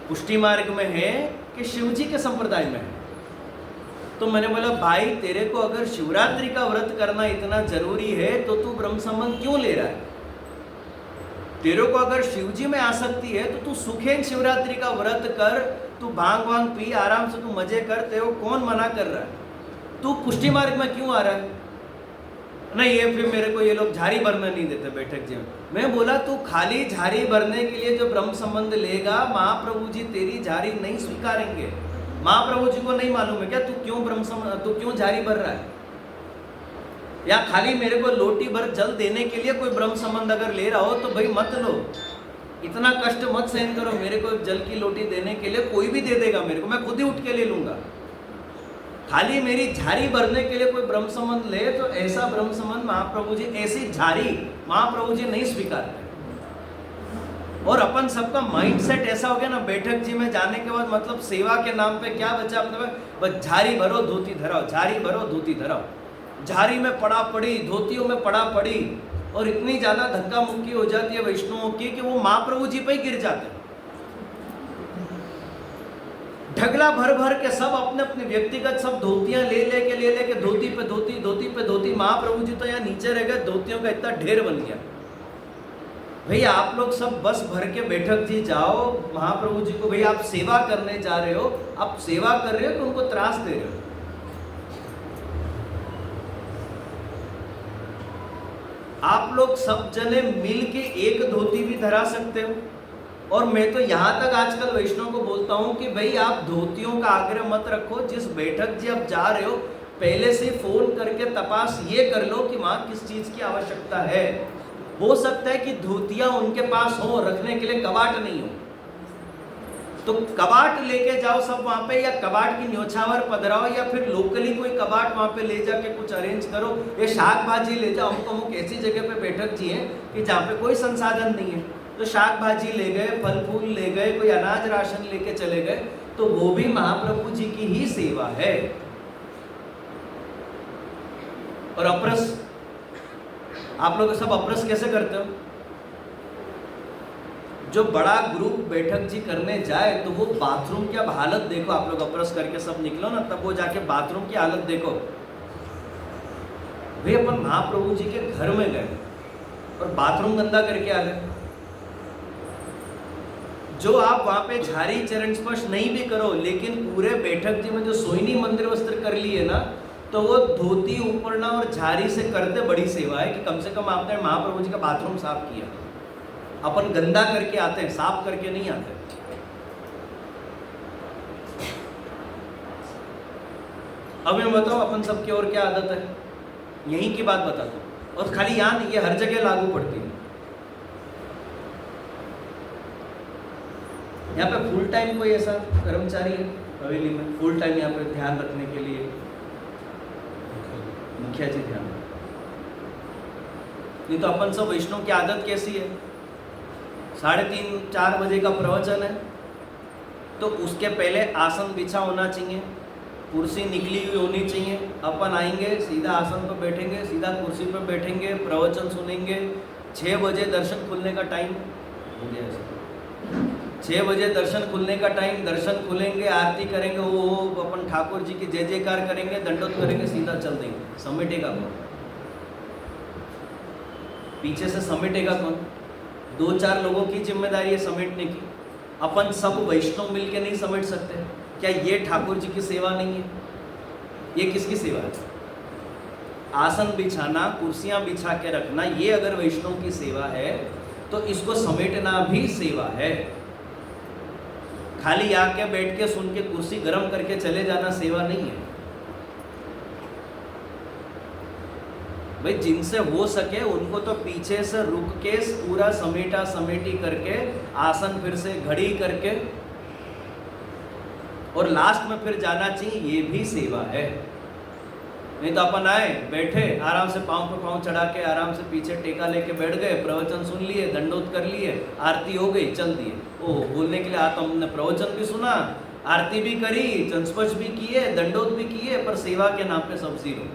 पुष्टि मार्ग में है कि शिव जी के संप्रदाय में है? तो मैंने बोला भाई, तेरे को अगर शिवरात्रि का व्रत करना इतना जरूरी है तो तू ब्रह्म संबंध क्यों ले रहा है? तेरे को अगर शिवजी में आसक्ति है तो तू सुखेन शिवरात्रि का व्रत कर, तू भांग वांग पी, आराम से तू मजे कर, तेरे को कौन मना कर रहा है? तू पुष्टि मार्ग में क्यों आ रहा है? नहीं, ये फिर मेरे को ये लोग झाड़ी भरने नहीं देते बैठक जी में। मैं बोला तू खाली झाड़ी भरने के लिए जो ब्रह्म संबंध लेगा, महाप्रभु जी तेरी झाड़ी नहीं स्वीकारेंगे। महाप्रभु जी को नहीं मालूम है क्या तू क्यों ब्रह्म संबंध, तू क्यों झाड़ी भर रहा है? या खाली मेरे को लोटी भर जल देने के लिए कोई ब्रह्म संबंध अगर ले रहा हो तो भाई मत लो, इतना कष्ट मत सहन करो। मेरे को जल की लोटी देने के लिए कोई भी दे देगा मेरे को, मैं खुद ही उठ के ले लूंगा। खाली मेरी झाड़ी भरने के लिए कोई ब्रह्म संबंध ले तो ऐसा ब्रह्म संबंध महाप्रभु जी, ऐसी झाड़ी महाप्रभु जी नहीं स्वीकारते। और अपन सबका माइंड सेट ऐसा हो गया ना, बैठक जी में जाने के बाद मतलब सेवा के नाम पे क्या बचा अपने पास? बस झाड़ी भरो धोती धराओ, झाड़ी भरो धोती धराओ, झाड़ी में पड़ा पड़ी, धोतियों में पड़ा पड़ी, और इतनी ज्यादा धक्का मुक्की हो जाती है वैष्णवों की कि वो महाप्रभु जी पे ही गिर जाते हैं। ढगला भर भर के सब अपने अपने व्यक्तिगत सब धोतियां ले लेके धोती पे धोती, धोती पे धोती। महाप्रभु जी तो यहाँ नीचे रह गए, धोतियों का इतना ढेर बन गया। भैया आप लोग सब बस भर के बैठक जी जाओ, महाप्रभु जी को भैया आप सेवा करने जा रहे हो, आप सेवा कर रहे हो कि उनको त्रास दे रहे हो? आप लोग सब जने मिल के एक धोती भी धरा सकते हो। और मैं तो यहाँ तक आजकल वैष्णव को बोलता हूँ कि भाई आप धोतियों का आग्रह मत रखो, जिस बैठक जी आप जा रहे हो पहले से फोन करके तपास ये कर लो कि वहाँ किस चीज़ की आवश्यकता है। हो सकता है कि धोतियाँ उनके पास हो, रखने के लिए कबाट नहीं हो, तो कबाट लेके जाओ सब वहाँ पे, या कबाट की न्योछावर पधराओ, या फिर लोकली कोई कबाट वहाँ पे ले जाके कुछ अरेंज करो। ये शाक भाजी ले जाओ, अमुक ऐसी जगह पे बैठक जी है कि जहाँ पे कोई संसाधन नहीं है, तो शाक भाजी ले गए, फल फूल ले गए, कोई अनाज राशन लेके चले गए, तो वो भी महाप्रभु जी की ही सेवा है। और अपरस, आप लोग सब अपरस कैसे करते हो? जो बड़ा ग्रुप बैठक जी करने जाए तो वो बाथरूम की अब हालत देखो। आप लोग अपरस करके सब निकलो ना, तब वो जाके बाथरूम की हालत देखो। भाई अपन महाप्रभु जी के घर में गए और बाथरूम गंदा करके आ गए। जो आप वहां पे झाड़ी चरण स्पर्श नहीं भी करो, लेकिन पूरे बैठक जी में जो सोइनी मंदिर वस्त्र कर लिए ना, तो वो धोती उपरना और झाड़ी से करते बड़ी सेवा है कि कम से कम आपने महाप्रभु जी का बाथरूम साफ किया। अपन गंदा करके आते हैं, साफ करके नहीं आते। अब मैं बताऊं अपन सबकी और क्या आदत है, यहीं की बात बताता हूं, और खाली यहाँ नहीं, ये हर जगह लागू पड़ती है। यहाँ पे फुल टाइम कोई ऐसा कर्मचारी है हवेली में, फुल टाइम यहाँ पे ध्यान रखने के लिए? मुखिया जी ध्यान। नहीं तो अपन सब वैष्णव की आदत कैसी है, 3:30-4 बजे का प्रवचन है तो उसके पहले आसन बिछा होना चाहिए, कुर्सी निकली हुई होनी चाहिए। अपन आएंगे, सीधा आसन पर बैठेंगे, सीधा कुर्सी पर बैठेंगे, प्रवचन सुनेंगे। 6 बजे दर्शन खुलने का टाइम हो गया, 6 बजे दर्शन खुलने का टाइम, दर्शन खुलेंगे, आरती करेंगे, वो अपन ठाकुर जी की जय जयकार करेंगे, दंडोत करेंगे, सीधा चल देंगे। समेटेगा कौन? पीछे से समेटेगा कौन? 2-4 लोगों की जिम्मेदारी है समेटने की। अपन सब वैष्णव मिलके नहीं समेट सकते क्या? ये ठाकुर जी की सेवा नहीं है? ये किसकी सेवा है? आसन बिछाना, कुर्सियां बिछा के रखना, ये अगर वैष्णव की सेवा है तो इसको समेटना भी सेवा है। खाली आके बैठ के सुन के कुर्सी गर्म करके चले जाना सेवा नहीं है। भाई जिनसे हो सके उनको तो पीछे से रुक के पूरा समेटा समेटी करके आसन फिर से घड़ी करके और लास्ट में फिर जाना चाहिए, ये भी सेवा है। नहीं तो अपन आए बैठे आराम से पाँव पे पाँव चढ़ा के आराम से पीछे टेका लेके बैठ गए, प्रवचन सुन लिए, दंडोत कर लिए, आरती हो गई, चल दिए। ओह, बोलने के लिए आता, हमने प्रवचन भी सुना, आरती भी करी, चंस्पर्श भी किए, दंडोत भी किए, पर सेवा के नाम पे सब जीरो।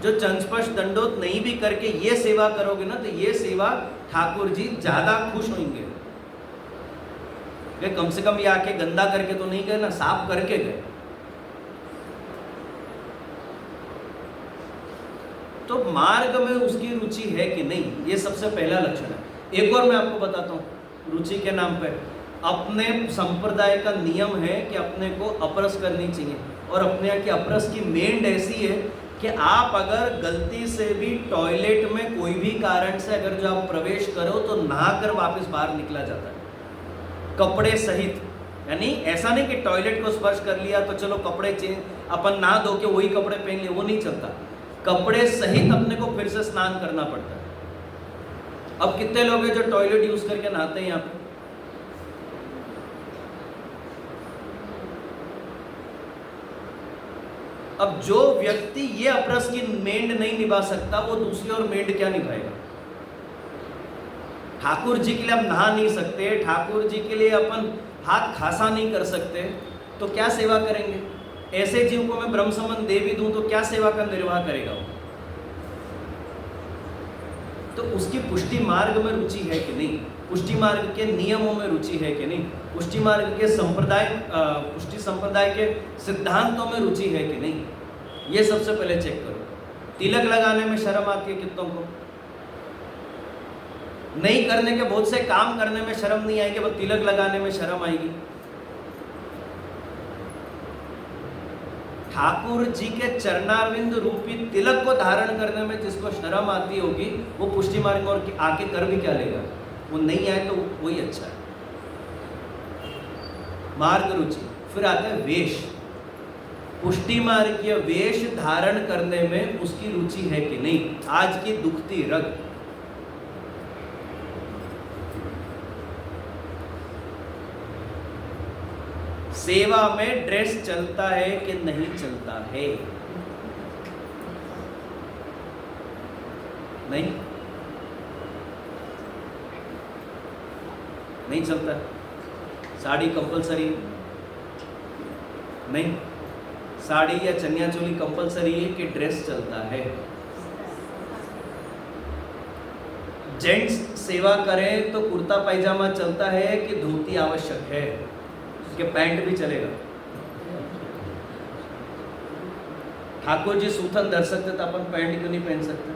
जो चंस्पर्श दंडोत नहीं भी करके ये सेवा करोगे ना, तो ये सेवा ठाकुर जी ज्यादा खुश होंगे। वे कम से कम ये आके गंदा करके तो नहीं गए ना, साफ करके गए। तो मार्ग में उसकी रुचि है कि नहीं, ये सबसे पहला लक्षण है। एक और मैं आपको बताता हूँ, रुचि के नाम पे अपने संप्रदाय का नियम है कि अपने को अपरस करनी चाहिए, और अपने यहाँ की अपरस की मेंड ऐसी है कि आप अगर गलती से भी टॉयलेट में कोई भी कारण से अगर जो आप प्रवेश करो तो नहाकर वापस बाहर निकला जाता है, कपड़े सहित। यानी ऐसा नहीं कि टॉयलेट को स्पर्श कर लिया तो चलो कपड़े चेंज, अपन नहा धो के वही कपड़े पहन लिए, वो नहीं चलता। कपड़े सहित अपने को फिर से स्नान करना पड़ता है। अब कितने लोग हैं जो टॉयलेट यूज करके नहाते हैं यहाँ पे? अब जो व्यक्ति ये अपरस की मेंड नहीं निभा सकता, वो दूसरी और मेंड क्या निभाएगा? ठाकुर जी के लिए हम नहा नहीं सकते, ठाकुर जी के लिए अपन हाथ खासा नहीं कर सकते, तो क्या सेवा करेंगे? ऐसे जीव को मैं ब्रह्म संबंध दे भी दूं तो क्या सेवा का निर्वाह करेगा वो? तो उसकी पुष्टि मार्ग में रुचि है कि नहीं, पुष्टि मार्ग के नियमों में रुचि है कि नहीं, पुष्टि मार्ग के संप्रदाय पुष्टि संप्रदाय के सिद्धांतों में रुचि है कि नहीं, ये सबसे पहले चेक करो। तिलक लगाने में शर्म आती है कितनों को? नहीं करने के बहुत से काम करने में शर्म नहीं आएगी, बस तिलक लगाने में शर्म आएगी। ठाकुर जी के चरणारविंद रूपी तिलक को धारण करने में जिसको शर्म आती होगी, वो पुष्टि मार्ग और आके कर भी क्या लेगा? वो नहीं आए तो वही अच्छा है। मार्ग रुचि। फिर आता है वेश। पुष्टि मार्गीय वेश धारण करने में उसकी रुचि है कि नहीं। आज की दुखती रग, सेवा में ड्रेस चलता है कि नहीं चलता है? नहीं, नहीं चलता। साड़ी कंपलसरी नहीं, साड़ी या चनिया चोली कंपलसरी है कि ड्रेस चलता है? जेंट्स सेवा करें तो कुर्ता पैजामा चलता है कि धोती आवश्यक है, कि पैंट भी चलेगा? ठाकुर जी सूथन धर सकते तो अपन पैंट क्यों नहीं पहन सकते?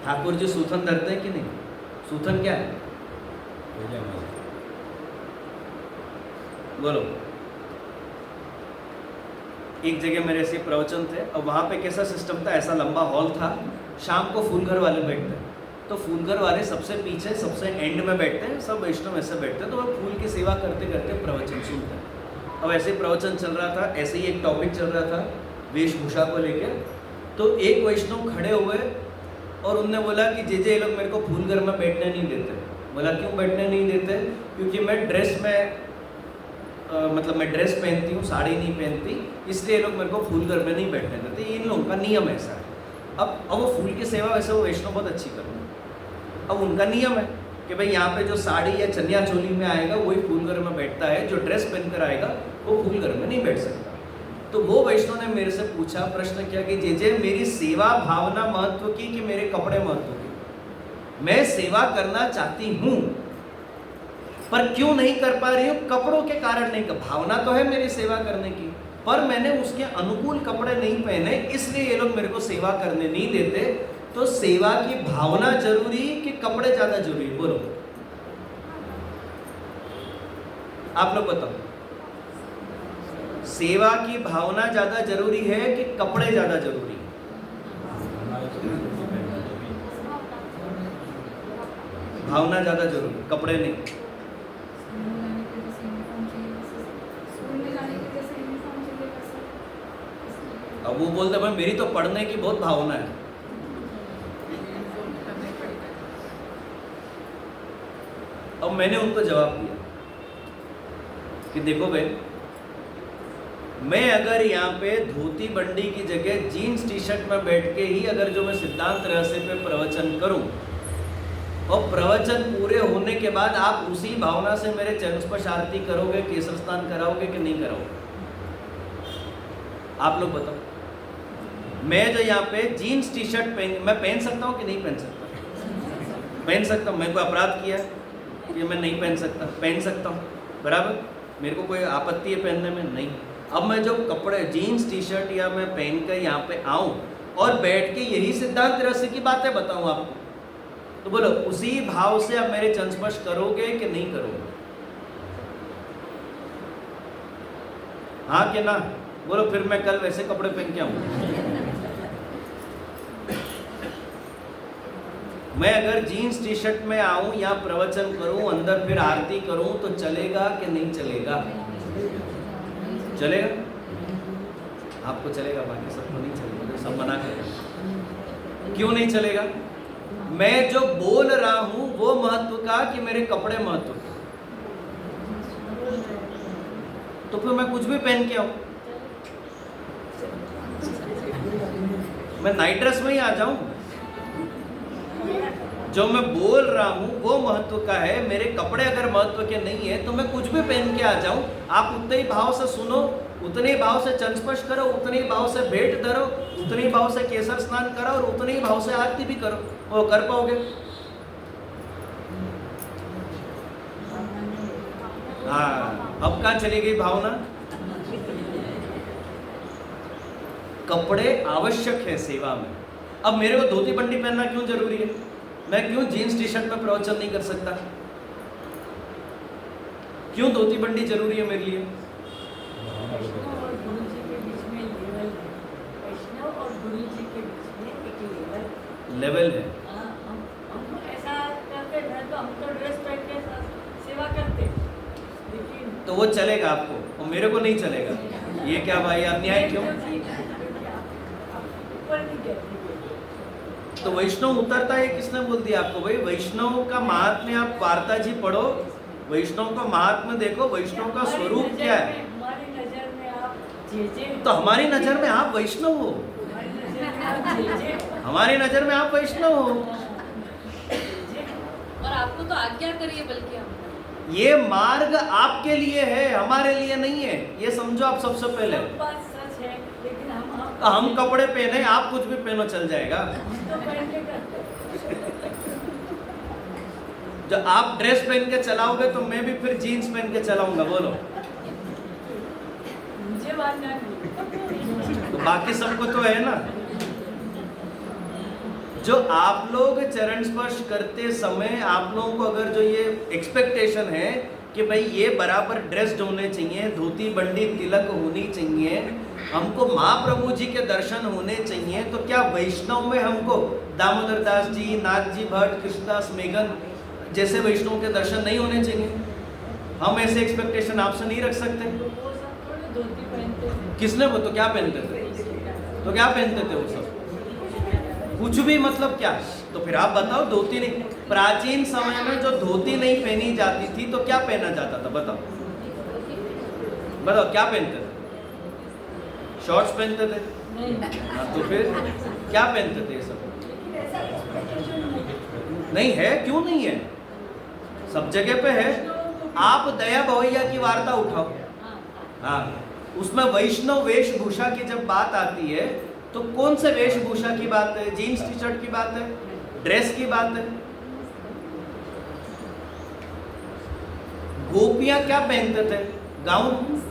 ठाकुर जी सूथन धरते हैं कि नहीं? सूथन क्या है? बोलो। एक जगह मेरे से प्रवचन थे, और वहां पे कैसा सिस्टम था, ऐसा लंबा हॉल था, शाम को फूलघर वाले बैठते हैं, तो फूलघर वाले सबसे पीछे सबसे एंड में बैठते हैं, सब वैष्णव ऐसे बैठते हैं, तो वो फूल की सेवा करते करते प्रवचन सुनते हैं। अब ऐसे प्रवचन चल रहा था, ऐसे ही एक टॉपिक चल रहा था वेशभूषा को लेकर। तो एक वैष्णव खड़े हुए और उनने बोला कि जे ये लोग मेरे को फूलघर में बैठने नहीं देते। बोला क्यों बैठने नहीं देते? क्योंकि मैं ड्रेस में मतलब मैं ड्रेस पहनती हूँ, साड़ी नहीं पहनती, इसलिए लोग मेरे को फूलघर में नहीं बैठने देते, इन लोगों का नियम ऐसा है। अब वो फूल की सेवा वैसे वो वैष्णव बहुत अच्छी कर रहे हैं, अब उनका नियम है कि भाई यहाँ पे जो साड़ी या चनिया चोली में आएगा वही फूलघर में बैठता है, जो ड्रेस पहनकर आएगा वो फूलघर में नहीं बैठ सकता। तो वो वैष्णव ने मेरे से पूछा, प्रश्न किया कि जे मेरी सेवा भावना महत्व की कि मेरे कपड़े महत्व की? मैं सेवा करना चाहती हूँ पर क्यों नहीं कर पा रही हूँ? कपड़ों के कारण नहीं कर, भावना तो है मेरी सेवा करने की, पर मैंने उसके अनुकूल कपड़े नहीं पहने, इसलिए ये लोग मेरे को सेवा करने नहीं देते। तो सेवा की भावना जरूरी कि कपड़े ज्यादा जरूरी? बोलो आप लोग बताओ, सेवा की भावना ज्यादा जरूरी है कि कपड़े ज्यादा जरूरी है? भावना ज्यादा जरूरी, कपड़े नहीं। अब वो बोलते भाई मेरी तो पढ़ने की बहुत भावना है। अब मैंने उनको जवाब दिया कि देखो भाई, मैं अगर यहाँ पे धोती बंडी की जगह जीन्स टी शर्ट में बैठ के ही अगर जो मैं सिद्धांत रहस्य पे प्रवचन करूं और प्रवचन पूरे होने के बाद आप उसी भावना से मेरे चरण स्पर्श आरती करोगे, केसर स्नान कराओगे कि नहीं कराओगे? आप लोग बताओ। मैं जो यहाँ पे जीन्स टी शर्ट मैं पहन सकता हूँ कि नहीं पहन सकता? पहन सकता हूँ। मैं कोई अपराध किया कि मैं नहीं पहन सकता? पहन सकता हूँ, बराबर। मेरे को कोई आपत्ति है पहनने में? नहीं। अब मैं जो कपड़े जीन्स टी शर्ट या मैं पहन कर यहाँ पे आऊँ और बैठ के यही सिद्धांत रहस्य की बातें बताऊँ आपको, तो बोलो उसी भाव से आप मेरे चरण स्पर्श करोगे कि नहीं करोगे? हाँ कि ना? बोलो फिर मैं कल वैसे कपड़े पहन के आऊँ। मैं अगर जीन्स टी शर्ट में आऊं या प्रवचन करूं, अंदर फिर आरती करूं, तो चलेगा कि नहीं चलेगा? चलेगा? आपको चलेगा, बाकी सबको नहीं चलेगा, सब मना करेंगे। क्यों नहीं चलेगा? मैं जो बोल रहा हूं वो महत्व का कि मेरे कपड़े महत्व का? तो फिर मैं कुछ भी पहन के आऊं, मैं नाइट ड्रेस में ही आ जाऊं? जो मैं बोल रहा हूं वो महत्व का है, मेरे कपड़े अगर महत्व के नहीं है तो मैं कुछ भी पहन के आ जाऊं। आप उतने ही भाव से सुनो, उतने ही भाव से चरण स्पर्श करो, उतने ही भाव से भेंट धरो, उतने ही भाव से केसर स्नान करो और उतने ही भाव से आरती भी करो, वो कर पाओगे? हाँ, अब कहाँ चली गई भावना? कपड़े आवश्यक है सेवा में। अब मेरे को धोती बंडी पहनना क्यों जरूरी है? मैं क्यों जीन्स टी शर्ट में प्रवचन नहीं कर सकता? क्यों धोती बंडी जरूरी है मेरे लिए? लेवल है। ऐसा करते हैं तो हम तो ड्रेस पहन के सेवा करते, तो वो चलेगा आपको और मेरे को नहीं चलेगा? ये क्या भाई अन्याय क्यों? तो वैष्णव उतरता है, किसने बोल दिया आपको? भाई वैष्णव का महात्म्य आप वार्ता जी पढ़ो, वैष्णव का महात्म्य देखो, वैष्णव का स्वरूप क्या है। हमारी नजर में आप तो हमारी नजर में आप वैष्णव हो, हमारी नजर में आप वैष्णव हो। और आपको तो आज्ञा करिए, बल्कि हम ये मार्ग आपके लिए है, हमारे लिए नहीं है, ये समझो आप सबसे पहले। बात सच है, लेकिन हम कपड़े पहने, आप कुछ भी पहनो चल जाएगा। तो पहन के करते। जो आप ड्रेस पहन के चलाओगे तो मैं भी फिर जीन्स पहन के चलाऊंगा, बोलो। मुझे मानना नहीं, तो बाकी सबको तो है ना। जो आप लोग चरण स्पर्श करते समय आप लोगों को अगर जो ये एक्सपेक्टेशन है कि भाई ये बराबर ड्रेस्ड होने चाहिए, धोती बंडी तिलक होनी चाहिए, हमको महाप्रभु जी के दर्शन होने चाहिए, तो क्या वैष्णव में हमको दामोदर दास जी, नाथ जी भट्ट, कृष्णदास मेघन जैसे वैष्णव के दर्शन नहीं होने चाहिए? हम ऐसे एक्सपेक्टेशन आपसे नहीं रख सकते। वो सब थोड़ी धोती पहनते थे। किसने? वो तो क्या पहनते थे? तो क्या पहनते थे वो सब? कुछ भी, मतलब क्या? तो फिर आप बताओ। धोती नहीं, प्राचीन समय में जो धोती नहीं पहनी जाती थी तो क्या पहना जाता था? बताओ बताओ, क्या पहनते थे? शॉर्ट्स पहनते थे? हाँ, तो फिर क्या पहनते थे ये सब? नहीं है, क्यों नहीं है? सब जगह पे है। आप दया भवैया की वार्ता उठाओ, हाँ, उसमें वैष्णव वेशभूषा की जब बात आती है तो कौन से वेशभूषा की बात है? जीन्स टी शर्ट की बात है? ड्रेस की बात है? गोपियां क्या पहनते थे? Gown,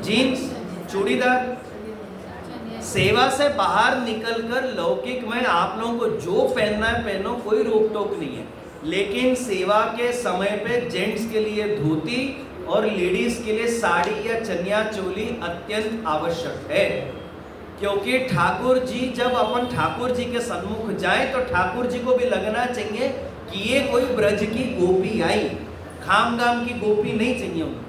jeans, churidar. सेवा से बाहर निकलकर लौकिक में आप लोगों को जो पहनना है पहनो, कोई रोक टोक नहीं है। लेकिन सेवा के समय पे जेंट्स के लिए धोती और लेडीज के लिए साड़ी या चनिया चोली अत्यंत आवश्यक है। क्योंकि ठाकुर जी, जब अपन ठाकुर जी के सन्मुख जाए तो ठाकुर जी को भी लगना चाहिए कि ये कोई ब्रज की गोपी आई, खामगाम की गोपी नहीं चाहिए उनको।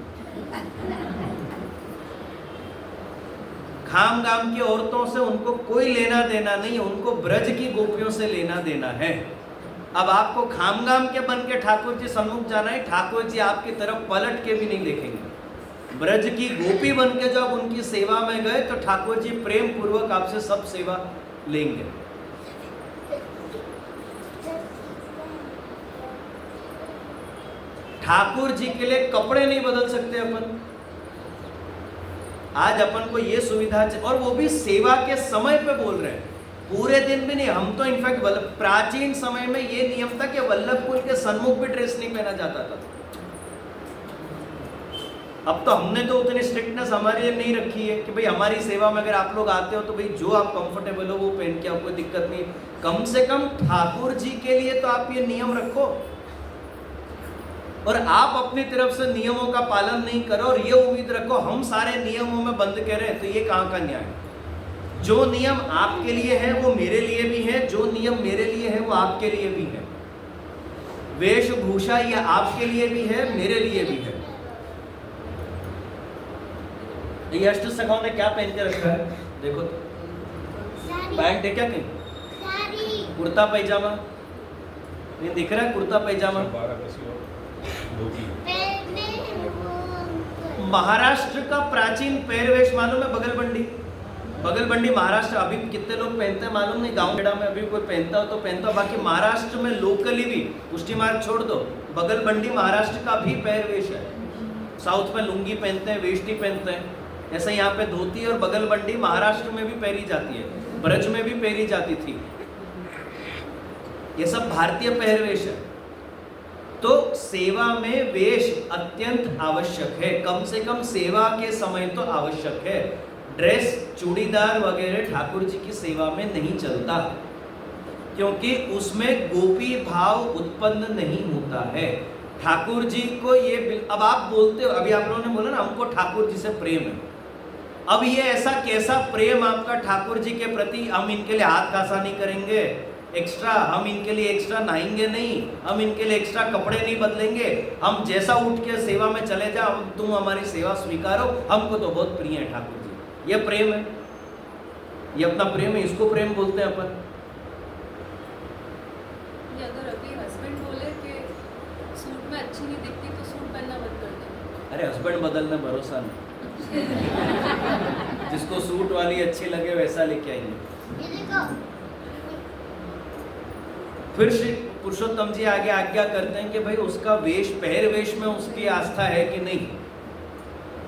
खाम गाम की औरतों से उनको कोई लेना देना नहीं, उनको ब्रज की गोपियों से लेना देना है। अब आपको खाम गाम के बन के ठाकुर जी सम्मुख जाना है, ठाकुर जी आपकी तरफ पलट के भी नहीं देखेंगे। ब्रज की गोपी बन के जब उनकी सेवा में गए तो ठाकुर जी प्रेम पूर्वक आपसे सब सेवा लेंगे। ठाकुर जी के लिए कपड़े नहीं बदल सकते अपन। आज अपन को ये सुविधा, और वो भी सेवा के समय पे बोल रहे हैं, पूरे दिन भी नहीं। हम तो इनफैक्ट प्राचीन समय में ये नियम था कि वल्लभ कुल के सन्मुख भी ड्रेस नहीं पहना जाता था। अब तो हमने तो उतनी स्ट्रिक्टनेस हमारे लिए नहीं रखी है कि भाई हमारी सेवा में अगर आप लोग आते हो तो भाई जो आप कंफर्टेबल हो वो पहन के, आपको दिक्कत नहीं। कम से कम ठाकुर जी के लिए तो आप ये नियम रखो, और आप अपनी तरफ से नियमों का पालन नहीं करो और ये उम्मीद रखो हम सारे नियमों में बंद करें, तो ये कहाँ का न्याय। जो नियम आपके लिए है वो मेरे लिए भी है, जो नियम मेरे लिए है वो आपके लिए भी है। वेशभूषा ये आपके लिए भी है, मेरे लिए भी है। ये अष्ट सखाओं ने क्या पहन के रखा है देखो तो, पैंट है क्या कहीं, कुर्ता पैजामा ये दिख रहा है, कुर्ता पैजामा। महाराष्ट्र का प्राचीन पहरवेश मालूम है बगलबंडी? बगलबंडी महाराष्ट्र अभी कितने लोग पहनते हैं मालूम नहीं, गांव में अभी कोई पहनता हो तो पहनता हो, बाकी महाराष्ट्र में लोकली भी, पुष्टि मार्ग छोड़ दो, बगलबंडी महाराष्ट्र का भी पहरवेश है। साउथ में लुंगी पहनते हैं, वेष्टी पहनते हैं, ऐसा यहाँ पे धोती और बगलबंडी महाराष्ट्र में भी पहनी जाती है, ब्रज में भी पहनी जाती थी। ये सब भारतीय पहरवेश है। तो सेवा में वेश अत्यंत आवश्यक है, कम से कम सेवा के समय तो आवश्यक है। ड्रेस चूड़ीदार वगैरह ठाकुर जी की सेवा में नहीं चलता, क्योंकि उसमें गोपी भाव उत्पन्न नहीं होता है। ठाकुर जी को ये, अब आप बोलते हो, अभी आप लोगों ने बोला ना हमको ठाकुर जी से प्रेम है। अब ये ऐसा कैसा प्रेम आपका ठाकुर जी के प्रति, हम इनके लिए हाथ कासा नहीं करेंगे एक्स्ट्रा, हम इनके लिए एक्स्ट्रा नहाएंगे नहीं, हम इनके लिए एक्स्ट्रा कपड़े नहीं बदलेंगे, हम जैसा उठ के सेवा में चले जाओ, तुम हमारी सेवा स्वीकारो, हमको तो बहुत प्रिय है ठाकुर जी। ये प्रेम है, ये अपना प्रेम है, इसको प्रेम बोलते हैं अपन। अगर अभी हस्बैंड बोले कि सूट में अच्छी नहीं दिखती तो सूट पहनना बंद कर दो। अरे हस्बैंड बदलने भरोसा नहीं, जिसको सूट वाली अच्छी लगे वैसा लेके आएंगे। फिर श्री पुरुषोत्तम जी आगे आज्ञा करते हैं कि भाई उसका वेश, पहरवेश में उसकी आस्था है कि नहीं।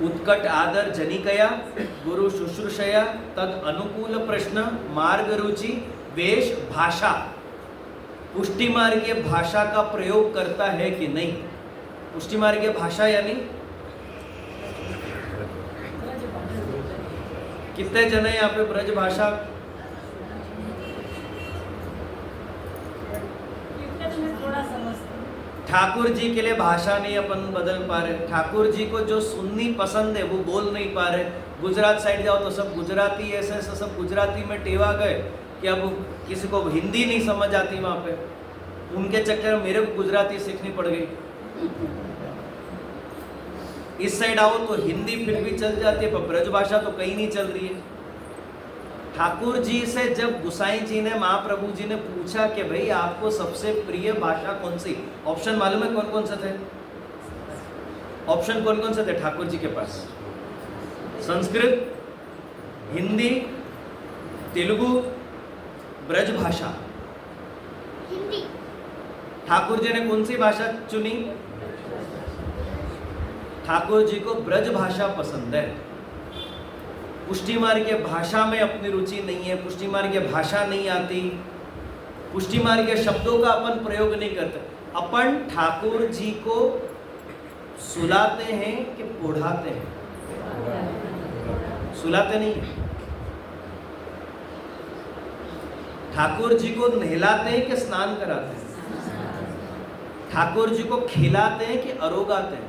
उत्कट आदर जनिकया गुरु शुश्रूषया तद अनुकूल प्रश्न मार्ग रुचि वेश भाषा, पुष्टि मार्गीय भाषा का प्रयोग करता है कि नहीं। पुष्टि मार्गीय भाषा यानी कितने जन है यहाँ पे ब्रज भाषा? ठाकुर जी के लिए भाषा नहीं अपन बदल पा रहे। ठाकुर जी को जो सुननी पसंद है वो बोल नहीं पा रहे। गुजरात साइड जाओ तो सब गुजराती, ऐसे ऐसे सब गुजराती में टेवा गए कि अब किसी को हिंदी नहीं समझ आती वहाँ पे। उनके चक्कर में मेरे को गुजराती सीखनी पड़ गई। इस साइड आओ तो हिंदी फिर भी चल जाती है, पर ब्रज भाषा तो कहीं नहीं चल रही है। ठाकुर जी से जब गुसाई जी ने, महाप्रभु जी ने पूछा कि भाई आपको सबसे प्रिय भाषा कौन सी, ऑप्शन मालूम है कौन कौन से थे? ऑप्शन कौन कौन से थे ठाकुर जी के पास? संस्कृत, हिंदी, तेलुगु, ब्रज भाषा। हिंदी। ठाकुर जी ने कौन सी भाषा चुनी? ठाकुर जी को ब्रज भाषा पसंद है। पुष्टि मार्ग के भाषा में अपनी रुचि नहीं है, पुष्टि मार्ग के भाषा नहीं आती, पुष्टि मार्ग के शब्दों का अपन प्रयोग नहीं करते। अपन ठाकुर जी को सुलाते हैं कि पढ़ाते हैं? सुलाते नहीं है। ठाकुर जी को नहलाते हैं कि स्नान कराते हैं? ठाकुर जी को खिलाते हैं कि अरोगाते हैं?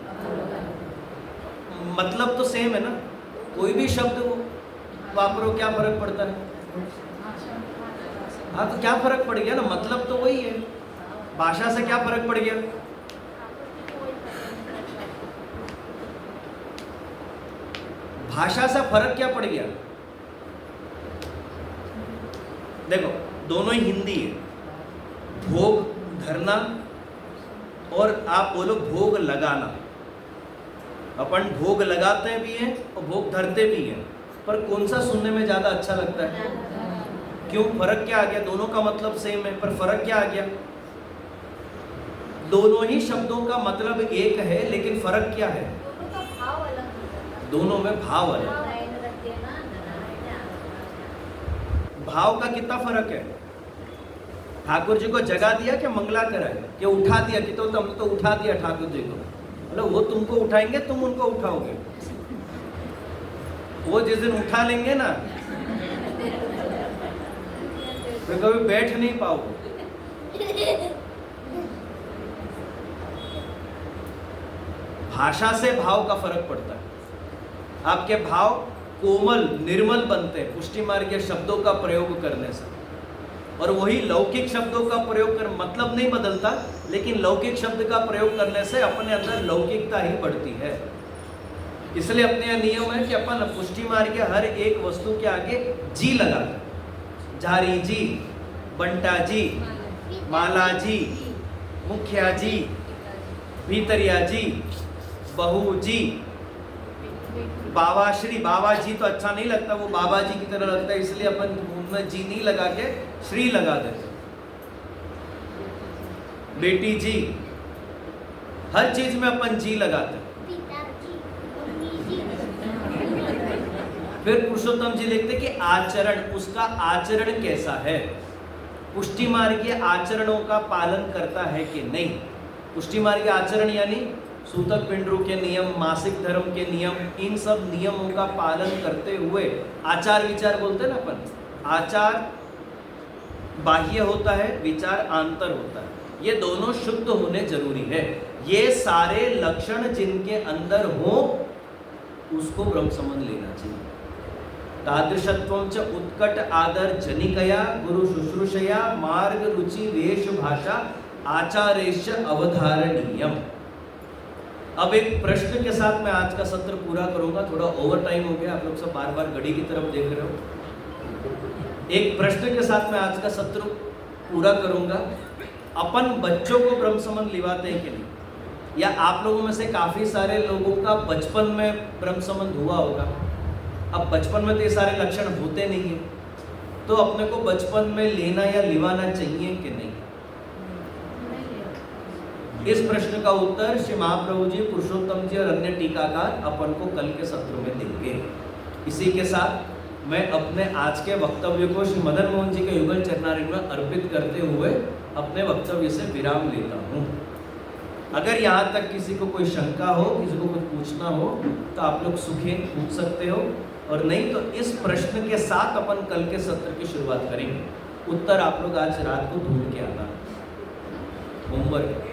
मतलब तो सेम है ना, कोई भी शब्द वो वापरो, क्या फर्क पड़ता है? हाँ तो क्या फर्क पड़ गया ना, मतलब तो वही है। भाषा से क्या फर्क पड़ गया? भाषा से फर्क क्या पड़ गया? देखो दोनों ही हिंदी है, भोग धरना और आप बोलो भोग लगाना। अपन भोग लगाते भी हैं और भोग धरते भी हैं, पर कौन सा सुनने में ज्यादा अच्छा लगता है? क्यों? फर्क क्या आ गया? दोनों का मतलब सेम है, पर फर्क क्या आ गया? दोनों ही शब्दों का मतलब एक है, लेकिन फर्क क्या है? दोनों का भाव अलग हो जाता है। दोनों में भाव अलग। भाव का कितना फर्क है? ठाकुर जी को जगा दिया कि मंगला कराए, कि उठा दिया? कि तो तुमने तो उठा दिया ठाकुर जी को, मतलब वो तुमको उठाएंगे, तुम उनको उठाओगे। वो जिस दिन उठा लेंगे ना, फिर कभी बैठ नहीं पाओगे। भाषा से भाव का फर्क पड़ता है। आपके भाव कोमल निर्मल बनते हैं पुष्टि मार्गीय शब्दों का प्रयोग करने से, और वही लौकिक शब्दों का प्रयोग कर मतलब नहीं बदलता, लेकिन लौकिक शब्द का प्रयोग करने से अपने अंदर लौकिकता ही बढ़ती है। इसलिए अपने यहाँ नियम है कि अपन पुष्टि मार्गीय हर एक वस्तु के आगे जी लगाते हैं। झारी जी, बंटा जी, माला जी, मुखिया जी, भीतरिया जी, बहू जी, बाबा श्री। बाबा जी तो अच्छा नहीं लगता, वो बाबा जी की तरह लगता है, इसलिए अपन उनमें जी नहीं लगा के श्री लगा देते। बेटी जी, हर चीज में अपन जी लगाते। फिर पुरुषोत्तम जी लिखते कि आचरण, उसका आचरण कैसा है, पुष्टि मार्गीय आचरणों का पालन करता है कि नहीं। पुष्टि मार्गीय आचरण यानी सूतक पिंडरू के नियम, मासिक धर्म के नियम, इन सब नियमों का पालन करते हुए आचार विचार बोलते हैं ना अपन, आचार बाह्य होता है, विचार आंतर होता है, ये दोनों शुद्ध होने जरूरी है। ये सारे लक्षण जिनके अंदर हो उसको ब्रह्म संबंध लेना चाहिए। तादृशत्वं च उत्कट आदर जनिकया गुरु शुश्रूषया मार्ग रुचि वेश भाषा आचारेश अवधारणीयम। अब एक प्रश्न के साथ मैं आज का सत्र पूरा करूंगा, थोड़ा ओवर टाइम हो गया, आप लोग सब बार बार घड़ी की तरफ देख रहे हो। एक प्रश्न के साथ मैं आज का सत्र पूरा करूंगा। अपन बच्चों को ब्रह्म संबंध लिवाते हैं कि नहीं? या आप लोगों में से काफी सारे लोगों का बचपन में ब्रह्म संबंध हुआ होगा। अब बचपन में तो ये सारे लक्षण होते नहीं है, तो अपने को बचपन में लेना या लिवाना चाहिए कि नहीं? इस प्रश्न का उत्तर श्री महाप्रभु जी, पुरुषोत्तम जी और अन्य टीकाकार अपन को कल के सत्र में देंगे। इसी के साथ मैं अपने आज के वक्तव्य को श्री मदन मोहन जी के युगल चरणारिण में अर्पित करते हुए अपने वक्तव्य से विराम लेता हूँ। अगर यहाँ तक किसी को कोई शंका हो, किसी को कुछ पूछना हो, तो आप लोग सुखे पूछ सकते हो, और नहीं तो इस प्रश्न के साथ अपन कल के सत्र की शुरुआत करेंगे। उत्तर आप लोग आज रात को ढूंढ के आना, होमवर्क।